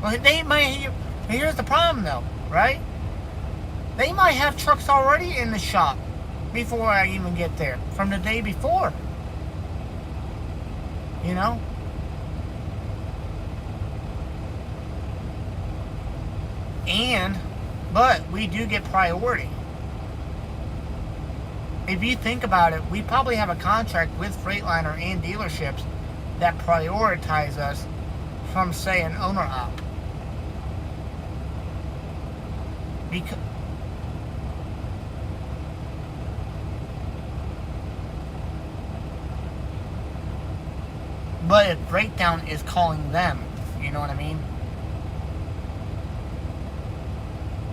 Well, they might. Here's the problem, though, right? They might have trucks already in the shop before I even get there, from the day before. You know? But we do get priority. If you think about it, we probably have a contract with Freightliner and dealerships that prioritize us from, say, an owner op. Because But if breakdown is calling them, you know what I mean?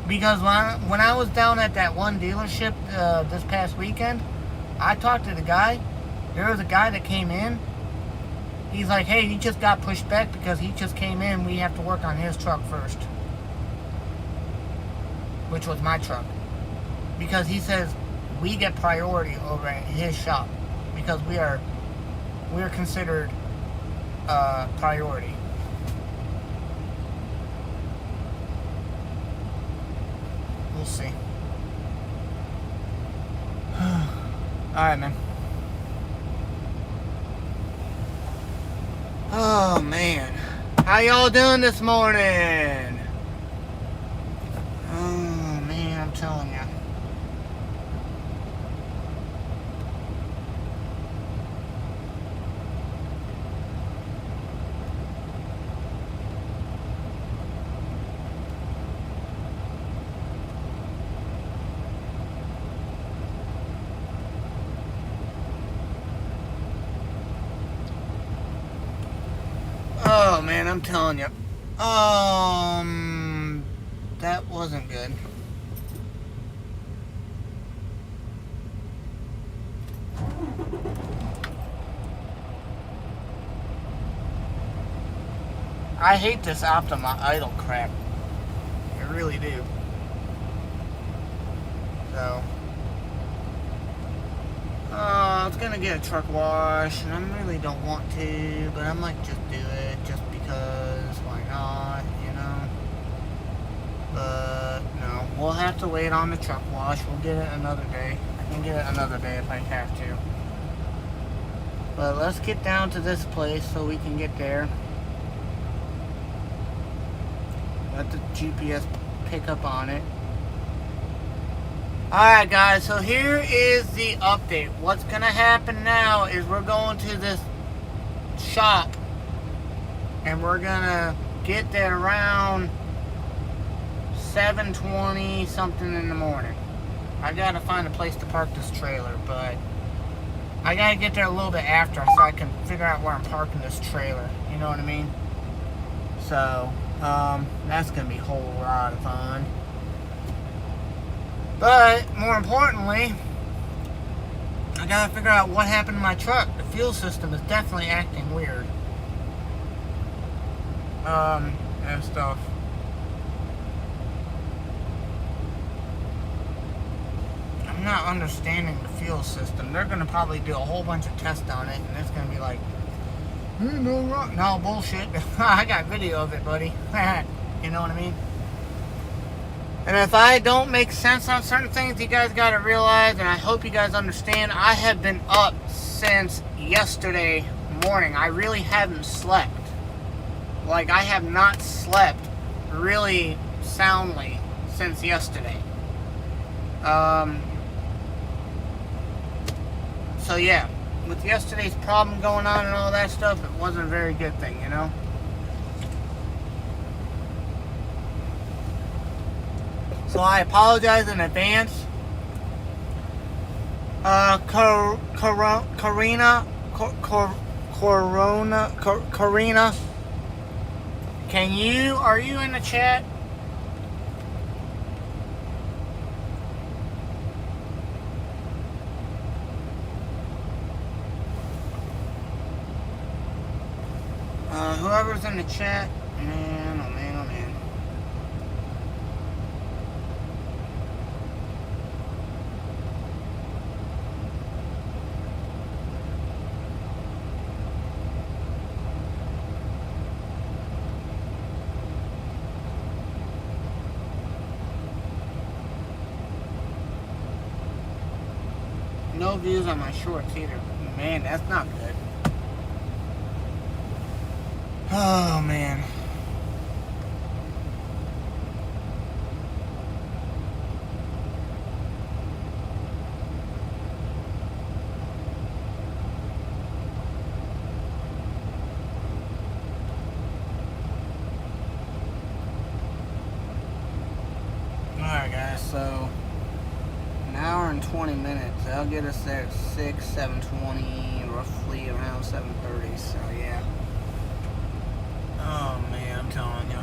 Because when I was down at that one dealership this past weekend, I talked to the guy. There was a guy that came in. He's like, hey, he just got pushed back because he just came in. We have to work on his truck first. Which was my truck. Because he says we get priority over at his shop. Because we are considered priority. We'll see. Alright, man. Oh, man. How y'all doing this morning? Oh, man, I'm telling you. Oh man, I'm telling you. That wasn't good. I hate this Optima idle crap. I really do. So, I was gonna get a truck wash, and I really don't want to, but I might just do it just because. Why not? You know. But no, we'll have to wait on the truck wash. We'll get it another day. I can get it another day if I have to. But let's get down to this place so we can get there. Let the GPS pick up on it. Alright guys, so here is the update. What's going to happen now is we're going to this shop and we're going to get there around 7:20 something in the morning. I got to find a place to park this trailer, but I got to get there a little bit after so I can figure out where I'm parking this trailer. You know what I mean? So, that's going to be a whole lot of fun. But, more importantly, I gotta figure out what happened to my truck. The fuel system is definitely acting weird. And stuff. I'm not understanding the fuel system. They're gonna probably do a whole bunch of tests on it, and it's gonna be like, no wrong. No, bullshit. I got video of it, buddy. You know what I mean? And if I don't make sense on certain things, you guys got to realize, and I hope you guys understand, I have been up since yesterday morning. I really haven't slept. Like, I have not slept really soundly since yesterday. So, yeah. With yesterday's problem going on and all that stuff, it wasn't a very good thing, you know? So I apologize in advance. Karina, are you in the chat? Whoever's in the chat, man, oh man, oh man. No views on my shorts either. Man, that's not good. Oh, man. Alright, guys, so an hour and in 20 minutes. That'll get us there at 6, 7:20, roughly around 7:30. So yeah. Oh man, I'm telling you.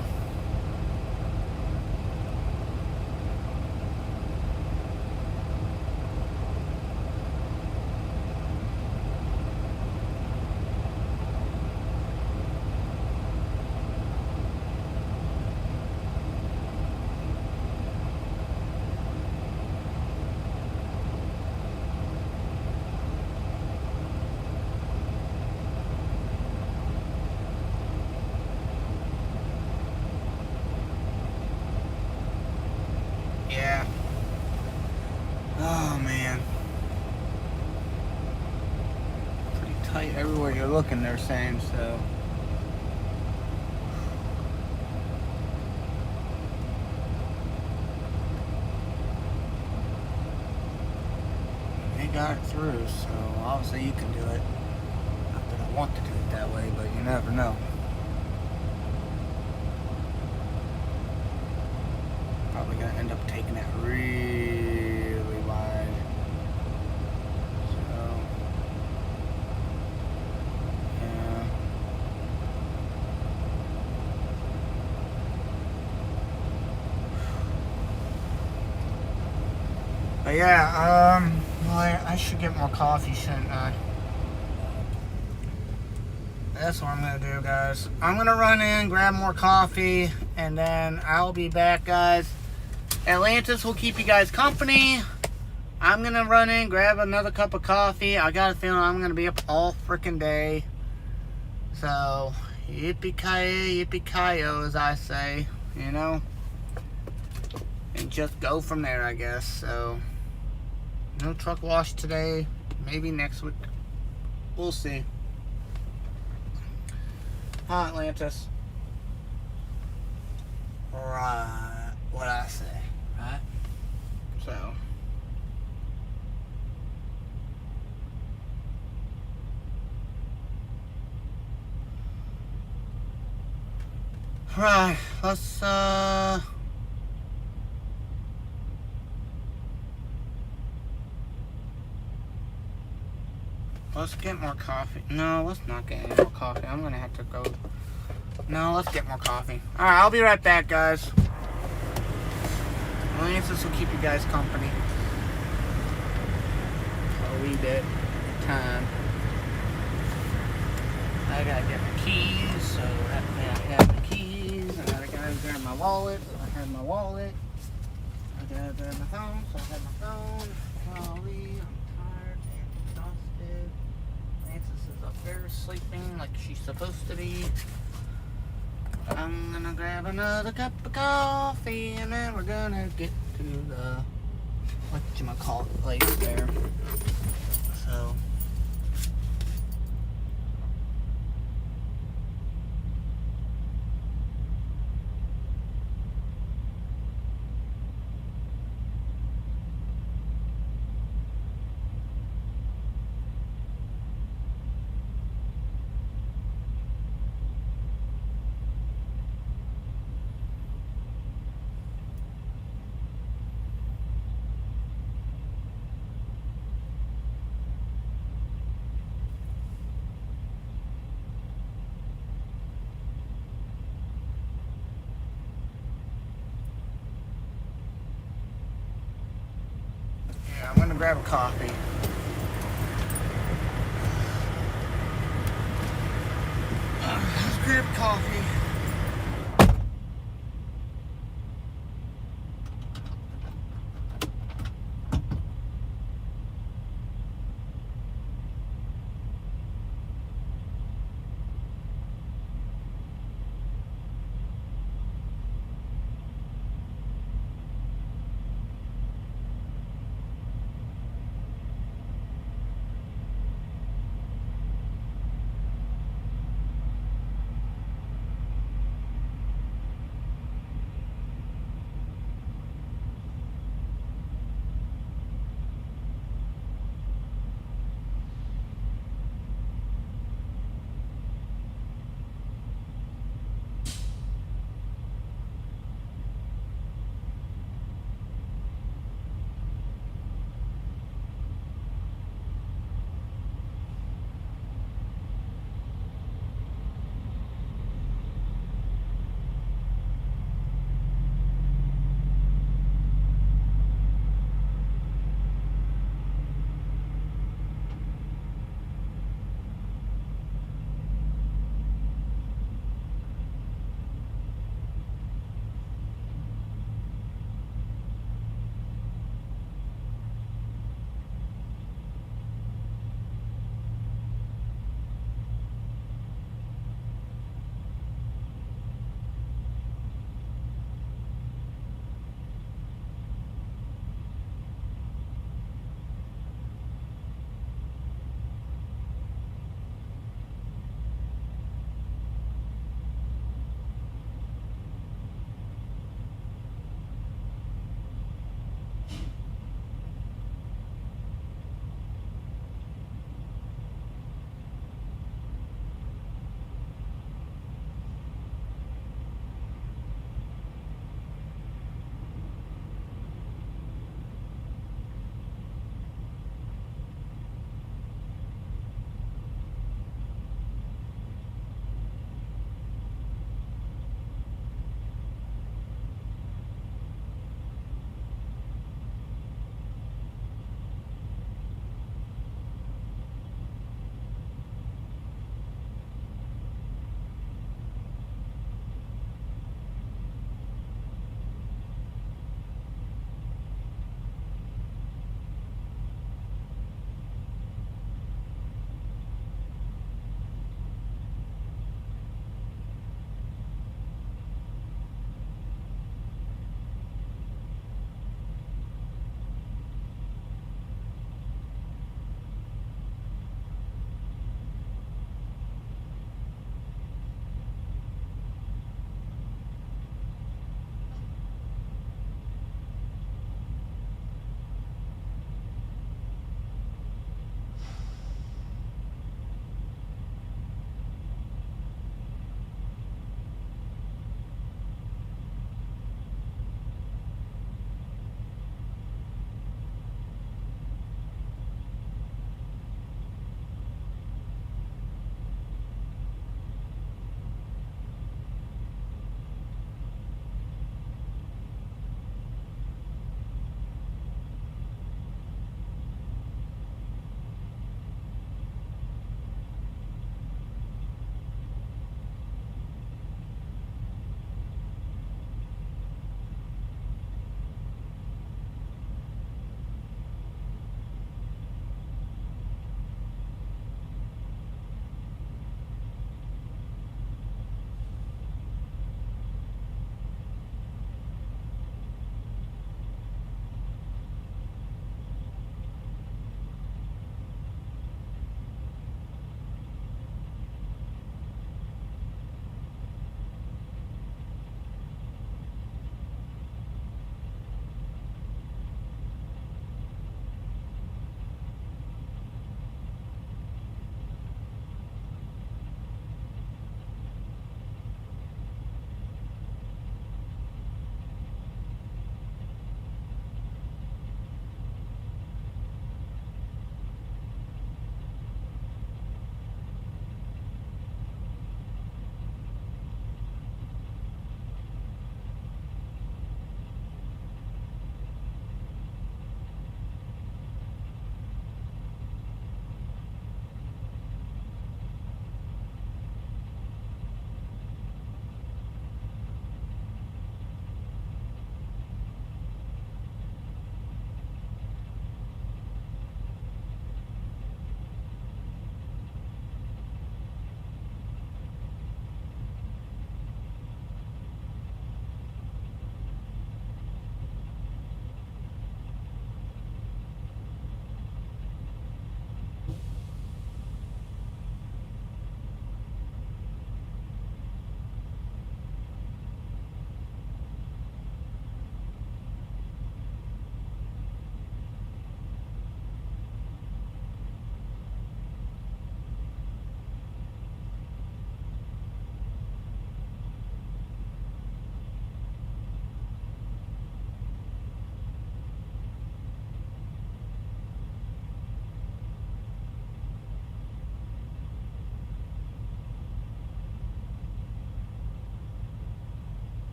Yeah. Oh man. Pretty tight everywhere you're looking, they're saying, so. They got it through, so obviously you can do it. Not that I want to do it that way, but you never know. Probably gonna end up taking it really wide. So, yeah. But yeah, well, I should get more coffee, shouldn't I? That's what I'm gonna do, guys. I'm gonna run in, grab more coffee, and then I'll be back, guys. Atlantis will keep you guys company. I'm gonna run in, grab another cup of coffee. I got a feeling I'm gonna be up all freaking day. So, yippee-ki-yay, as I say, you know? And just go from there, I guess. So, no truck wash today. Maybe next week. We'll see. Hi, Atlantis. Right. What I say, right? So. Right. Let's get more coffee. No, let's not get any more coffee. I'm gonna have to go. No, let's get more coffee. Alright, I'll be right back, guys. Atlantis will keep you guys company. A wee bit of time. I gotta get my keys, so that way I have my keys. And I gotta grab my wallet, so I have my wallet. I gotta grab my phone, so I have my phone. Golly, I'm tired and exhausted. Francis is up there sleeping like she's supposed to be. I'm gonna grab another cup of coffee and then we're gonna get to the whatchamacallit place there. So. Yeah, I'm gonna grab a coffee. Let's grab coffee.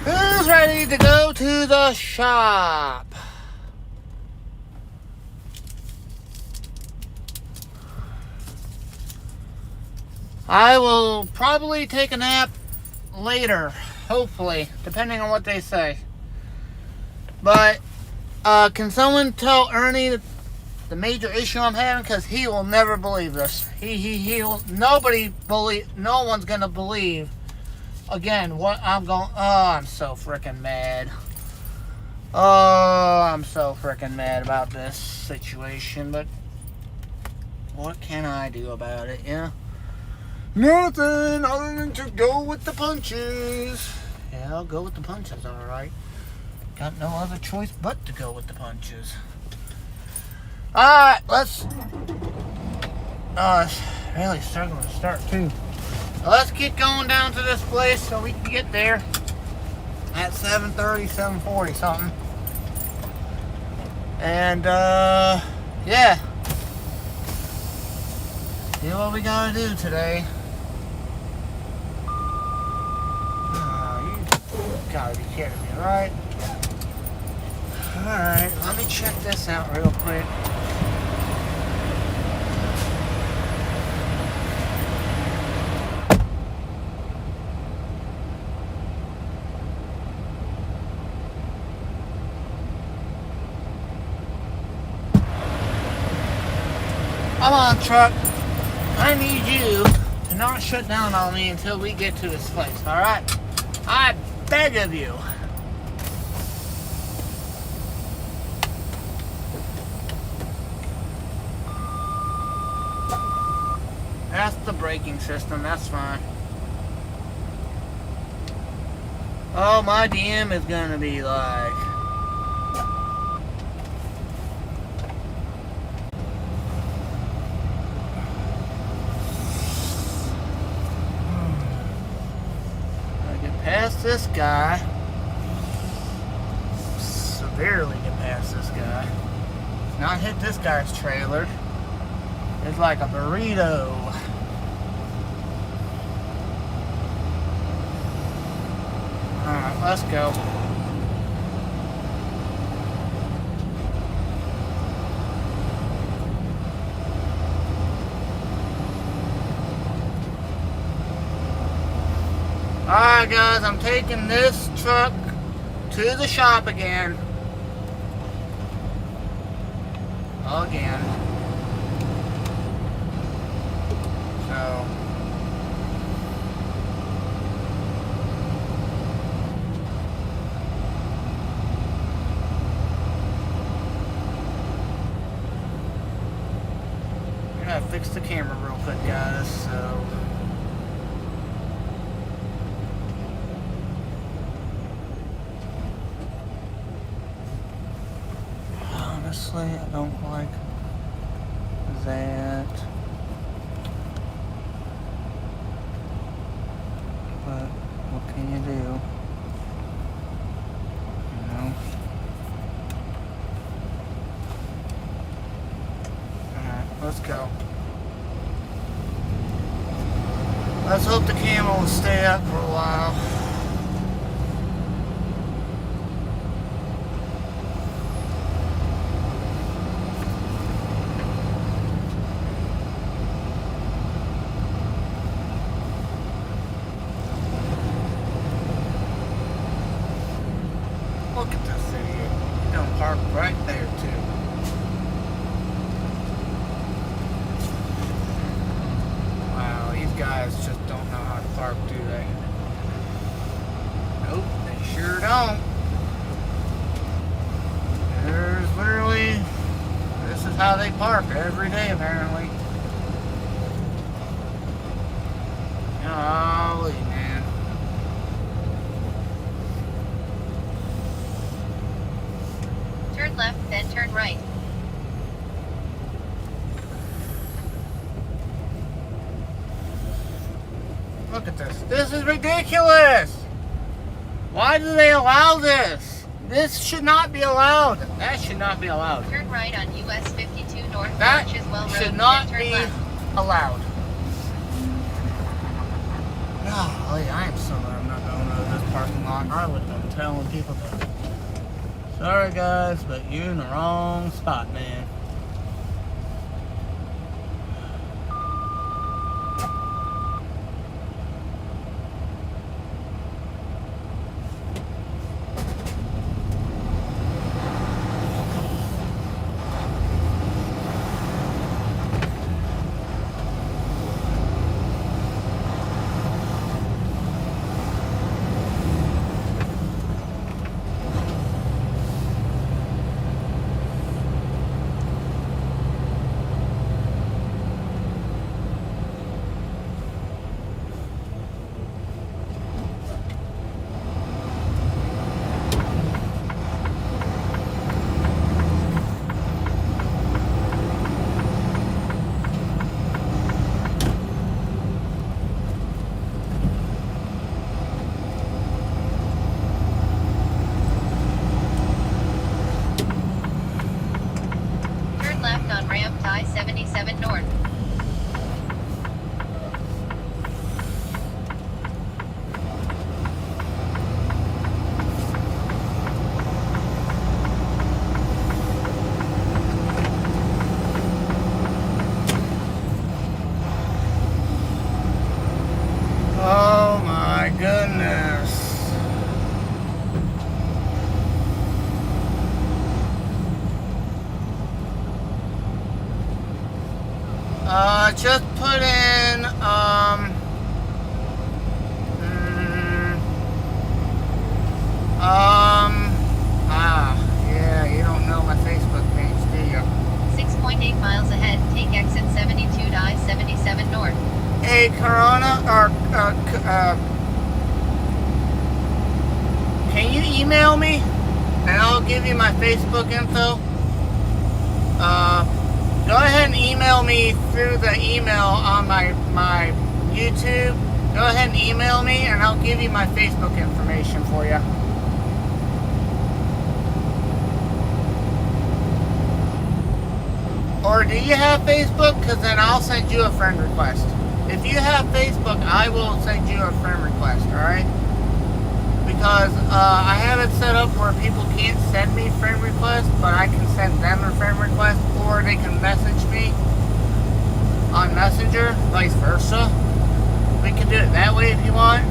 Who's ready to go to the shop? I will probably take a nap later, hopefully, depending on what they say. But can someone tell Ernie the major issue I'm having? Because he will never believe this. He will. No one's gonna believe. Again, what I'm going. Oh, I'm so freaking mad. Oh, I'm so freaking mad about this situation. But what can I do about it? Yeah. Nothing other than to go with the punches. Yeah, I'll go with the punches, alright. Got no other choice but to go with the punches. Alright, let's... it's really struggling to start, too. Let's get going down to this place so we can get there at 7:30, 7:40 something. And, yeah. See what we gotta do today. You gotta be kidding me, right? Alright, let me check this out real quick. Come on, truck. I need you to not shut down on me until we get to this place, alright? I beg of you. That's the braking system, that's fine. Oh, my DM is gonna be like... past this guy. Severely get past this guy. Not hit this guy's trailer. It's like a burrito. Alright, let's go. Alright guys, I'm taking this truck to the shop again. Again. So. I'm gonna fix the camera real quick guys, so. Honestly, I don't like that, but what can you do, you know? Alright, let's go. Let's hope the camera will stay up for a while. Look at this idiot. He's gonna park right there too. Wow, these guys just don't know how to park, do they? Nope, they sure don't. There's literally, this is how they park every day apparently. Golly, man. Turn left, then turn right. Look at this. This is ridiculous. Why do they allow this? This should not be allowed. That should not be allowed. Turn right on US 52 North That Archeswell Road, should not then turn be left. allowed. Golly, I am so glad I'm not going over this parking lot. I would have been telling people that. Sorry guys, but you're in the wrong spot, man. Turn left on ramp I-77 North. Oh my goodness. Just put in, yeah, you don't know my Facebook page, do you? 6.8 miles ahead, take exit 72 to I-77 North. Hey, Corona, can you email me? And I'll give you my Facebook info. Go ahead and email me through the email on my YouTube. Go ahead and email me and I'll give you my Facebook information for you. Or do you have Facebook? Because then I'll send you a friend request. If you have Facebook, I will send you a friend request, alright? Because I have it set up where people can't send me friend requests, but I can send them a friend request, or they can message me on Messenger, vice versa. We can do it that way if you want.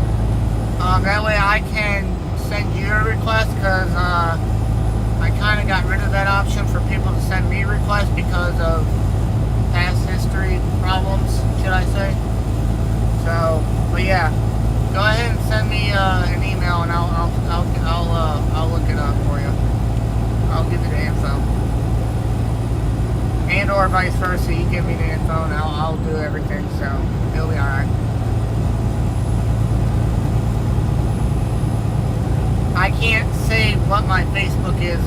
That way I can send you a request, because I kind of got rid of that option for people to send me requests because of past history problems, should I say. So, but yeah, go ahead and send me an email and I'll look it up for you. I'll give you the info. And or vice versa, you give me the info and I'll do everything, so it'll be alright. I can't say what my Facebook is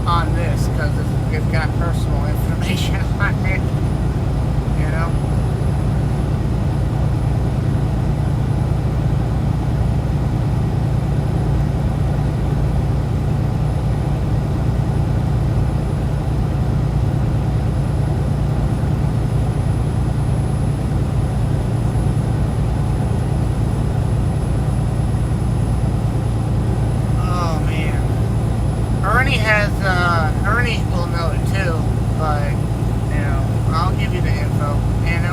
on this because it's got personal information on it, you know. Ernie will know it too, but you know, I'll give you the info. And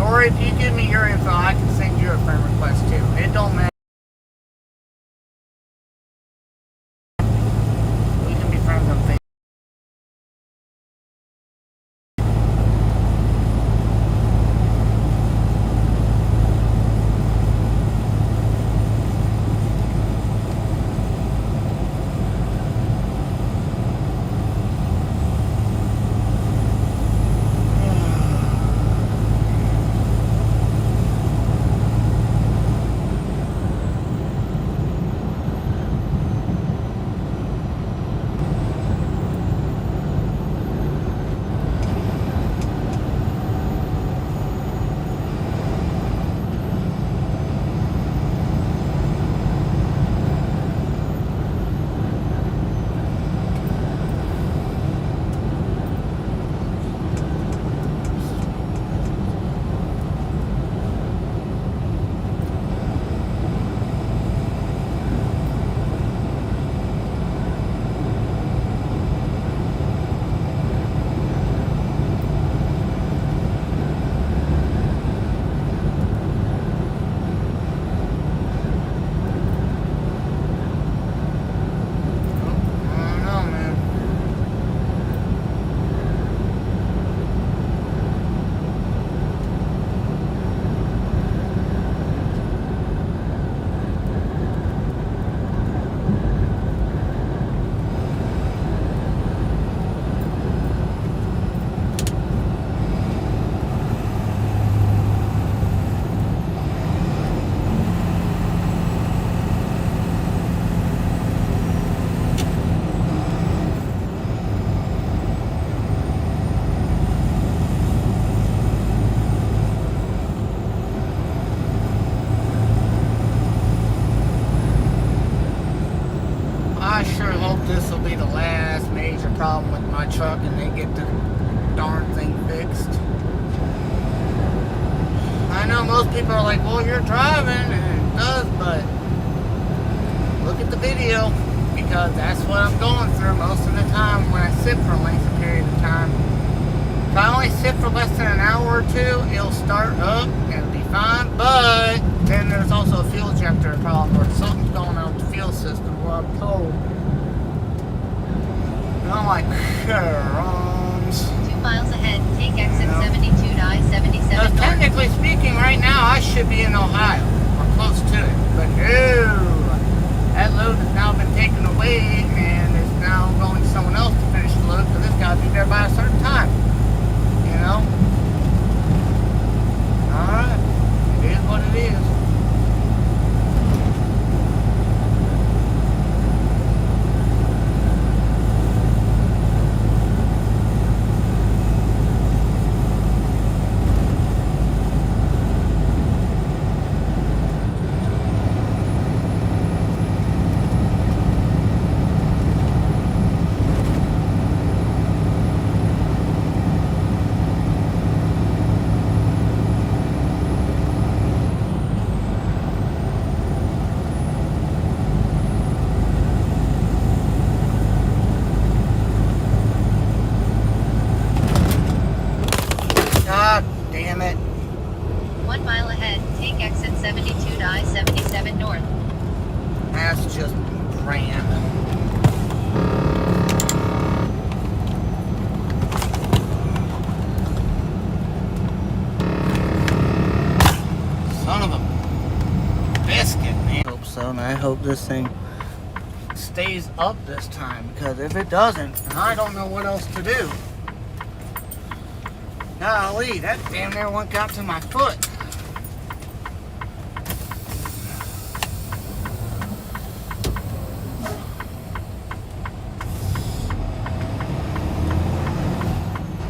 this will be the last major problem with my truck and they get the darn thing fixed. I know most people are like, well, you're driving, and it does, but look at the video, because that's what I'm going through most of the time when I sit for a lengthy period of time. If I only sit for less than an hour or two, it'll start up and it'll be fine, but then there's also a fuel injector problem where something's going on with the fuel system, where I'm told. And I'm like, crumbs. 2 miles ahead, take exit 72 to I-77 Because north. technically speaking, right now, I should be in Ohio, or close to it. But no, that load has now been taken away, and is now going to someone else to finish the load, because it's got to be there by a certain time. You know? Alright. It is what it is. God damn it. 1 mile ahead, take exit 72 to I-77 north. That's just grand. Son of a biscuit, man. I hope so, and I hope this thing stays up this time, because if it doesn't, then I don't know what else to do. Golly, that damn near one got to my foot.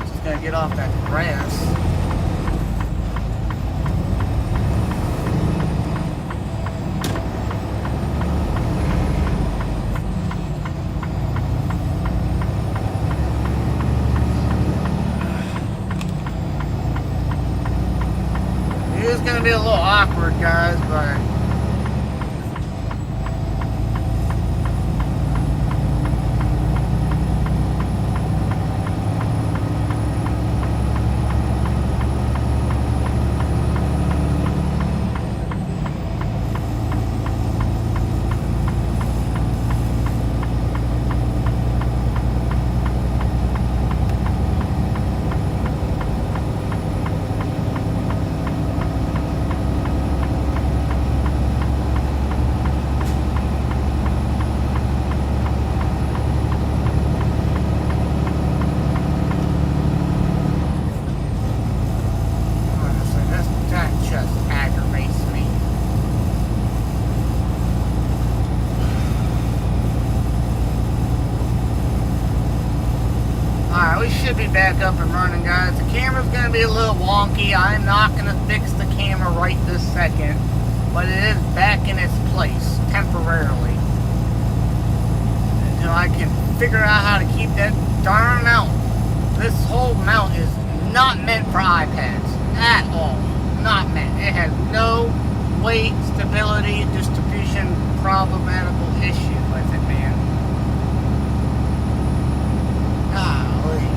Just gotta get off that grass. It is gonna be a little awkward, guys, but honestly, that just aggravates me. Alright, we should be back up and running, guys. The camera's going to be a little wonky. I'm not going to fix the camera right this second, but it is back in its place temporarily until I can figure out how to keep that darn mount. This whole mount is not meant for iPads at all. Not meant. It has no weight, stability, distribution, problematical issue with it, man. Golly.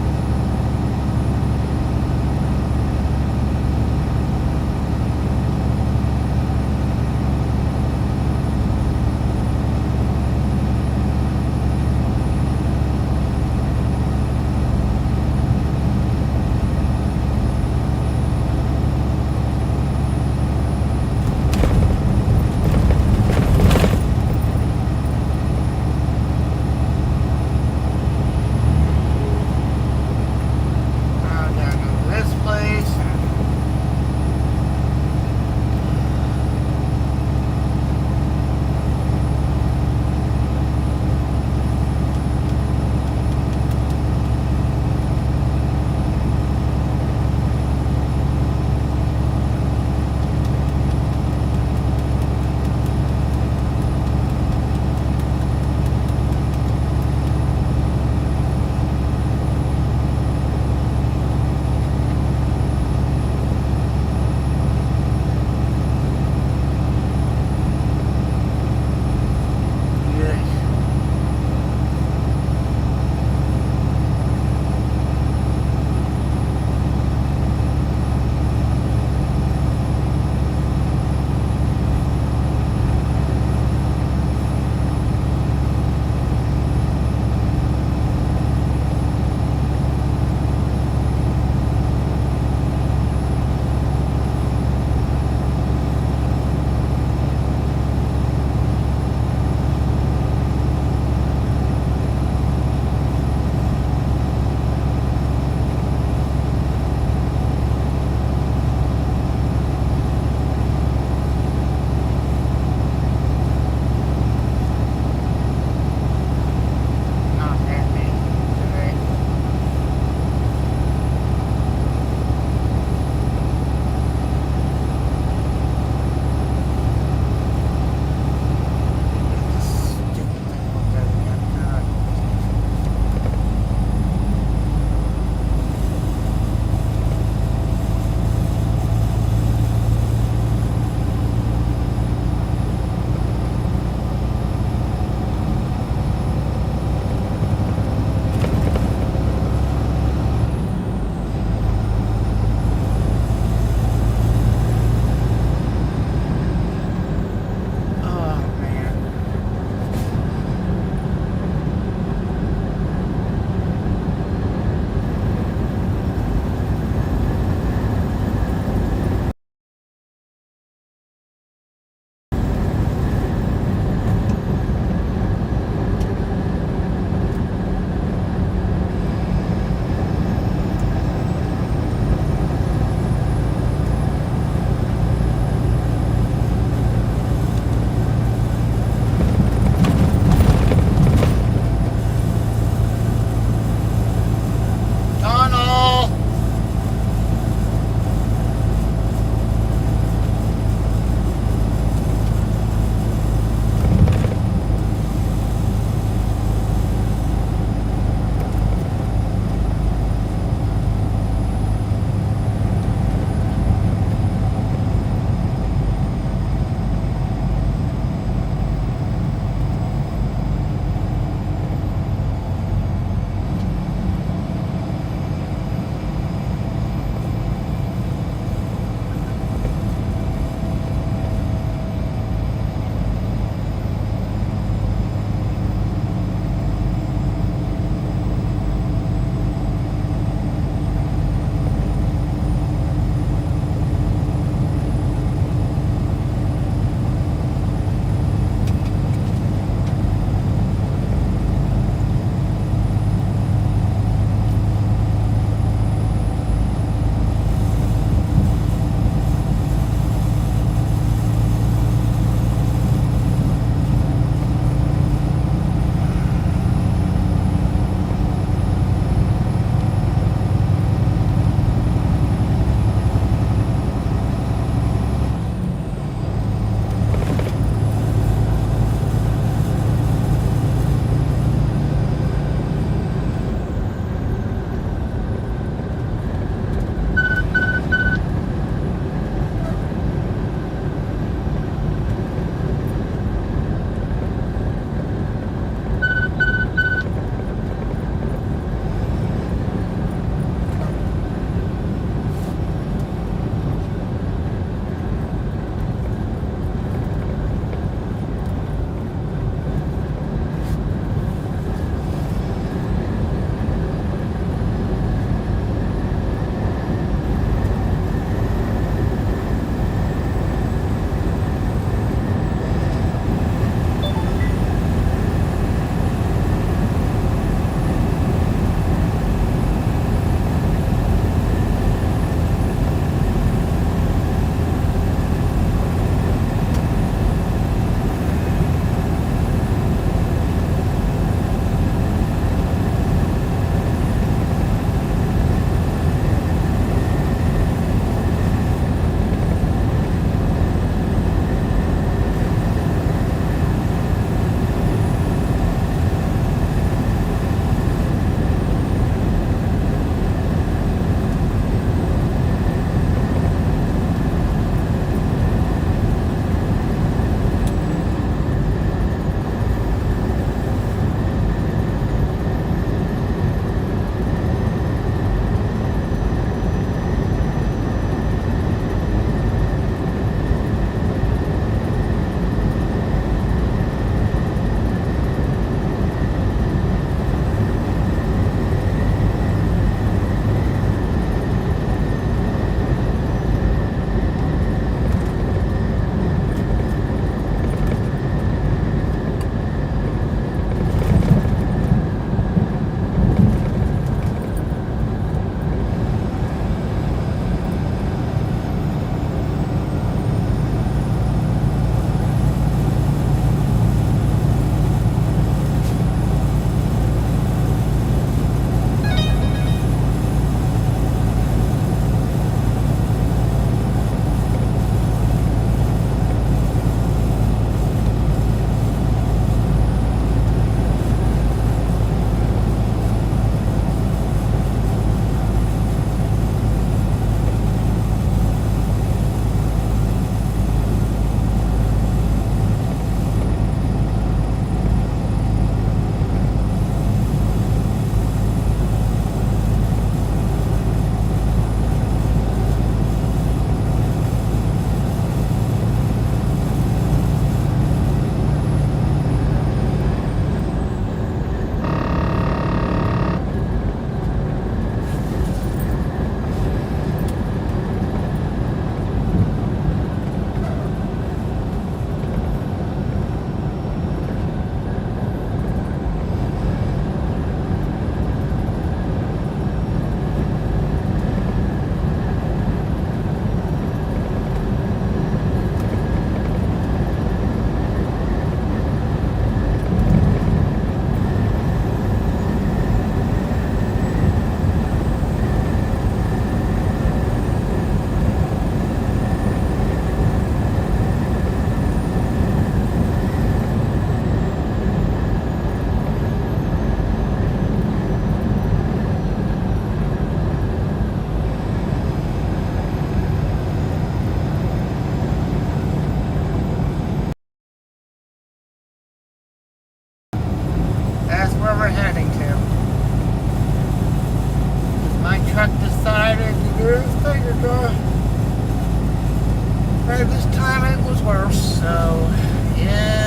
Where this time it was worse, so yeah.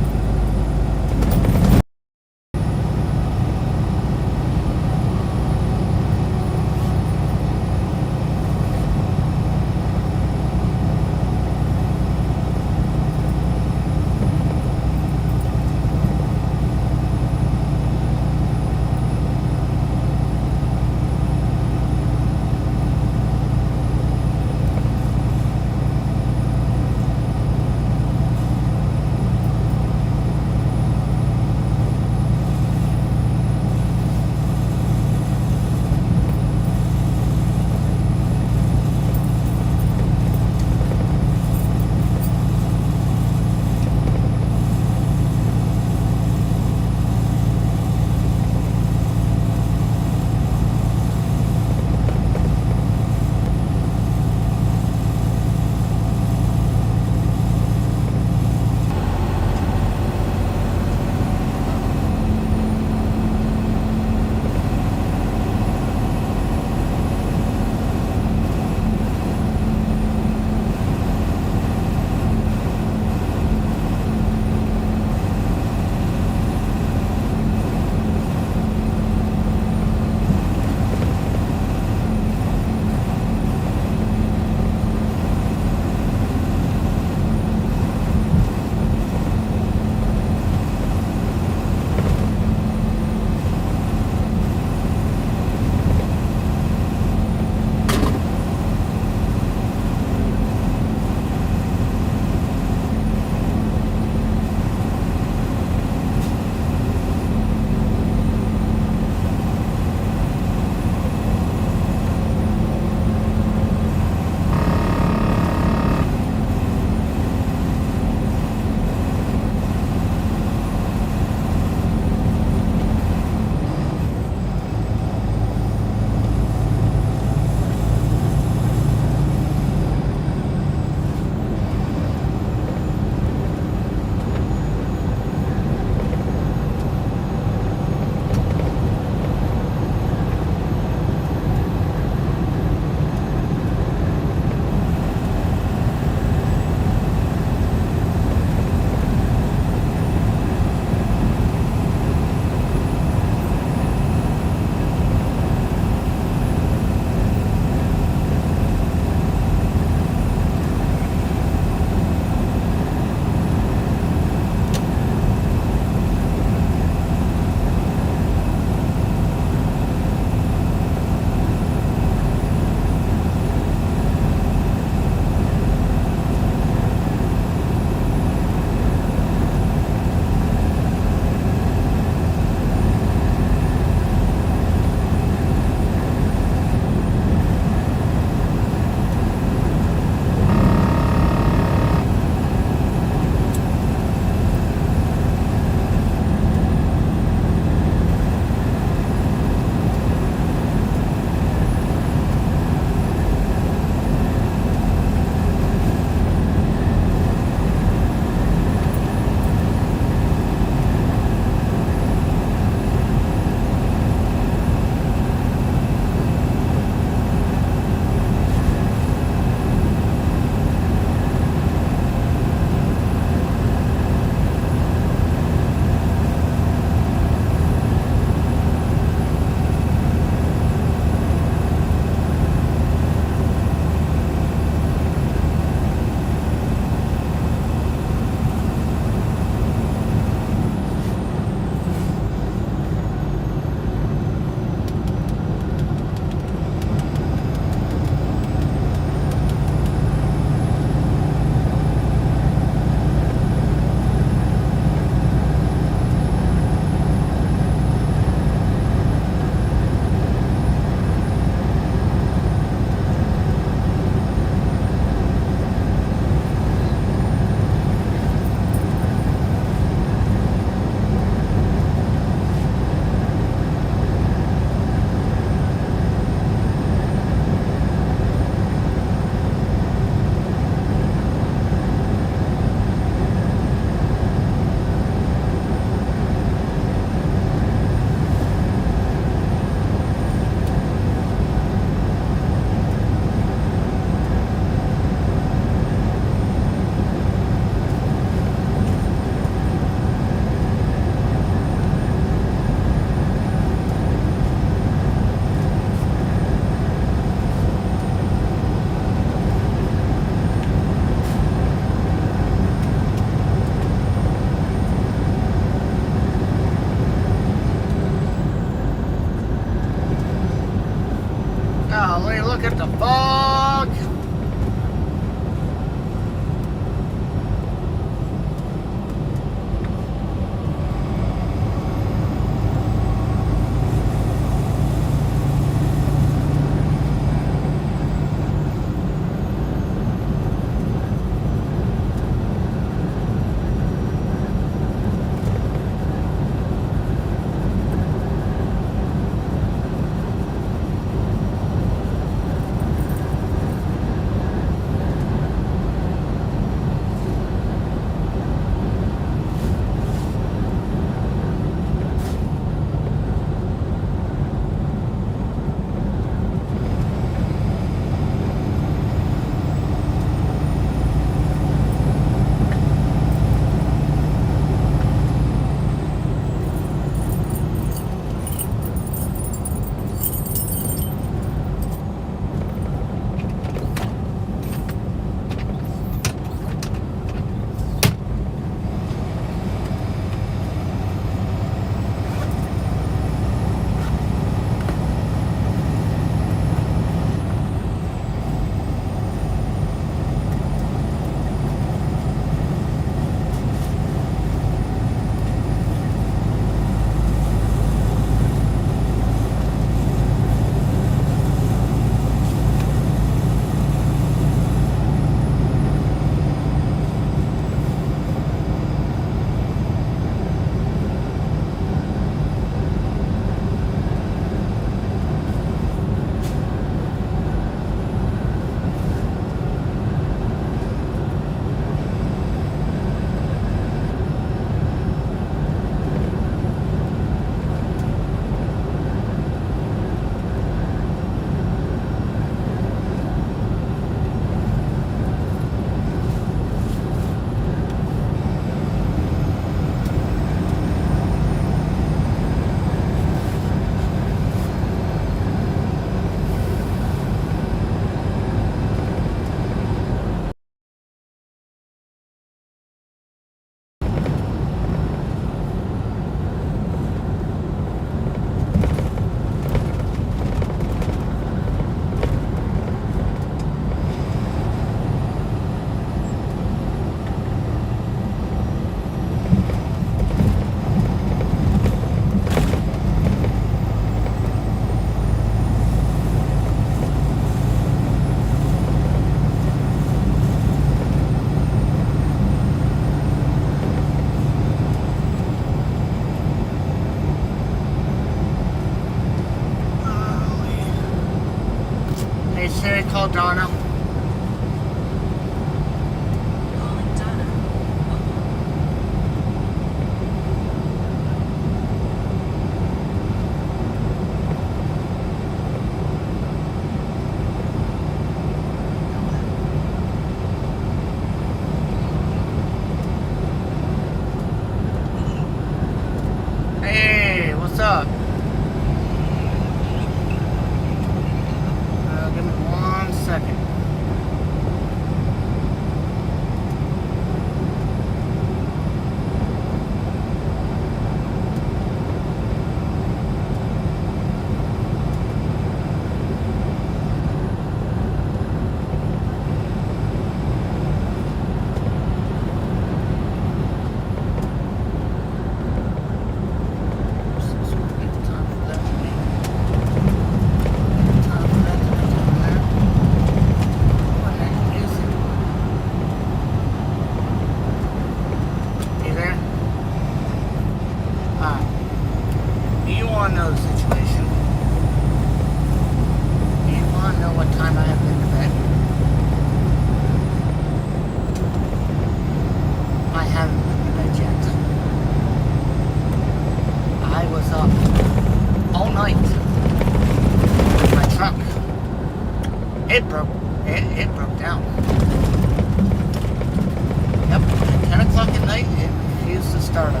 startup.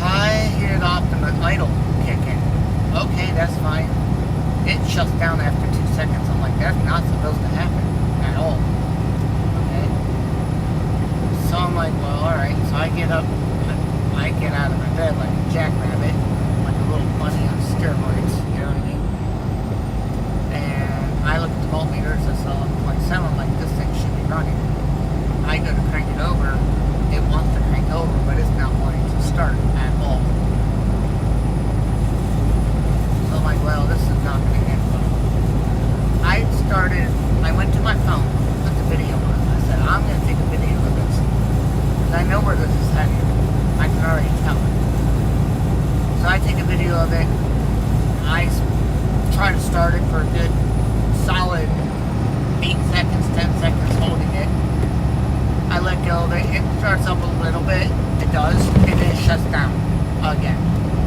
I hear the Optimus idle kick in. Okay, that's fine. It shuts down after 2 seconds. I'm like, that's not supposed to happen at all. Okay? So I'm like, well, alright. So I get up, I get out of my bed like a jackrabbit, like a little bunny on steroids, you know what I mean? And I look at the voltmeters, I saw 27, I'm like, this thing should be running. I go to crank it over, it wants to crank over, but it's not wanting to start at all. So I'm like, well, this is not going to end well. I went to my phone, put the video on. I said, I'm going to take a video of this. Because I know where this is heading. I can already tell it. So I take a video of it. I try to start it for a good solid 8 seconds, 10 seconds holding it. I let go of it. It starts up a little bit. It does. And then it shuts down again.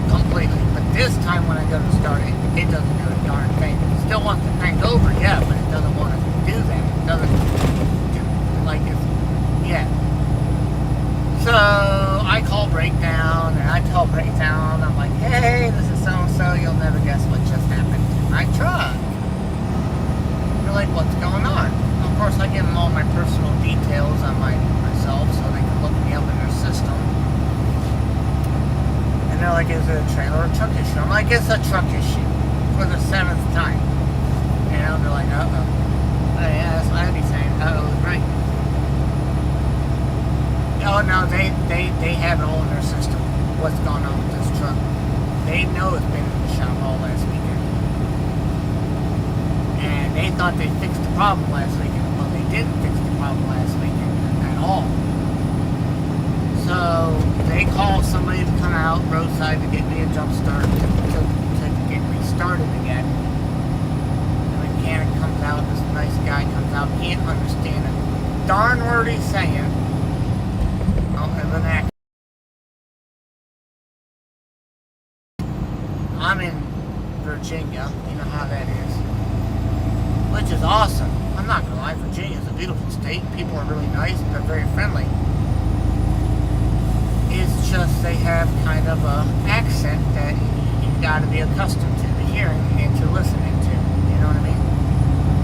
Completely. But this time when I go to start it, it doesn't do a darn thing. It still wants to crank over, yeah, but it doesn't want to do that. It doesn't do like it. Yeah. So I call Breakdown and I tell Breakdown, I'm like, hey, this is so-and-so, you'll never guess what just happened to my truck. They're like, what's going on? Of course, I give them all my personal details on myself so they can look me up in their system. And they're like, is it a trailer or truck issue? I'm like, it's a truck issue for the 7th time. And they're like, uh-oh. Yeah, that's what I'd be saying. Uh-oh, right. Oh, no, they have it all in their system. What's going on with this truck? They know it's been in the shop all last weekend. And they thought they fixed the problem last weekend. Well, they didn't fix the problem last weekend at all. So they called somebody to come out roadside to get me a jump start to get me started again. The mechanic comes out, this nice guy comes out, can't understand a darn word he's saying. I'm in Virginia, you know how that is, which is awesome. I'm not gonna lie, Virginia is a beautiful state. People are really nice, they're very friendly. It's just they have kind of a accent that you've got to be accustomed to hearing and to listening to, you know what I mean?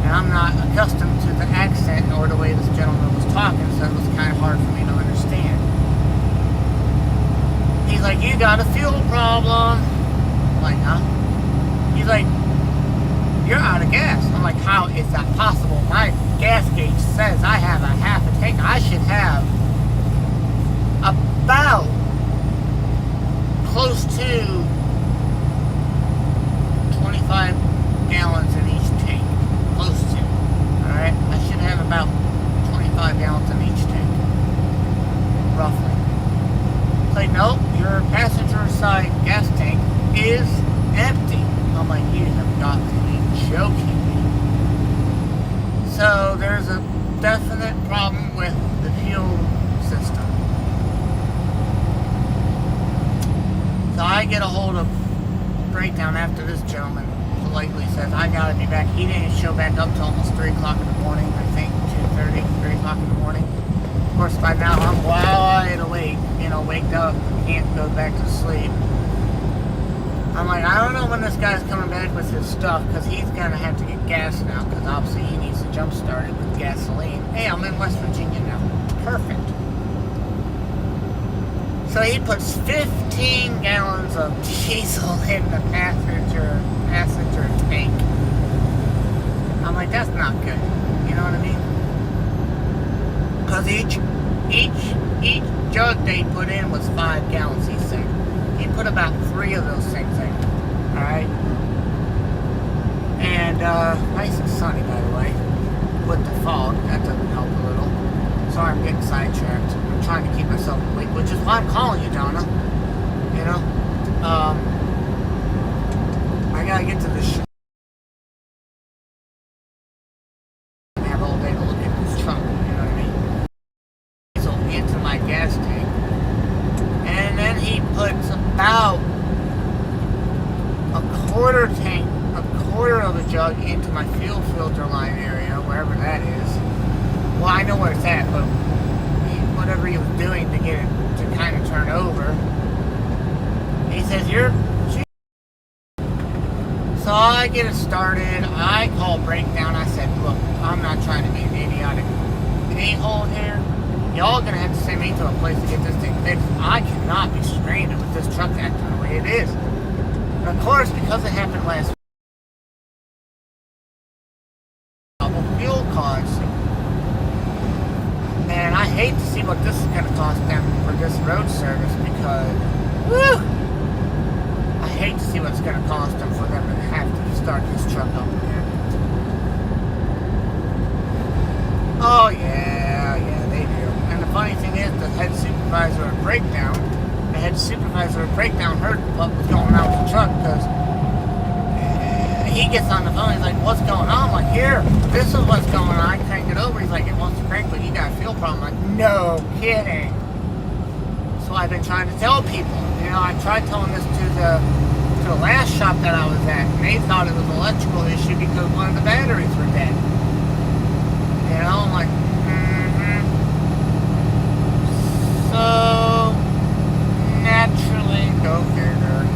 And I'm not accustomed to the accent or the way this gentleman was talking, so it was kind of hard for me to understand. He's like, you got a fuel problem. I'm like, huh? He's like, you're out of gas. I'm like, how is that possible? My gas gauge says I have a half a tank. I should have about close to 25 gallons in each tank. Close to. Alright? I should have about 25 gallons in each tank. Roughly. It's like, nope, your passenger side gas tank is empty. I'm like, you have got to be joking me. So there's a definite problem with the fuel system. So I get a hold of Breakdown after this gentleman politely says, I gotta be back. He didn't show back up till almost 3 o'clock in the morning, I think, 2:30, 3 o'clock in the morning. Of course, by now I'm wide awake, waked up, can't go back to sleep. I'm like, I don't know when this guy's coming back with his stuff, because he's gonna have to get gas now, because obviously he needs to jump start it with gasoline. Hey, I'm in West Virginia now. Perfect. So he puts 15 gallons of diesel in the passenger tank. I'm like, that's not good. You know what I mean? Because each jug they put in was 5 gallons, he said. He put about 3 of those things in. Alright? And, nice and sunny, by the way. With the fog, that doesn't help a little. Sorry, I'm getting sidetracked. I'm trying to keep myself awake, which is why I'm calling you, Donna. You know? I gotta get to this shit. I have all day to look at this truck, you know what I mean? So into my gas tank. And then he puts about a quarter of a jug into my fuel filter line area, wherever that is. Well, I know where it's at, but whatever he was doing to get it to kind of turn over. He says, so I get it started. I call breakdown. I said, look, I'm not trying to be an idiotic a-hole here. Y'all gonna have to send me to a place to get this thing fixed. I cannot be stranded with this truck acting the way it is. And of course, because it happened last week, fuel costs. And I hate to see what this is gonna cost them for this road service because, woo! I hate to see what it's gonna cost them for them to have to start this truck up again. Oh yeah, they do. And the funny thing is, the head supervisor at breakdown heard what was going on with the truck because he gets on the phone. He's like, "What's going on?" I'm like, "Here, this is what's going on." I crank it over. He's like, "It wants to crank, but you got a fuel problem." I'm like, "No kidding." So I've been trying to tell people. You know, I tried telling this to the last shop that I was at, and they thought it was an electrical issue because one of the batteries were dead. You know, I'm like, So, naturally, go figure.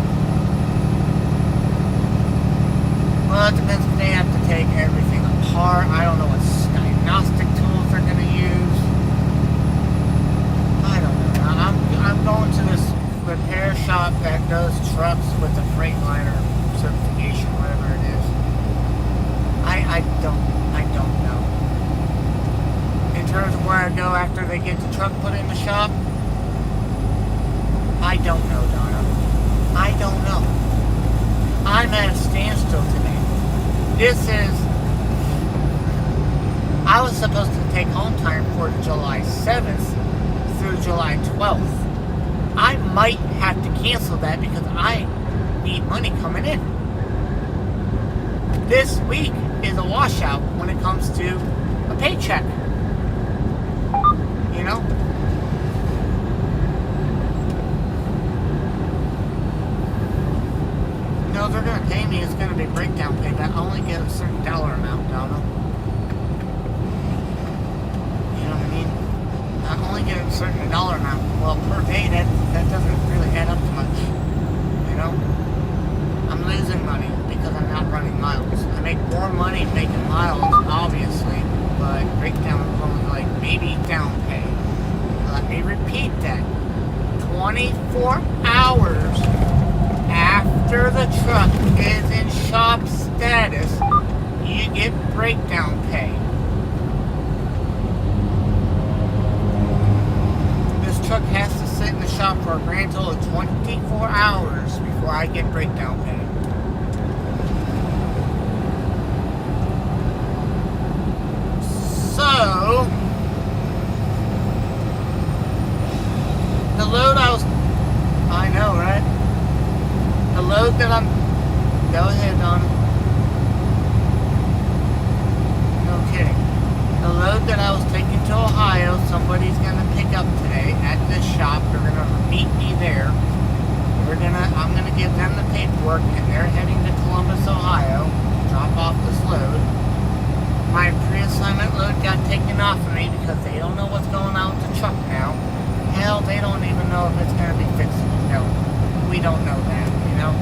Well, it depends if they have to take everything apart. I don't know what diagnostic tools they're going to use. I don't know. I'm going to this repair shop that does trucks with the Freightliner certification, whatever it is. I don't know. In terms of where I go after they get the truck put in the shop, I don't know, Donna. I don't know. I'm at a standstill today. I was supposed to take home time for July 7th through July 12th. I might have to cancel that because I need money coming in. This week is a washout when it comes to a paycheck. You know? No, they're going to pay me. It's going to be breakdown pay, but I only get a certain dollar amount, Donna. You know what I mean? I only get a certain dollar amount. Well, per day, that doesn't really add up to much. You know? I'm losing money because I'm not running miles. I make more money making miles, obviously, but breakdown is only like maybe down pay. Let me repeat that. 24 hours after the truck is in shop status, you get breakdown pay. This truck has to sit in the shop for a grand total of 24 hours before I get breakdown pay. So, the load I know, right? The load that go ahead, Donna. No kidding. The load that I was taking to Ohio, somebody's going to pick up today at this shop. They're going to meet me there. I'm going to give them the paperwork, and they're heading to Columbus, Ohio, to drop off this load. My pre-assignment load got taken off of me because they don't know what's going on with the truck now. Hell, they don't even know if it's going to be fixable. No, we don't know that, you know.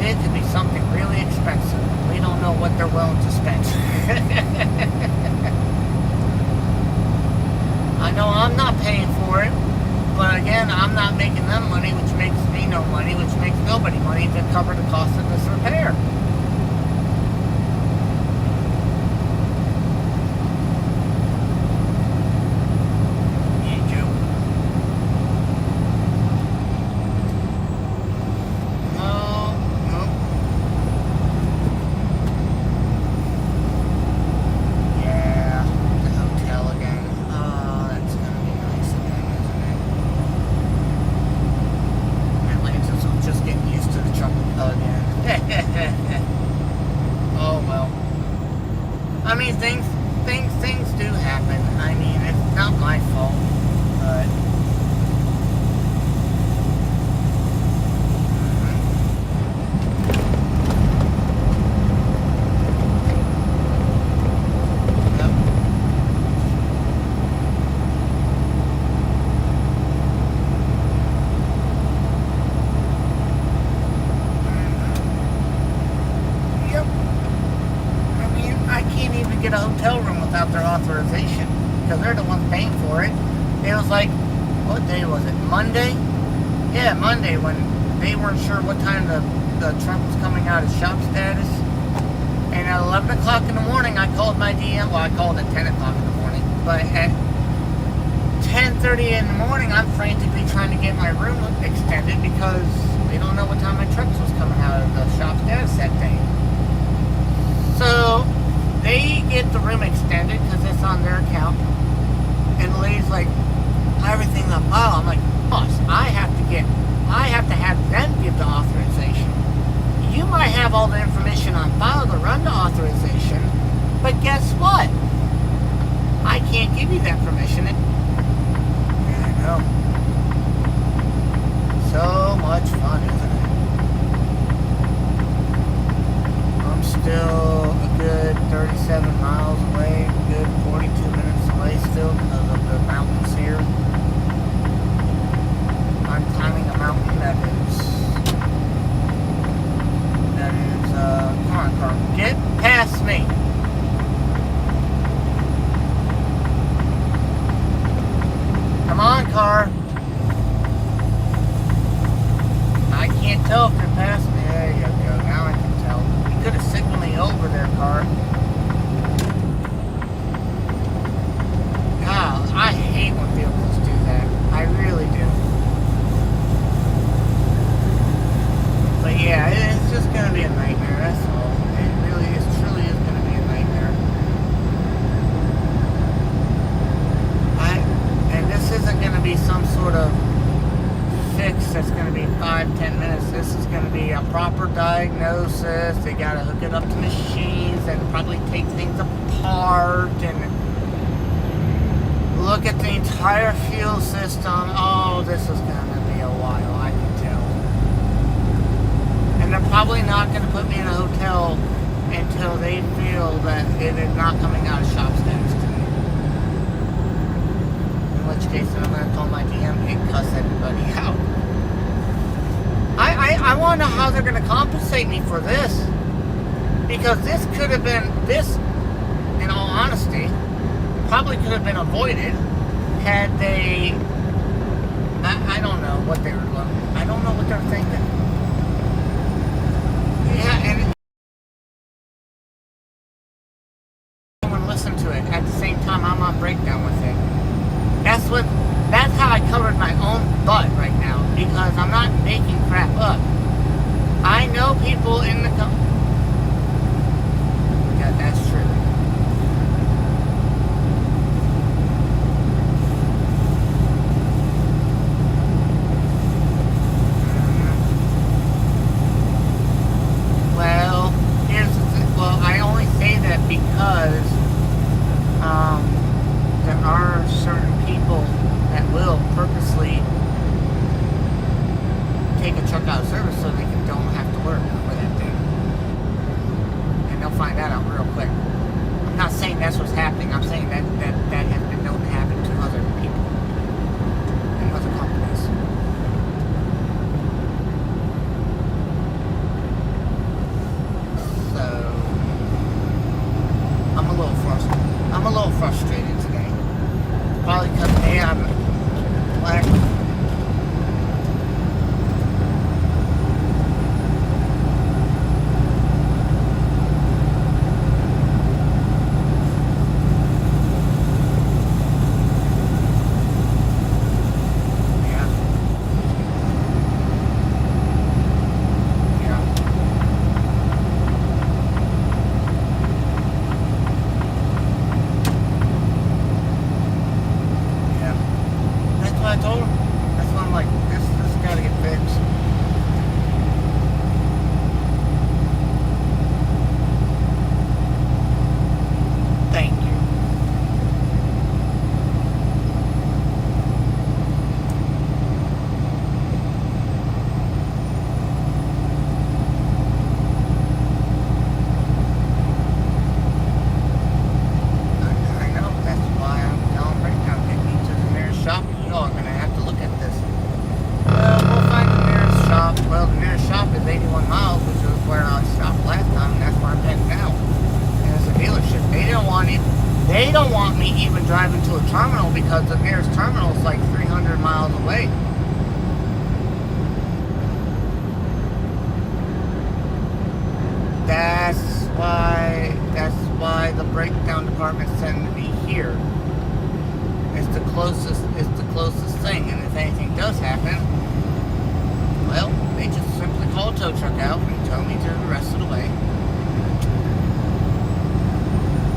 It could be something really expensive. We don't know what they're willing to spend. I know I'm not paying for it, but again, I'm not making them money, which makes me no money, which makes nobody money to cover the cost of this repair. Things do happen. I mean, it's not my fault, but get a hotel room without their authorization because they're the ones paying for it. It was like, what day was it? Monday? Yeah, Monday, when they weren't sure what time the truck was coming out of shop status. And at 11 o'clock in the morning, I called my DM. Well, I called at 10 o'clock in the morning. But at 10:30 in the morning, I'm frantically trying to get my room extended because they don't know what time my truck was coming out of the shop status that day. So they get the room extended because it's on their account. And the lady's like, everything's on file. I'm like, boss, I have to have them give the authorization. You might have all the information on file to run the authorization, but guess what? I can't give you that permission. Yeah, I know. So much fun, isn't it? I'm still a good 37 miles away, a good 42 minutes away still because of the mountains here. I'm climbing a mountain that is, come on, car, get past me. Come on, car. I can't tell if you're past me. There you go, now I can tell. You could have signaled me over there, car. God, I hate when vehicles do that. I really do. But yeah, it's just going to be a nightmare, that's all. It really is, truly is going to be a nightmare. And this isn't going to be some sort of fix that's going to be 5-10 minutes. This is going to be a proper diagnosis. They got to hook it up to machines and probably take things apart and look at the entire fuel system. Oh, this is going to be a while, I can tell. And they're probably not going to put me in a hotel until they feel that it is not coming out of shop status today. In which case, then I'm going to call my GM and cuss everybody out. I want to know how they're going to compensate me for this. Because this could have been, in all honesty, probably could have been avoided had they, I don't know what they were doing. I don't know what they're thinking. Yeah, and someone listen to it at the same time I'm on breakdown with it. That's how I covered my own butt right now, because I'm not making crap up. I know people in the company. Yeah, that's true. Because there are certain people that will purposely take a truck out of service so they don't have to work for that day. And they'll find that out real quick. I'm not saying that's what's happening. I'm saying that has been known to happen to other people and other companies. I'm a little frustrated today. Probably because today I'm like, I told him. they don't want me even driving to a terminal because the nearest terminal is like 300 miles away. That's why the breakdown department sent me here. It's the closest thing, and if anything does happen, well, they just simply call a tow truck out and tow me to the rest of the way.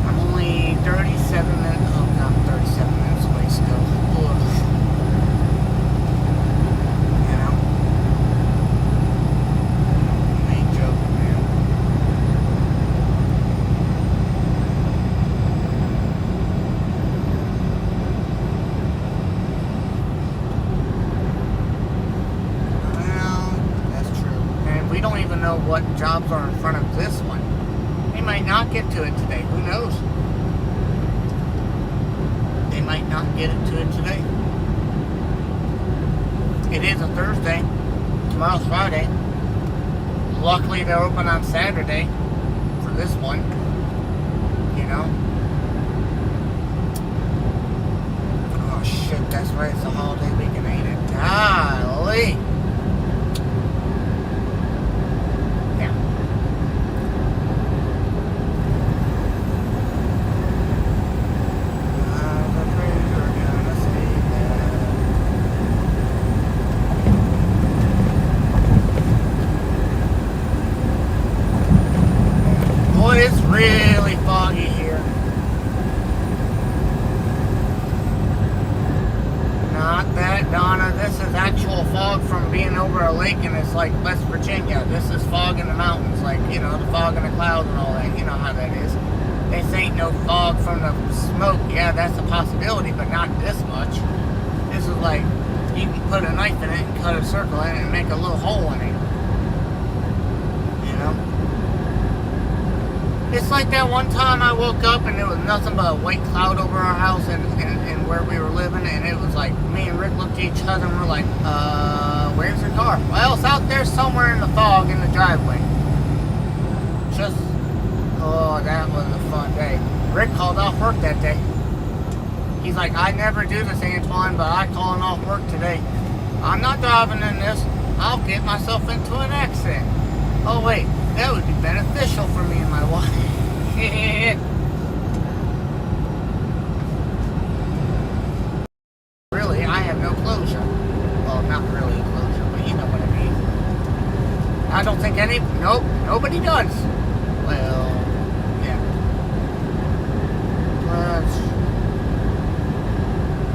I'm only 37 minutes, oh not 37 minutes away still. Ugh. You know? You ain't joking, man. Well, that's true. And we don't even know what jobs are in front of this one. They might not get to it today. Who knows? They might not get to it today. It is a Thursday. Tomorrow's Friday. Luckily, they're open on Saturday for this one. You know? Oh, shit. That's right. It's a holiday weekend, ain't it? Golly. It's really foggy here. Not that, Donna. This is actual fog from being over a lake, and it's like West Virginia. This is fog in the mountains, like, you know, the fog in the clouds and all that. You know how that is. This ain't no fog from the smoke. Yeah, that's a possibility, but not this much. This is like, you can put a knife in it and cut a circle in it and make a little hole in it. You know? It's like that one time I woke up and there was nothing but a white cloud over our house and where we were living, and it was like me and Rick looked at each other and we're like, where's your car? Well, it's out there somewhere in the fog in the driveway. Just, oh, that was a fun day. Rick called off work that day. He's like, I never do this, Antoine, but I calling off work today. I'm not driving in this. I'll get myself into an accident. Oh, wait. That would be beneficial for me and my wife. Really, I have no closure. Well, not really closure, but you know what I mean. I don't think nobody does. Well, yeah. But,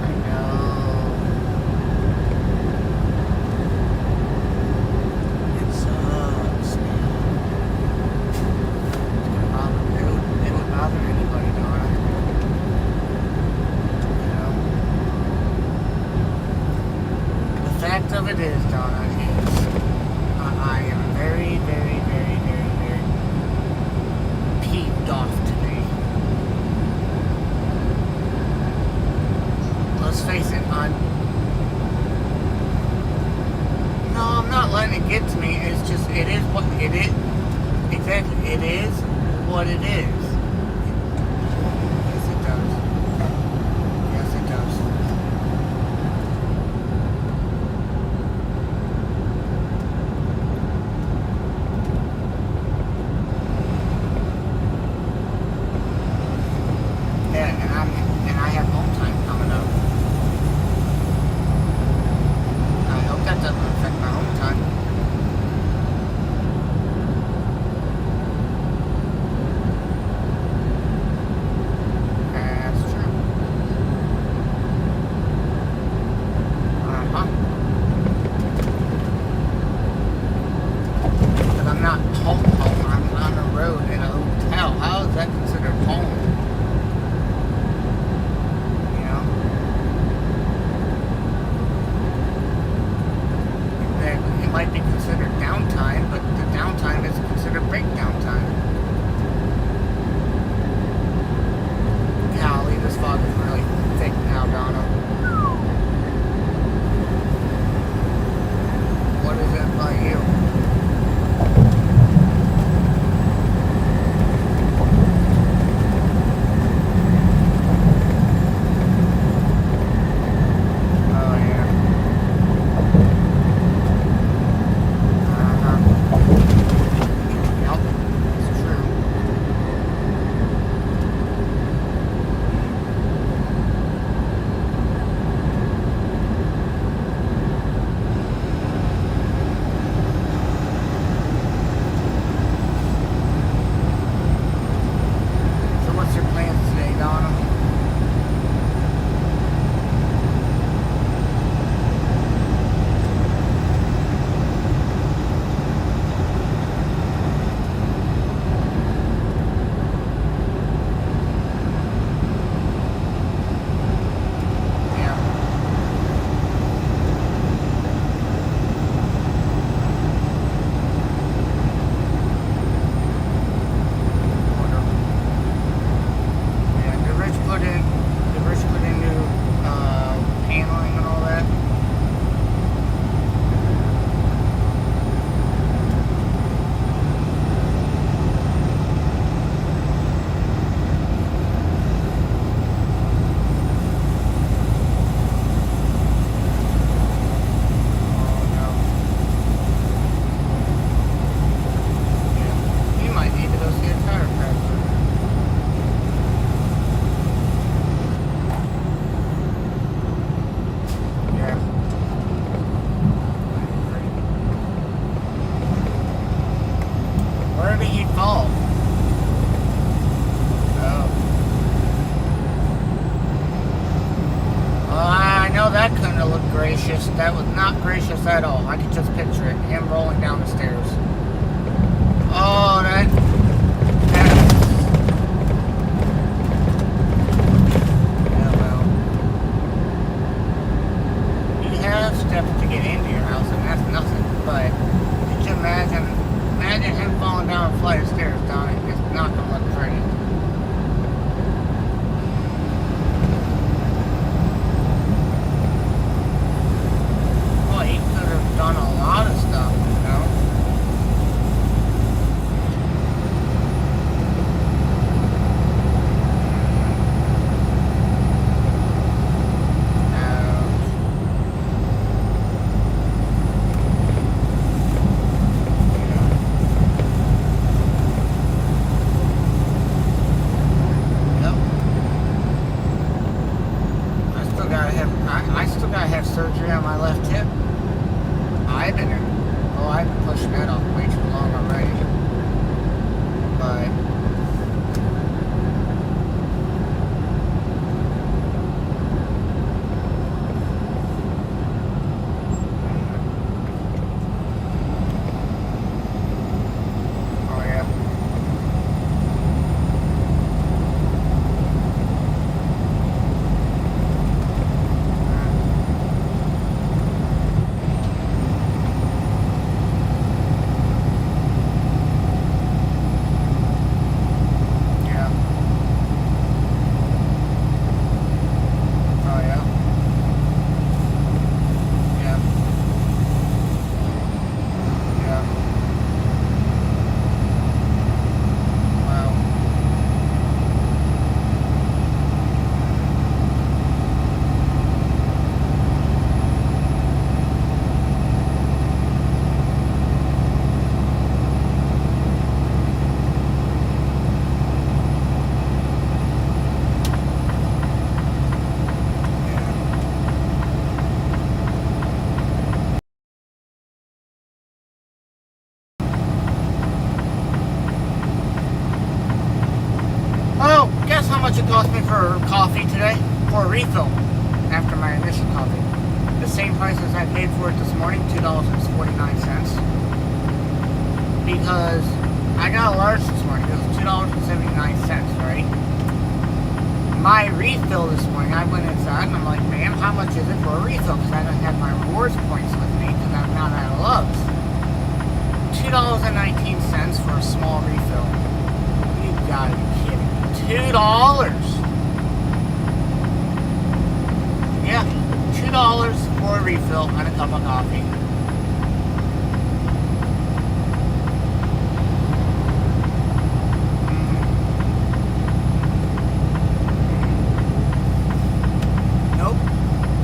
I know. It sucks, man. It would bother anybody, Donna. You know? The fact of it is, Donna, is I am very, very, very, very, very peeved off today. Let's face it, I'm not letting it get to me. It's just, it is what it is. Exactly, it is what it is. Yes, it does. Yes, it does. Yeah, and I have home time coming up. I hope that doesn't affect my home time. gracious. That was not gracious at all. I could just picture it. Him rolling down the stairs. Oh, that yeah, well. You have steps to get into your house, and that's nothing. But could you imagine him falling down a flight of stairs, Donnie? It's not gonna look pretty. Well, he could have done a lot of stuff, you know? I still gotta have surgery on my left hip. I've been pushing that off way too long already. But oh yeah. Oh, guess how much it cost me for coffee today? For a refill after my initial coffee. The same price as I paid for it this morning, $2.49. Because I got a large this morning. It was $2.79, right? My refill this morning, I went inside and I'm like, man, how much is it for a refill? Because I don't have my rewards points with me because I'm not out of Love's. $2.19 for a small refill. You gotta be kidding me. $2. Yeah, $2 for a refill and a cup of coffee. Nope.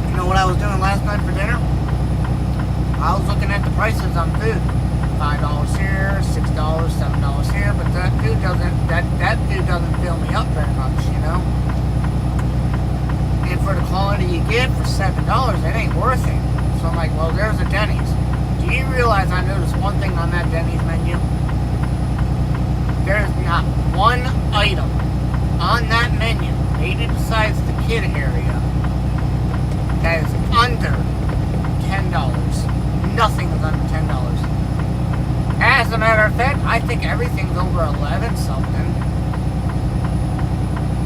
You know what I was doing last night for dinner? I was looking at the prices on food. $5 here, $6, $7 here, but that food doesn't fill me up very much, you know. And for the quality you get for $7, it ain't worth it. So I'm like, well, there's a Denny's. Do you realize I noticed one thing on that Denny's menu? There's not one item on that menu, maybe besides the kid area, that is under $10. Nothing is under $10. As a matter of fact, I think everything's over 11 something.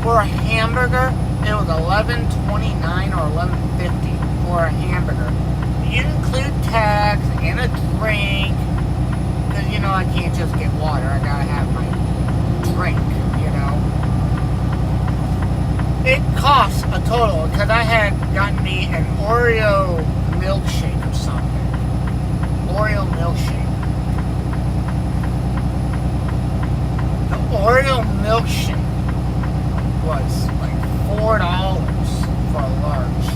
For a hamburger, it was $11.29 or $11.50 for a hamburger. You include tax and a drink, because you know I can't just get water. I gotta have my drink, you know. It costs a total, because I had gotten me an Oreo milkshake or something. Oreo milkshake. The Oreo milkshake was like $4 for a large.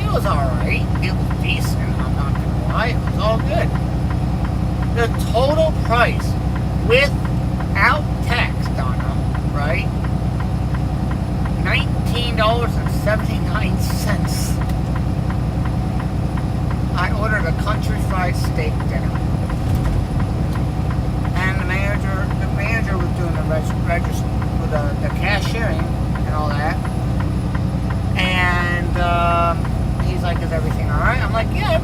It was alright. It was decent. I'm not gonna lie. It was all good. The total price without tax, Donna, right? $19.79. I ordered a country fried steak dinner. And the manager was doing the register with the cashiering and all that. And he's like, is everything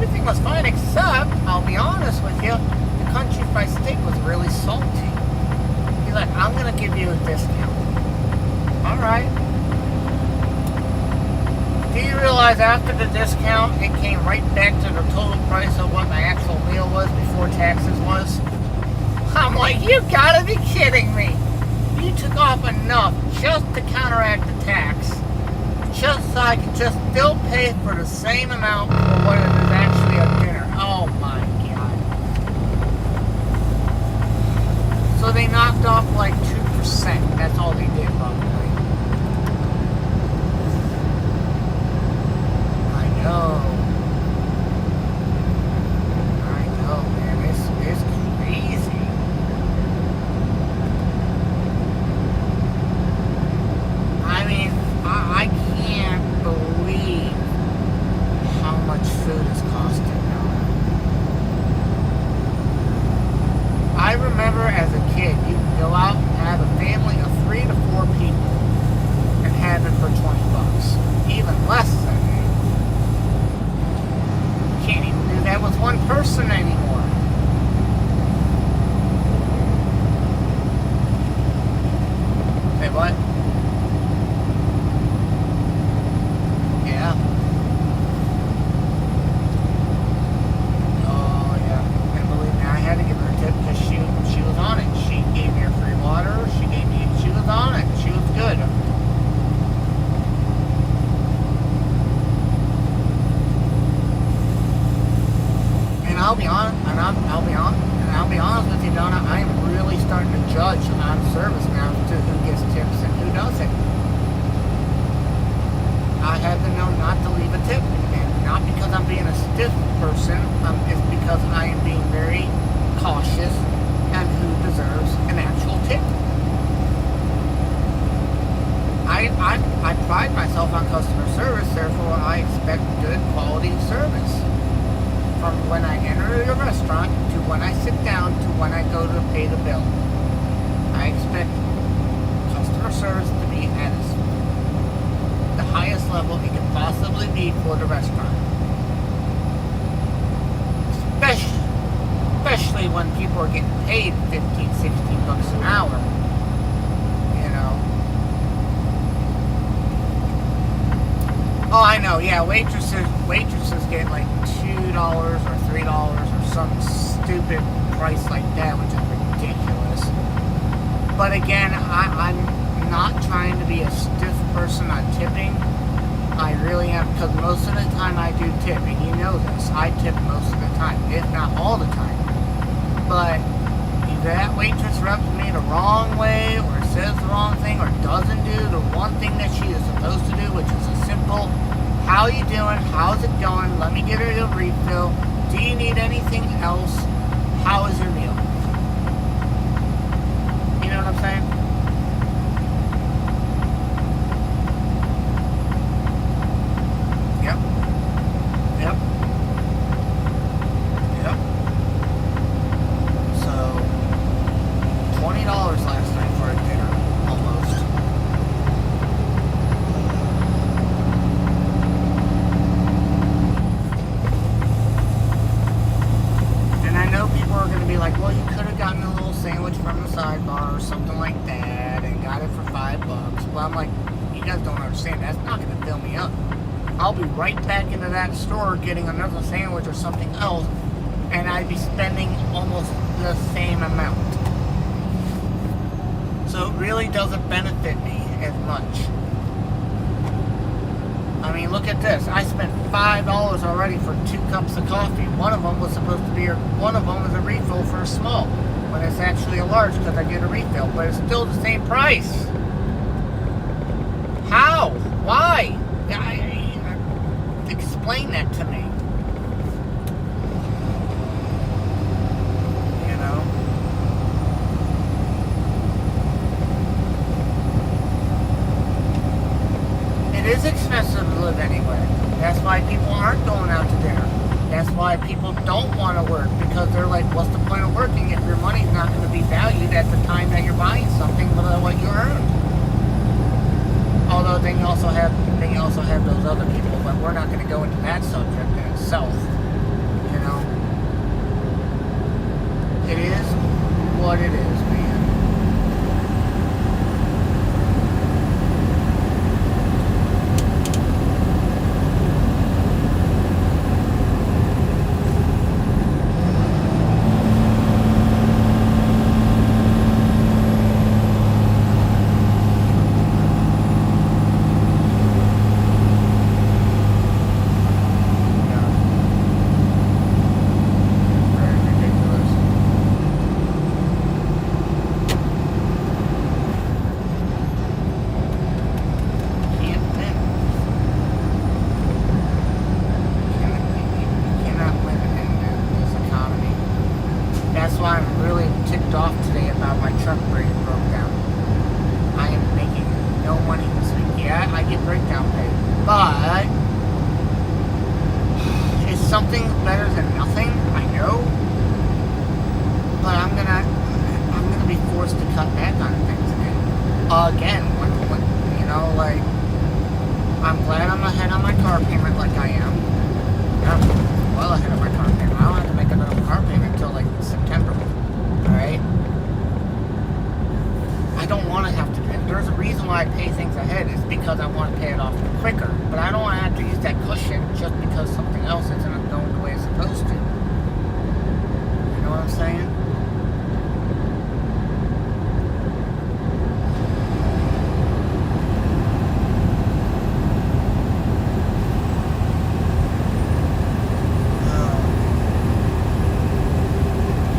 everything was fine except, I'll be honest with you, the country fried steak was really salty. He's like, I'm gonna give you a discount. Alright. Do you realize after the discount, it came right back to the total price of what my actual meal was before taxes was? I'm like, you gotta be kidding me. You took off enough just to counteract the tax, just so I could just still pay for the same amount for what it is actually a dinner. Oh my God. So they knocked off like 2%. That's all they did, probably. I know, man. It's crazy. I mean, I can't believe how much food is costing now. I remember as a kid, you could go out and have a family of 3 to 4 people and have it for $20, even less than that. Can't even do that with one person anymore. Say what? Yeah. Oh yeah. And believe me, I had to give her a tip because she was on it. She gave me her free water. She was on it. She was good. I'll be honest with you, Donna. I am really starting to judge on service now to who gets tips and who doesn't. I have been known not to leave a tip, and not because I'm being a stiff person. It's because I am being very cautious on who deserves an actual tip. I pride myself on customer service, therefore I expect good quality service. From when I enter a restaurant, to when I sit down, to when I go to pay the bill. I expect customer service to be at the highest level it can possibly be for the restaurant. Especially when people are getting paid $15, $16 an hour. You know. Oh, I know, yeah, waitresses get like $2 or $3 or some stupid price like that, which is ridiculous. But again, I'm not trying to be a stiff person on tipping. I really am, because most of the time I do tip, and you know this, I tip most of the time, if not all the time. But if that waitress rubs me the wrong way, or says the wrong thing, or doesn't do the one thing that she is supposed to do, which is a simple, how you doing, how's it going, let me get her a refill, do you need anything else, how is your meal? You know what I'm saying? Yep. So, $20 last night for a dinner, almost. And I know people are going to be like, well, you could have gotten a little sandwich from the sidebar or something like that and got it for $5. Well, I'm like, you guys don't understand. That's not going to fill me up. I'll be right back into that store getting another sandwich or something else, and I'd be spending almost the same amount. So it really doesn't benefit me as much. I mean, look at this. I spent $5 already for 2 cups of coffee. One of them was supposed to be, one of them was a refill for a small, when it's actually a large because I get a refill, but it's still the same price. How? Why? Explain that to me. You know? It is expensive to live anywhere. That's why people aren't going out to dinner. That's why people don't want to work, because they're like, what's the point of working if your money's not going to be valued at the time that you're buying something below what you earned? Although then you also have those other people, but we're not going to go into that subject in itself. It is what it is, man. Very ridiculous. Can't win. You cannot win in this economy. That's why I'm really ticked off today about my truck brake broke down. I am making no money this week. Yeah, I get breakdown pay, but it's something better than nothing. I know, but I'm gonna be forced to cut back on things again. When you know, like, I'm glad I'm ahead on my car payment, like I am. I'm well ahead of my car payment. I don't have to make another car payment until like September. All right. I don't want to have to. There's a reason why I pay things ahead. It's because I want to pay it off quicker. But I don't want to have to use that cushion just because something else isn't going the way it's supposed to. You know what I'm saying?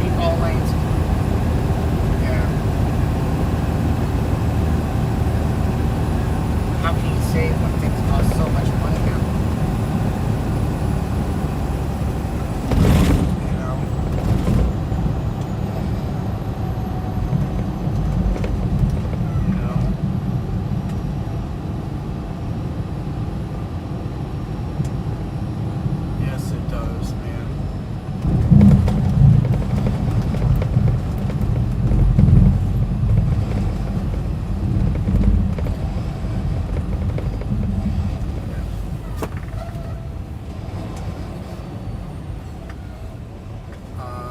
Keep all lanes. Yeah. How can you save when things cost so much money now? You know? You know? Yes, it does, man.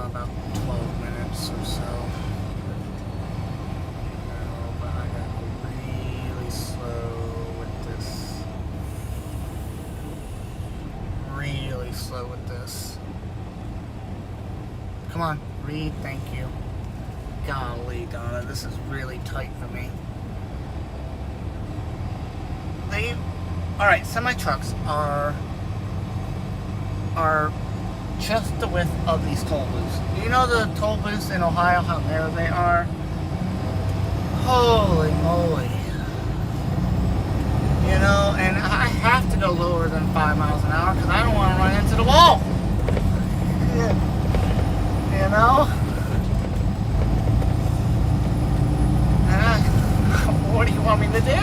About 12 minutes or so. No, but I gotta go really slow with this. Really slow with this. Come on, read, thank you. Golly, Donna, this is really tight for me. Alright, semi-trucks are just the width of these toll booths. You know the toll booths in Ohio, how narrow they are? Holy moly. You know, and I have to go lower than 5 miles an hour because I don't want to run into the wall. You know? What do you want me to do?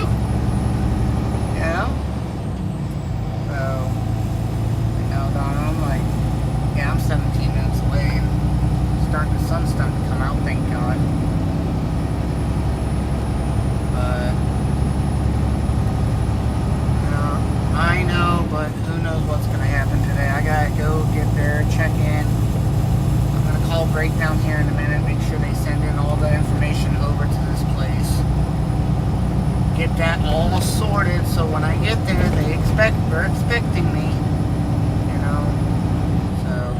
You know? So, you know, Donna, I'm like, yeah, I'm 17 minutes away and the sun's starting to come out, thank God. But, you know, I know, but who knows what's going to happen today. I got to go get there, check in. I'm going to call Breakdown here in a minute, make sure they send in all the information over to this place. Get that all sorted so when I get there, they're expecting me. You know, so.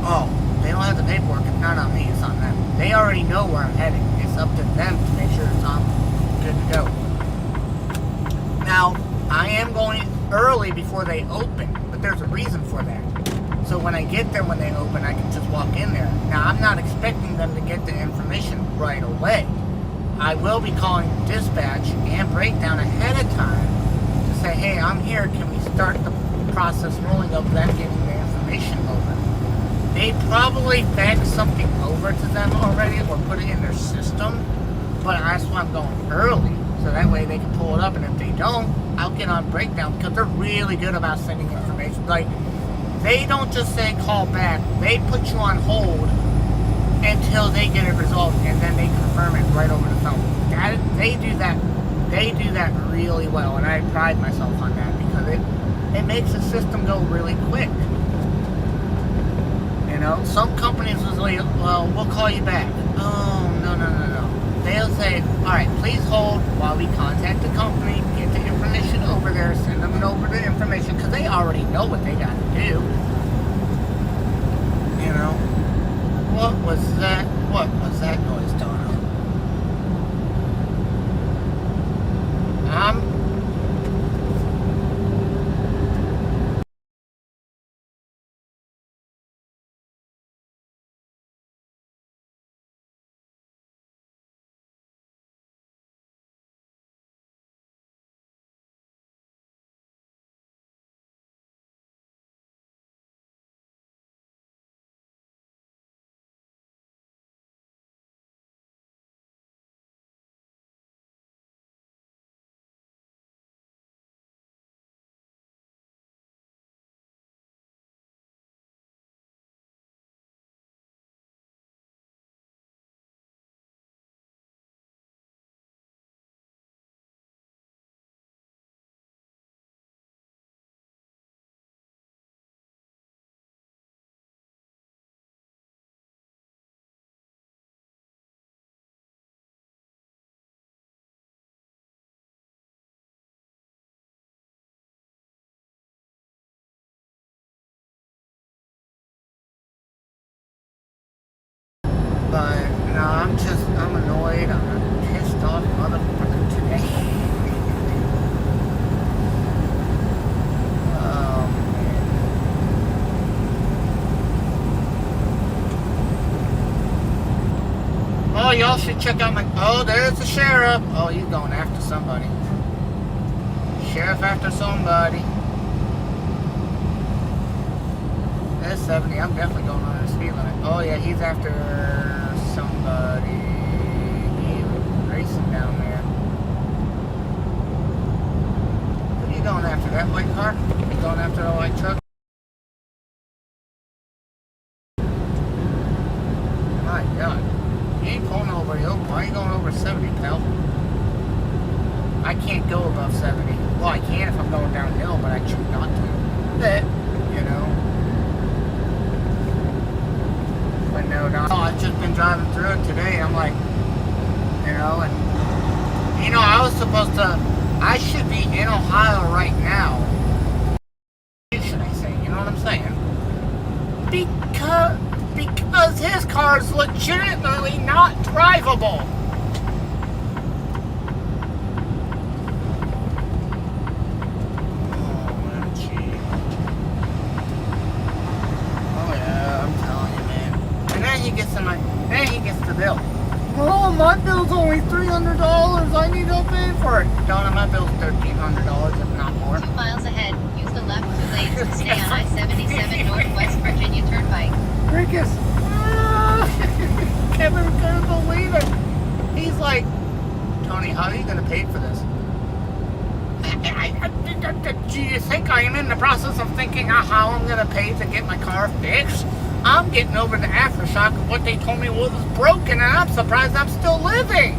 Oh, they don't have the paperwork. It's not on me. It's on them. They already know where I'm heading. It's up to them to make sure it's on good to go. Now, I am going early before they open, but there's a reason for that. So when I get there when they open, I can just walk in there. Now, I'm not expecting them to get the information right away. I will be calling dispatch and Breakdown ahead of time to say, hey, I'm here. Can we start the process rolling of them getting the information over? They probably faxed something over to them already or put it in their system, but that's why I'm going early. So that way they can pull it up, and if they don't, I'll get on Breakdown because they're really good about sending information. Like, they don't just say call back. They put you on hold until they get it resolved, and then they confirm it right over the phone. They do that really well, and I pride myself on that because it makes the system go really quick. You know, some companies will say, well, we'll call you back. Oh, no. They'll say, all right, please hold while we contact the company, get the information over there, send them over the information, because they already know what they got to do. You know, what was that noise, Donna? But no, I'm annoyed. I'm a pissed off motherfucker today. Oh, man. Oh, y'all should check out my. Oh, there's the sheriff. Oh, he's going after somebody. Sheriff after somebody. There's 70. I'm definitely going on the speed limit. Oh, yeah, he's after somebody. He's racing down there. What are you going after? That white car? You going after the white truck? My God. You ain't pulling over the open. Why are you going over 70, pal? I can't go above 70. Well, I can if I'm going downhill, but I choose not to. But, you know. But no, I've just been driving through it today. I'm like, you know, and, you know, I should be in Ohio right now. Should I say, you know what I'm saying? Because his car's legitimately not drivable. Then he gets the bill. Oh, my bill's only $300. I need to pay for it. Donna, my bill's $1,300, if not more. 2 miles ahead, use the left 2 lanes and stay on I-77 Northwest Virginia Turnpike. Rickus. Kevin couldn't believe it. He's like, Tony, how are you going to pay for this? Do you think I am in the process of thinking how I'm going to pay to get my car fixed? I'm getting over the aftershock of what they told me was broken, and I'm surprised I'm still living.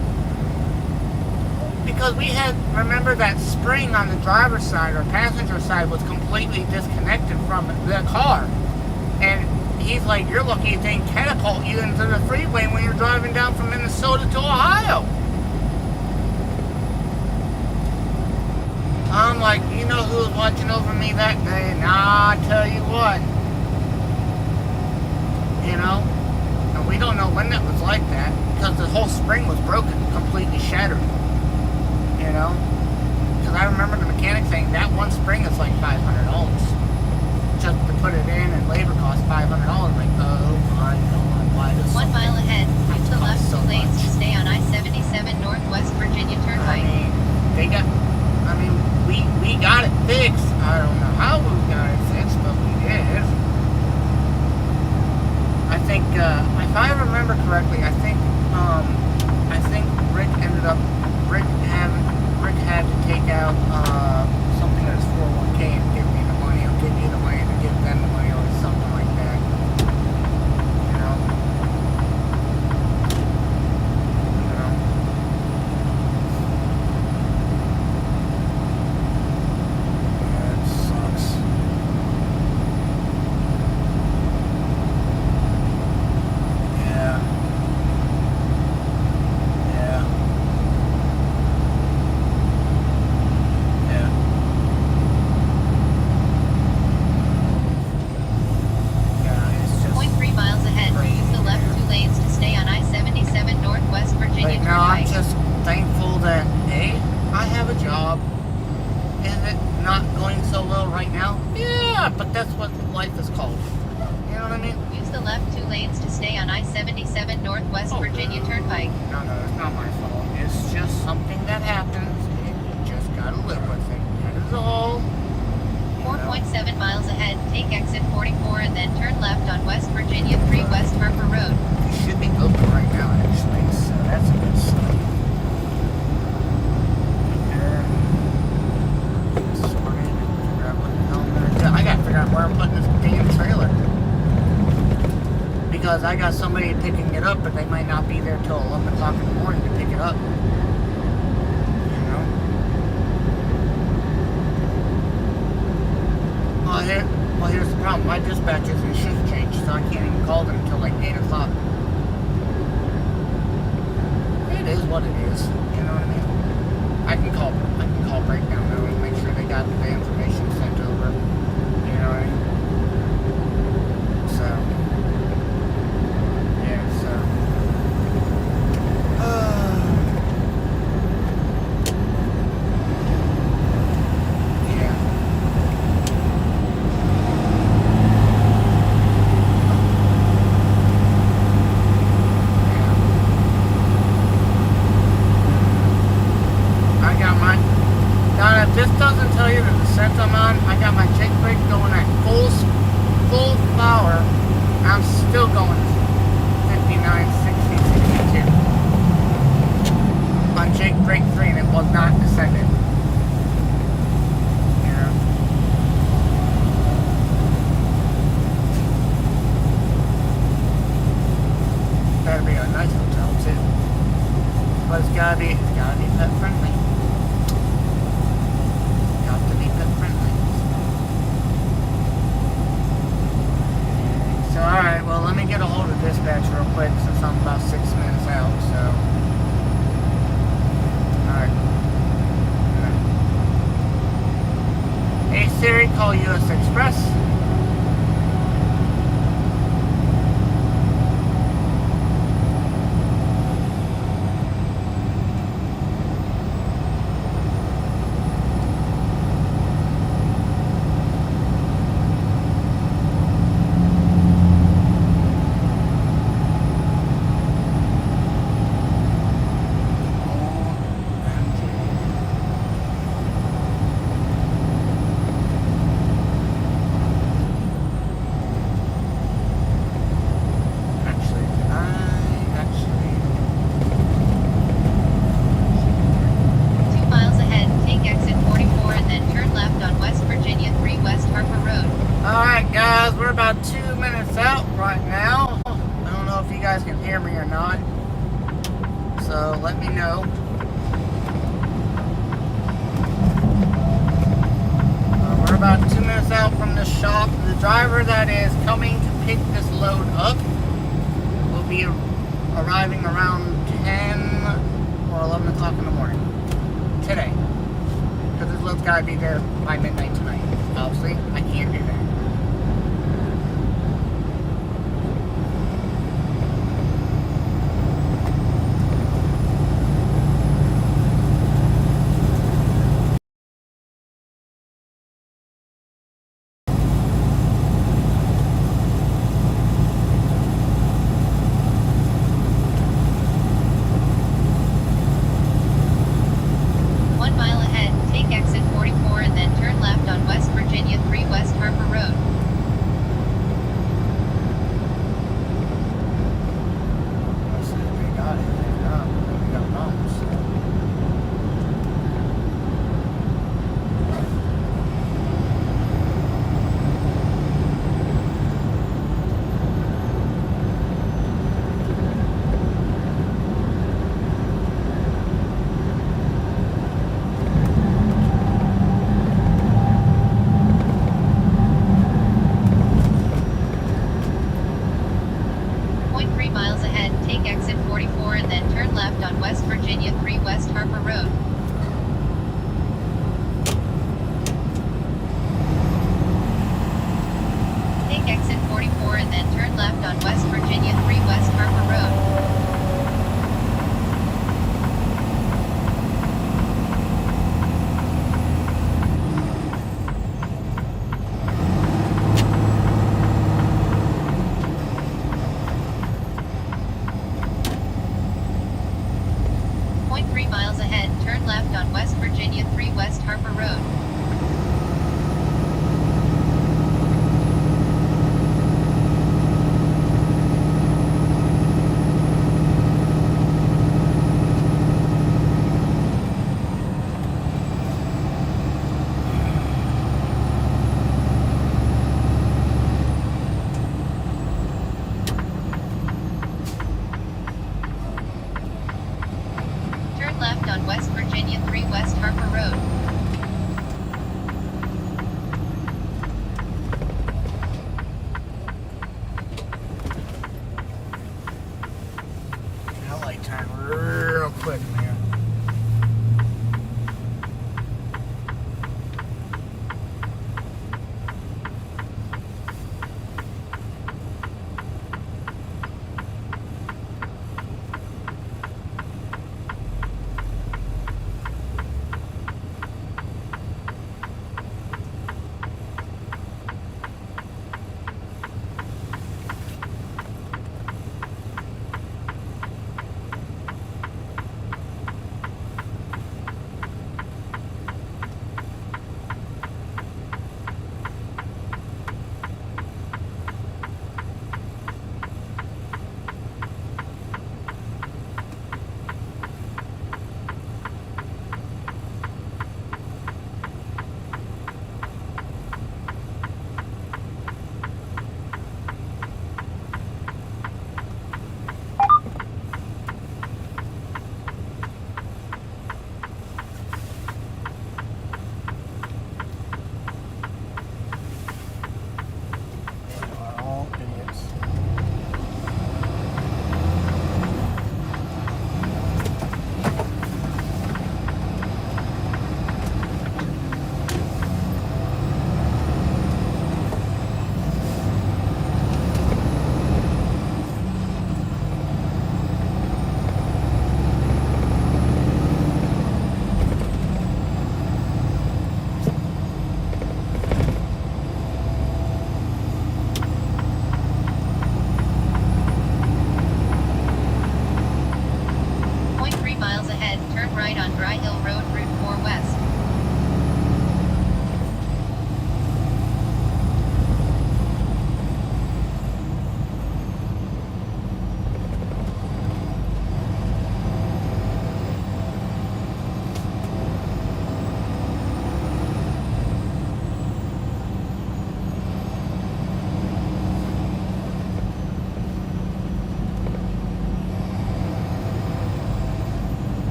Because we had, remember that spring on the driver's side or passenger side was completely disconnected from the car. And he's like, you're lucky it didn't catapult you into the freeway when you're driving down from Minnesota to Ohio. I'm like, you know who was watching over me that day? Nah, I tell you what. You know? And we don't know when that was like that, because the whole spring was broken, completely shattered. You know? Because I remember the mechanic saying that one spring is like $500. Just to put it in, and labor costs $500. Like, oh my God, why does 1 mile ahead, use the left so 2 lanes much? and stay on I-77 Northwest Virginia Turnpike. We got it fixed. I don't know how we got it fixed, but we did. I think, if I remember correctly, I think Rick had to take out something that's 401k and give me the money, or give you the money to give them the money, or something like that. You know. job. Is it not going so well right now? Yeah, but that's what life is called. You know what I mean? Use the left 2 lanes to stay on I-77 Northwest Oh, Virginia no. Turnpike. No, it's not my fault. It's just something that happens, and you just gotta live with it. That is all. 4.7 miles ahead, take exit 44 and then turn left on West Virginia 3 West Harper Road. It should be open right now, actually, so that's a good sign. I gotta figure out where I'm putting this damn trailer. Because I got somebody picking it up, but they might not be there till 11 o'clock in the morning to pick it up. You know? Well, here's the problem. My dispatch is in shift change, so I can't even call them until like 8 o'clock. It is what it is. You know what I mean? I can call Breakdown though and make sure they got the information sent over. You know what I mean? So, yeah, so. Yeah. I got my, Donna, if this doesn't tell you the descent I'm on, I got my Jake brake going at full power. I'm still going 59, 60, 62. On Jake brake 3 and it was not descended. You know? Better be a nice hotel too. But it's gotta be pet friendly. Got to be pet friendly. So alright, well let me get a hold of dispatch real quick since I'm about 6 minutes out, so. Alright. Hey Siri, call US Express. Alright guys, we're about 2 minutes out right now. I don't know if you guys can hear me or not. So let me know. We're about 2 minutes out from the shop. The driver that is coming to pick this load up will be arriving around 10 or 11 o'clock in the morning today. Because this load's got to be there by midnight tonight. Obviously, I can't do that. Exit 44 and then turn left on West Virginia 3 West Harper Road.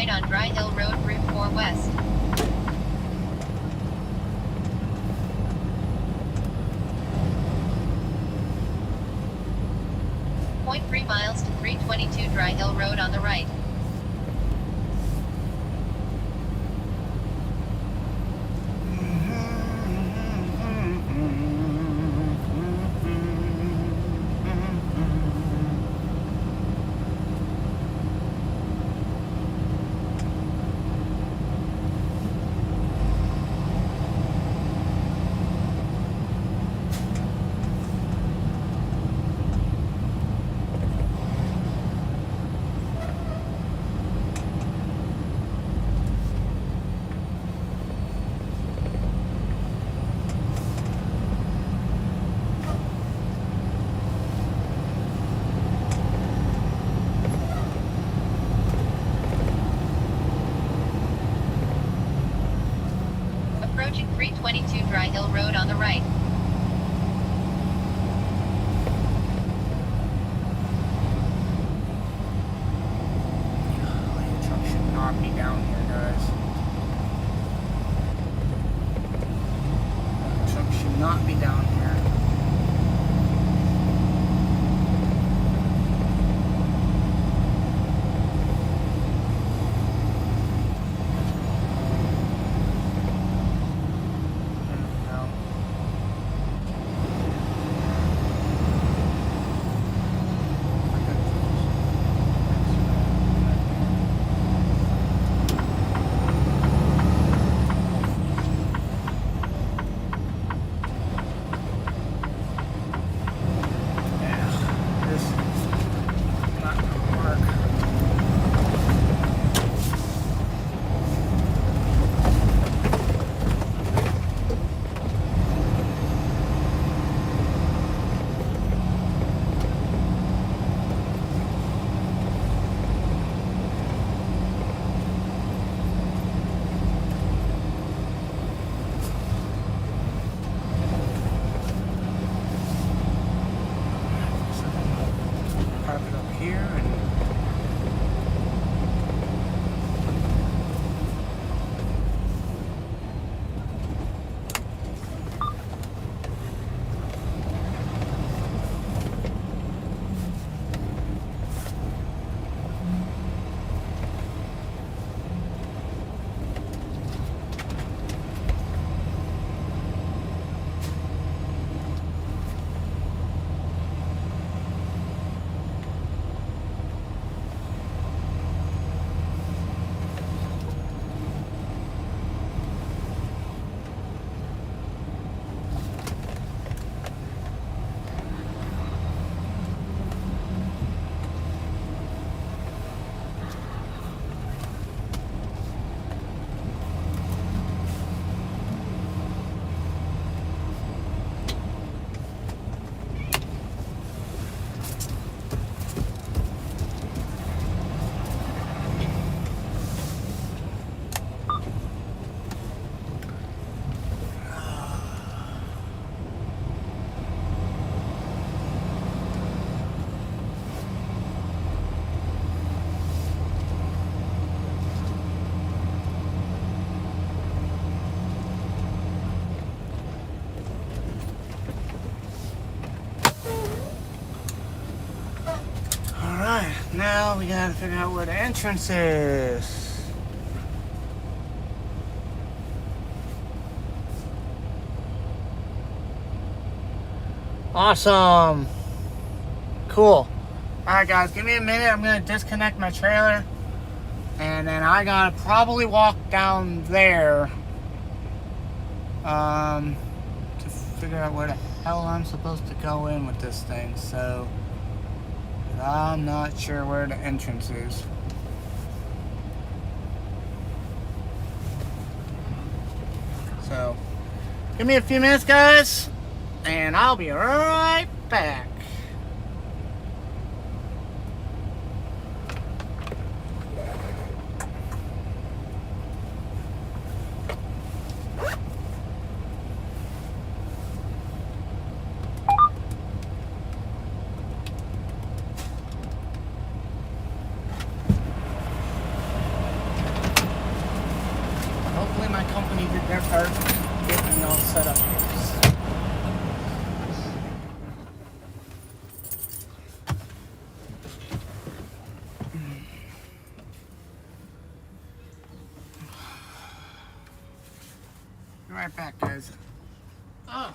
right on Dry Hill Road, Route 4 West. 0.3 miles to 322 Dry Hill Road on the right. Approaching 322 Dry Hill Road on the right. The truck should not be down here, guys. The truck should not be down here. Park it up here and now we gotta figure out where the entrance is. Awesome. Cool. Alright guys, give me a minute. I'm gonna disconnect my trailer. And then I gotta probably walk down there to figure out where the hell I'm supposed to go in with this thing. So I'm not sure where the entrance is. So, give me a few minutes, guys, and I'll be right back. right back, guys. Oh.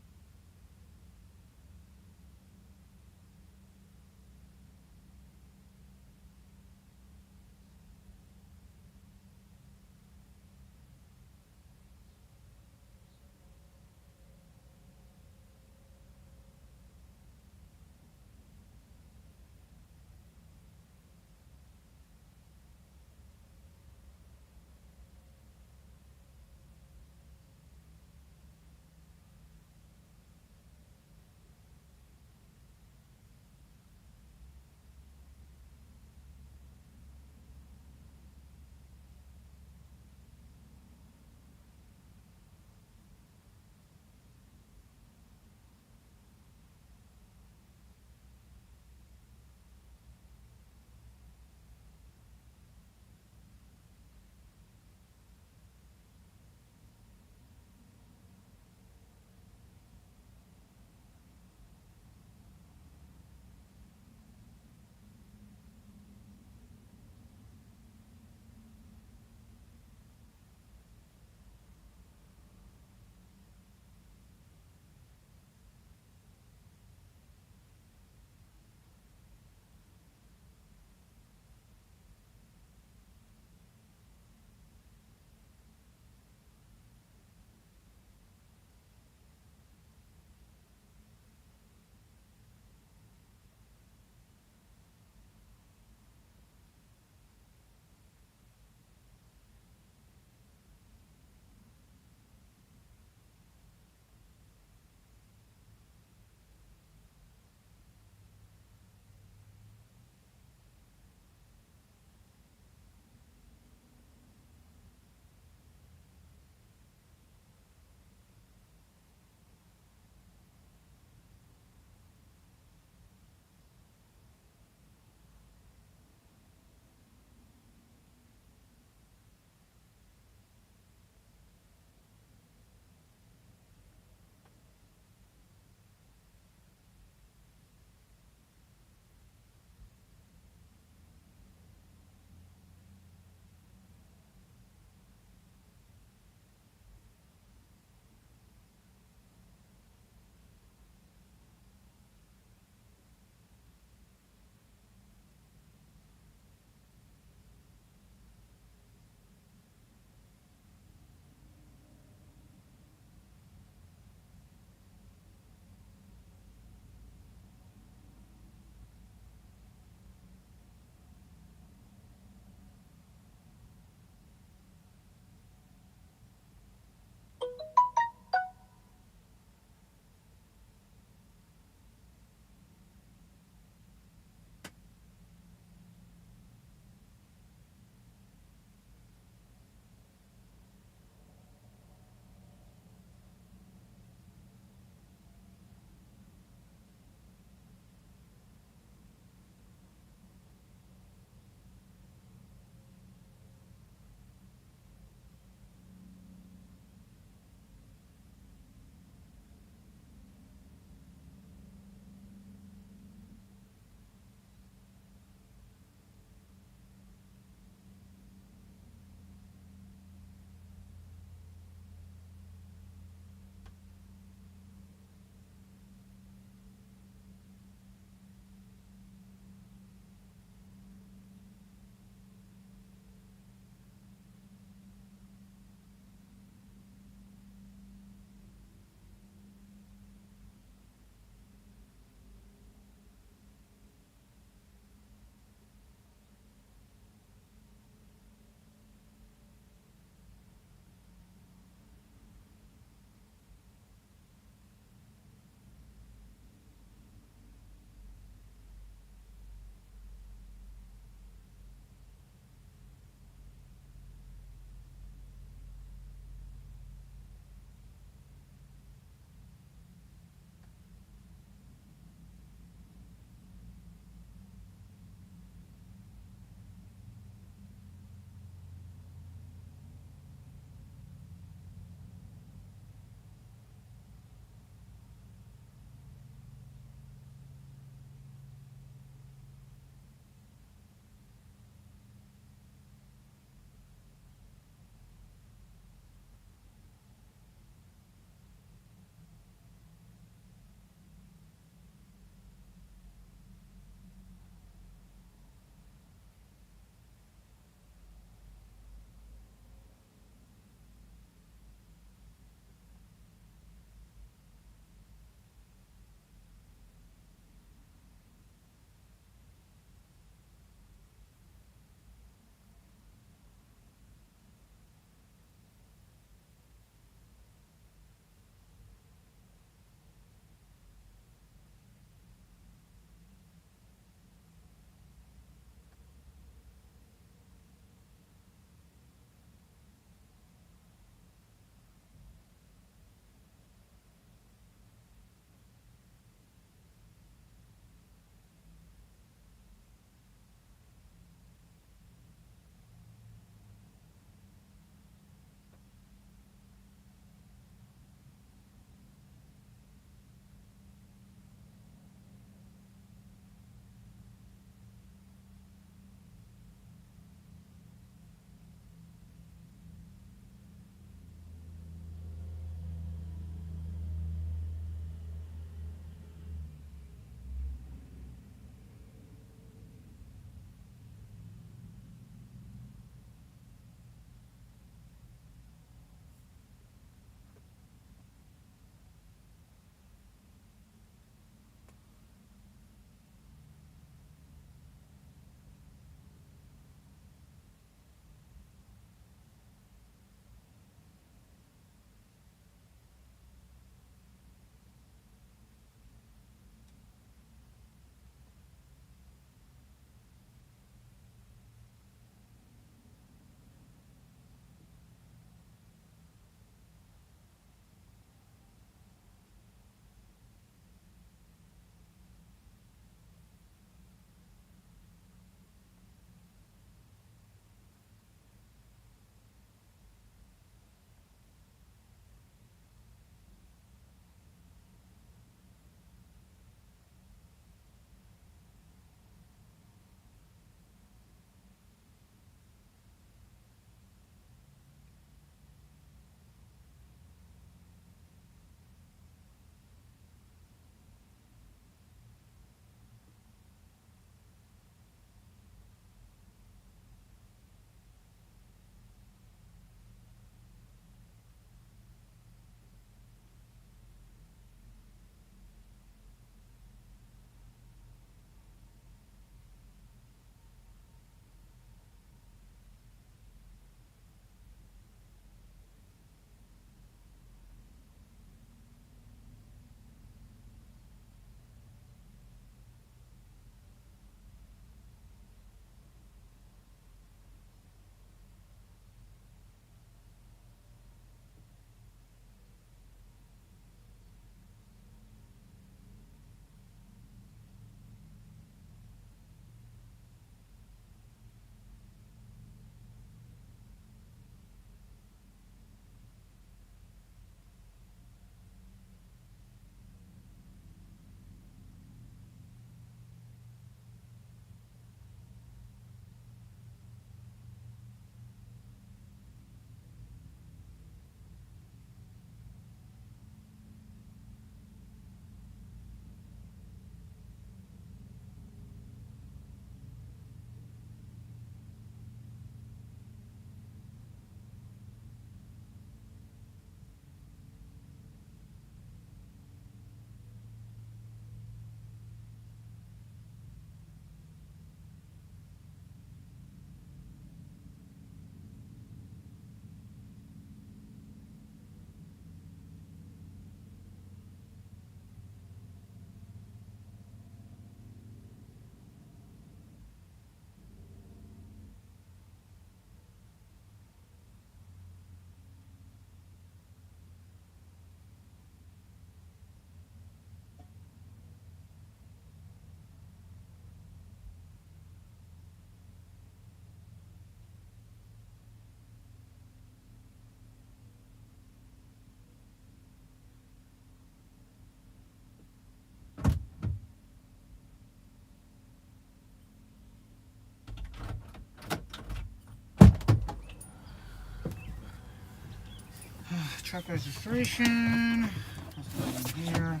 Truck registration. Let's go in here.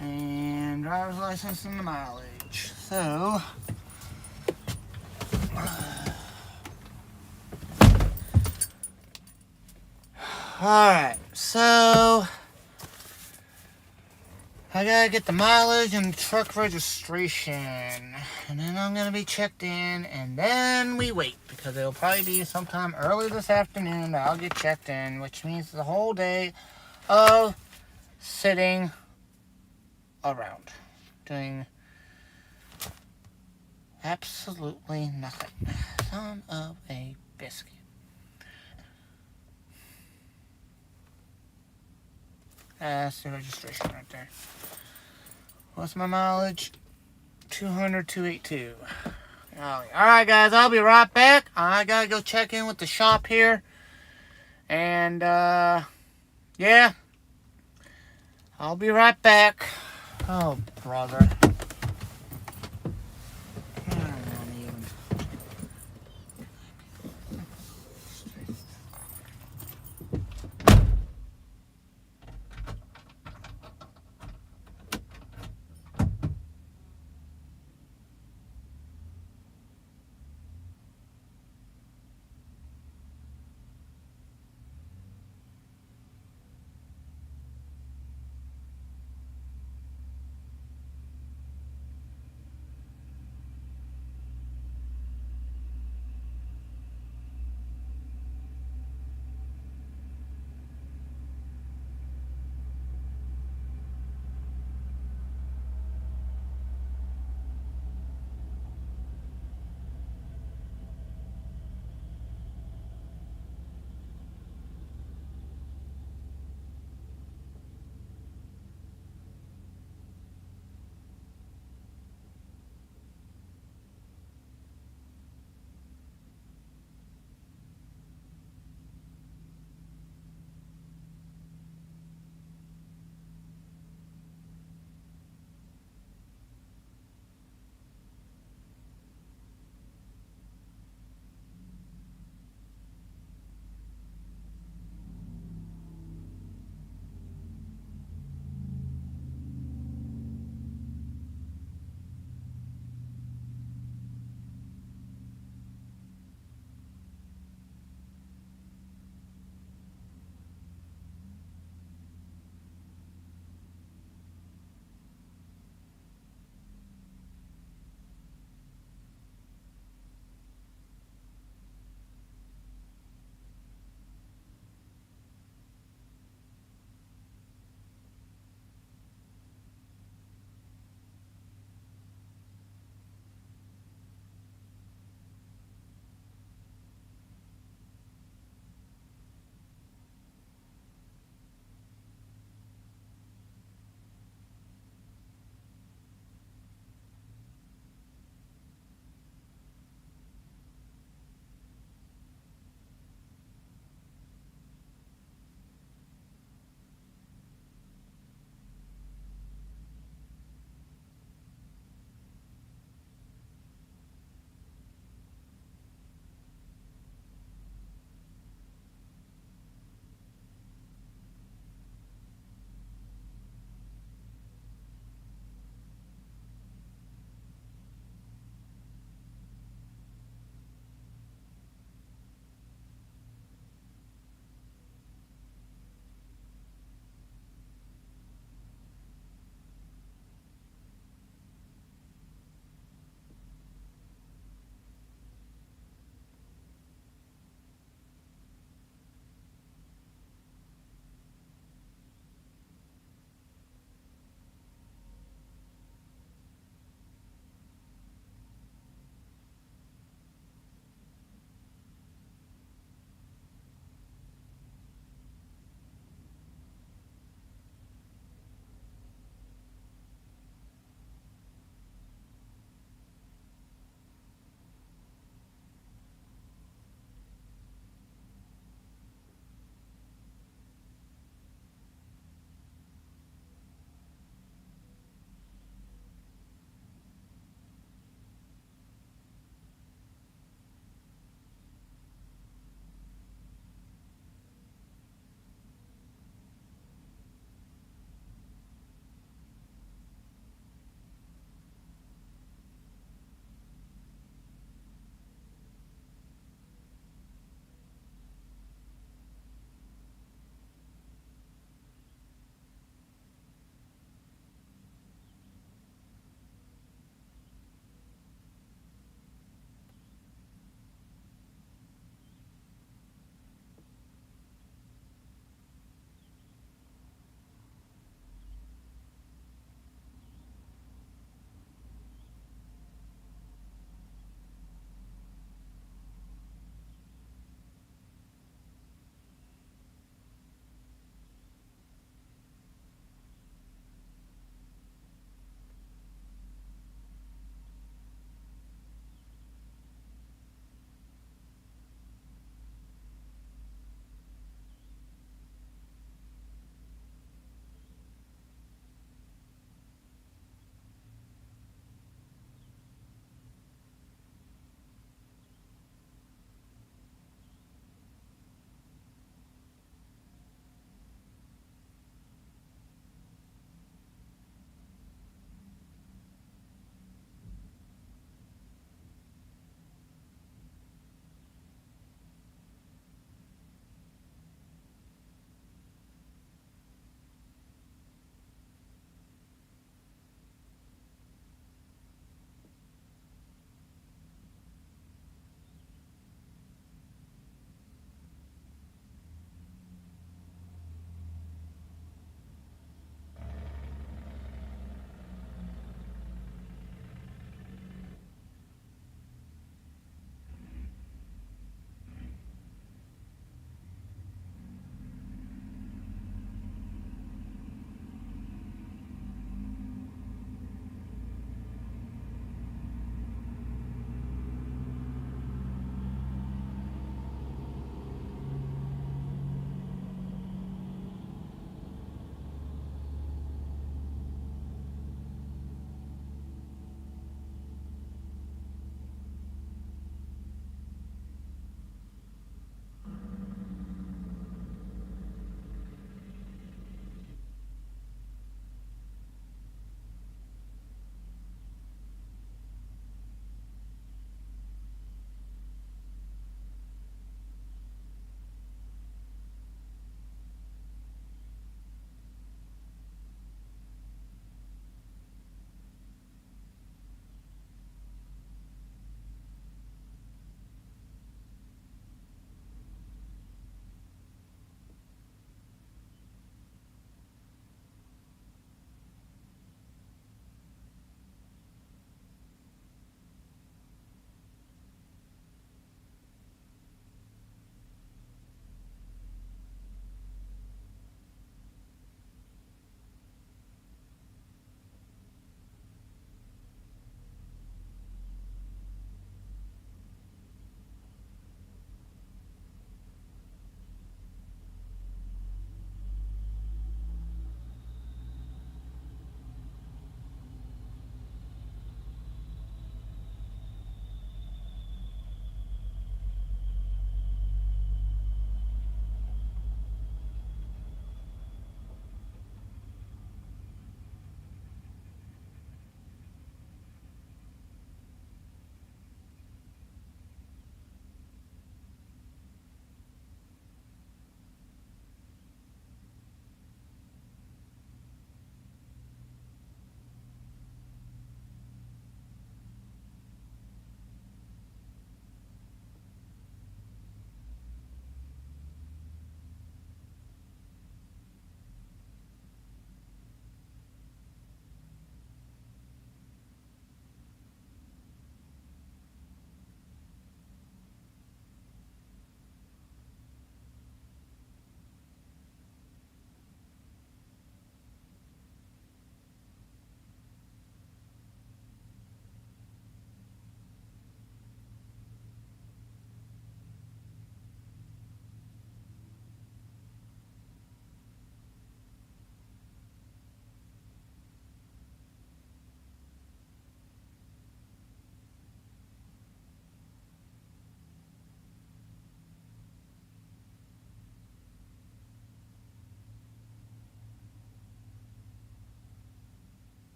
And driver's license and the mileage. So, alright, so I gotta get the mileage and truck registration. And then I'm gonna be checked in, and then we wait, because it'll probably be sometime early this afternoon that I'll get checked in, which means the whole day of sitting around doing absolutely nothing. Son of a biscuit. That's the registration right there. What's my mileage? 200,282. Alright guys, I'll be right back. I gotta go check in with the shop here. And yeah. I'll be right back. Oh brother.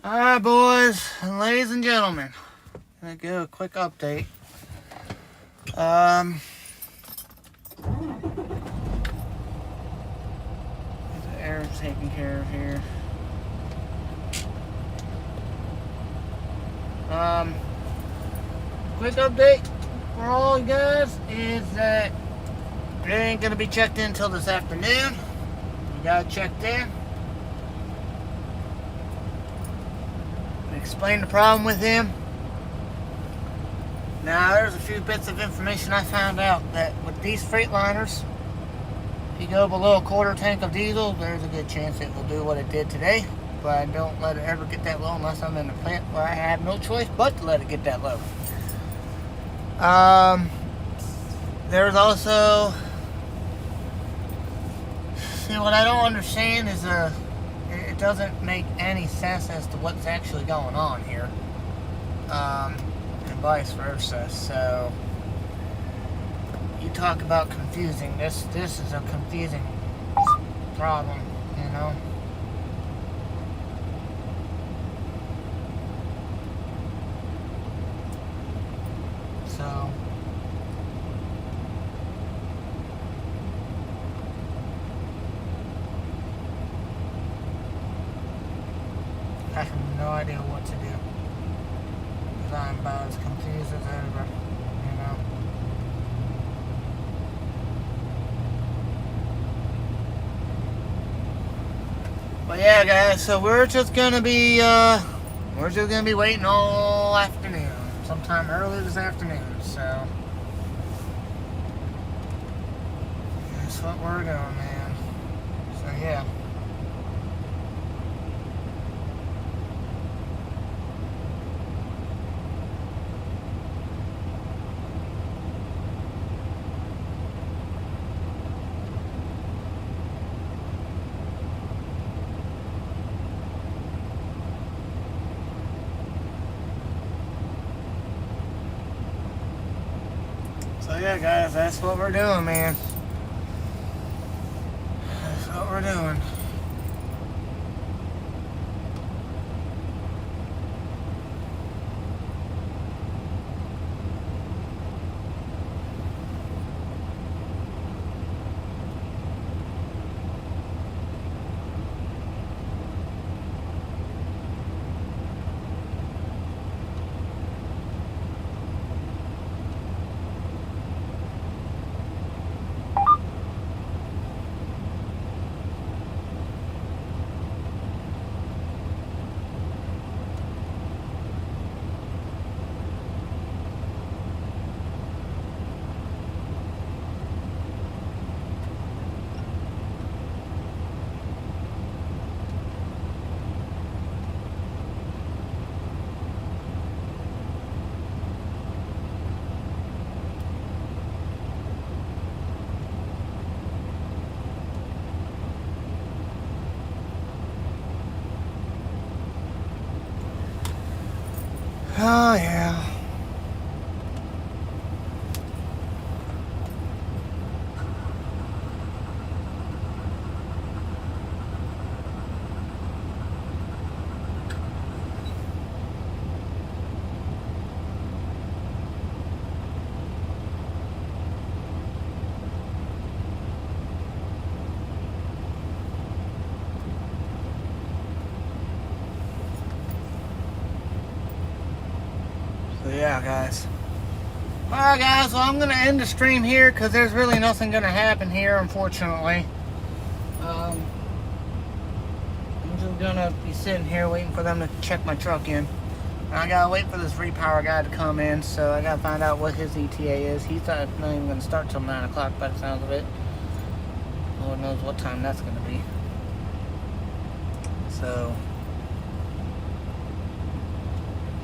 Alright, boys and ladies and gentlemen. Gonna give a quick update. The air taken care of here. Quick update for all you guys is that it ain't gonna be checked in until this afternoon. We got it checked in. Explain the problem with him. Now, there's a few bits of information I found out that with these Freightliners, if you go below a quarter tank of diesel, there's a good chance it will do what it did today. But I don't let it ever get that low unless I'm in a plant where I have no choice but to let it get that low. There's also, see, what I don't understand is it doesn't make any sense as to what's actually going on here, and vice versa. So you talk about confusing. This is a confusing problem, you know. So I have no idea what to do, because I'm about as confused as ever, you know. But yeah, guys, so we're just gonna be waiting all afternoon, sometime early this afternoon. So that's what we're doing, man. So yeah. So yeah, guys, that's what we're doing, man. That's what we're doing. Oh yeah. So yeah, guys. Alright, guys, so I'm going to end the stream here because there's really nothing going to happen here, unfortunately. I'm just going to be sitting here waiting for them to check my truck in. And I got to wait for this repower guy to come in, so I got to find out what his ETA is. He's not even going to start till 9 o'clock by the sounds of it. Lord knows what time that's going to be. So,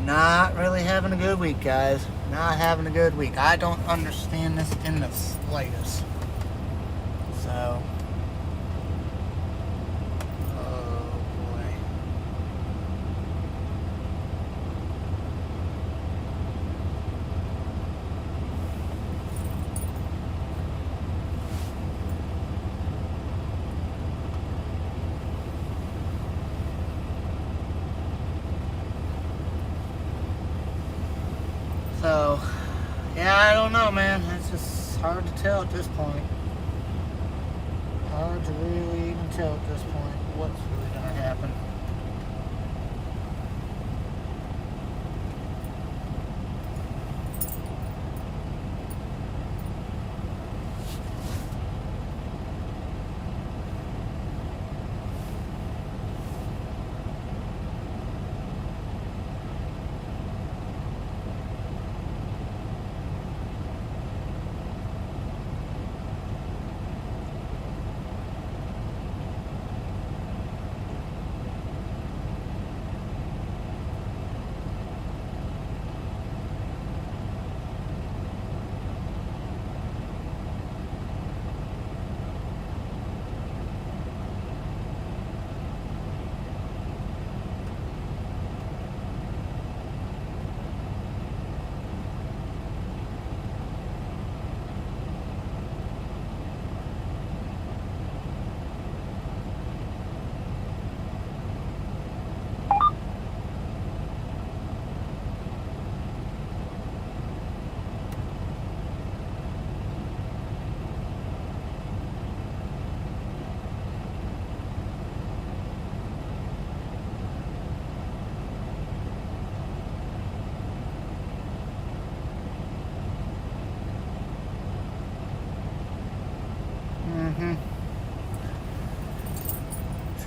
not really having a good week, guys. Not having a good week. I don't understand this in the slightest. So, oh boy. don't know, man. It's just hard to tell at this point. Hard to really even tell at this point what's really going to happen.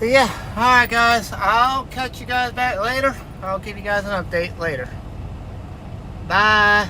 So yeah, alright guys, I'll catch you guys back later. I'll give you guys an update later. Bye.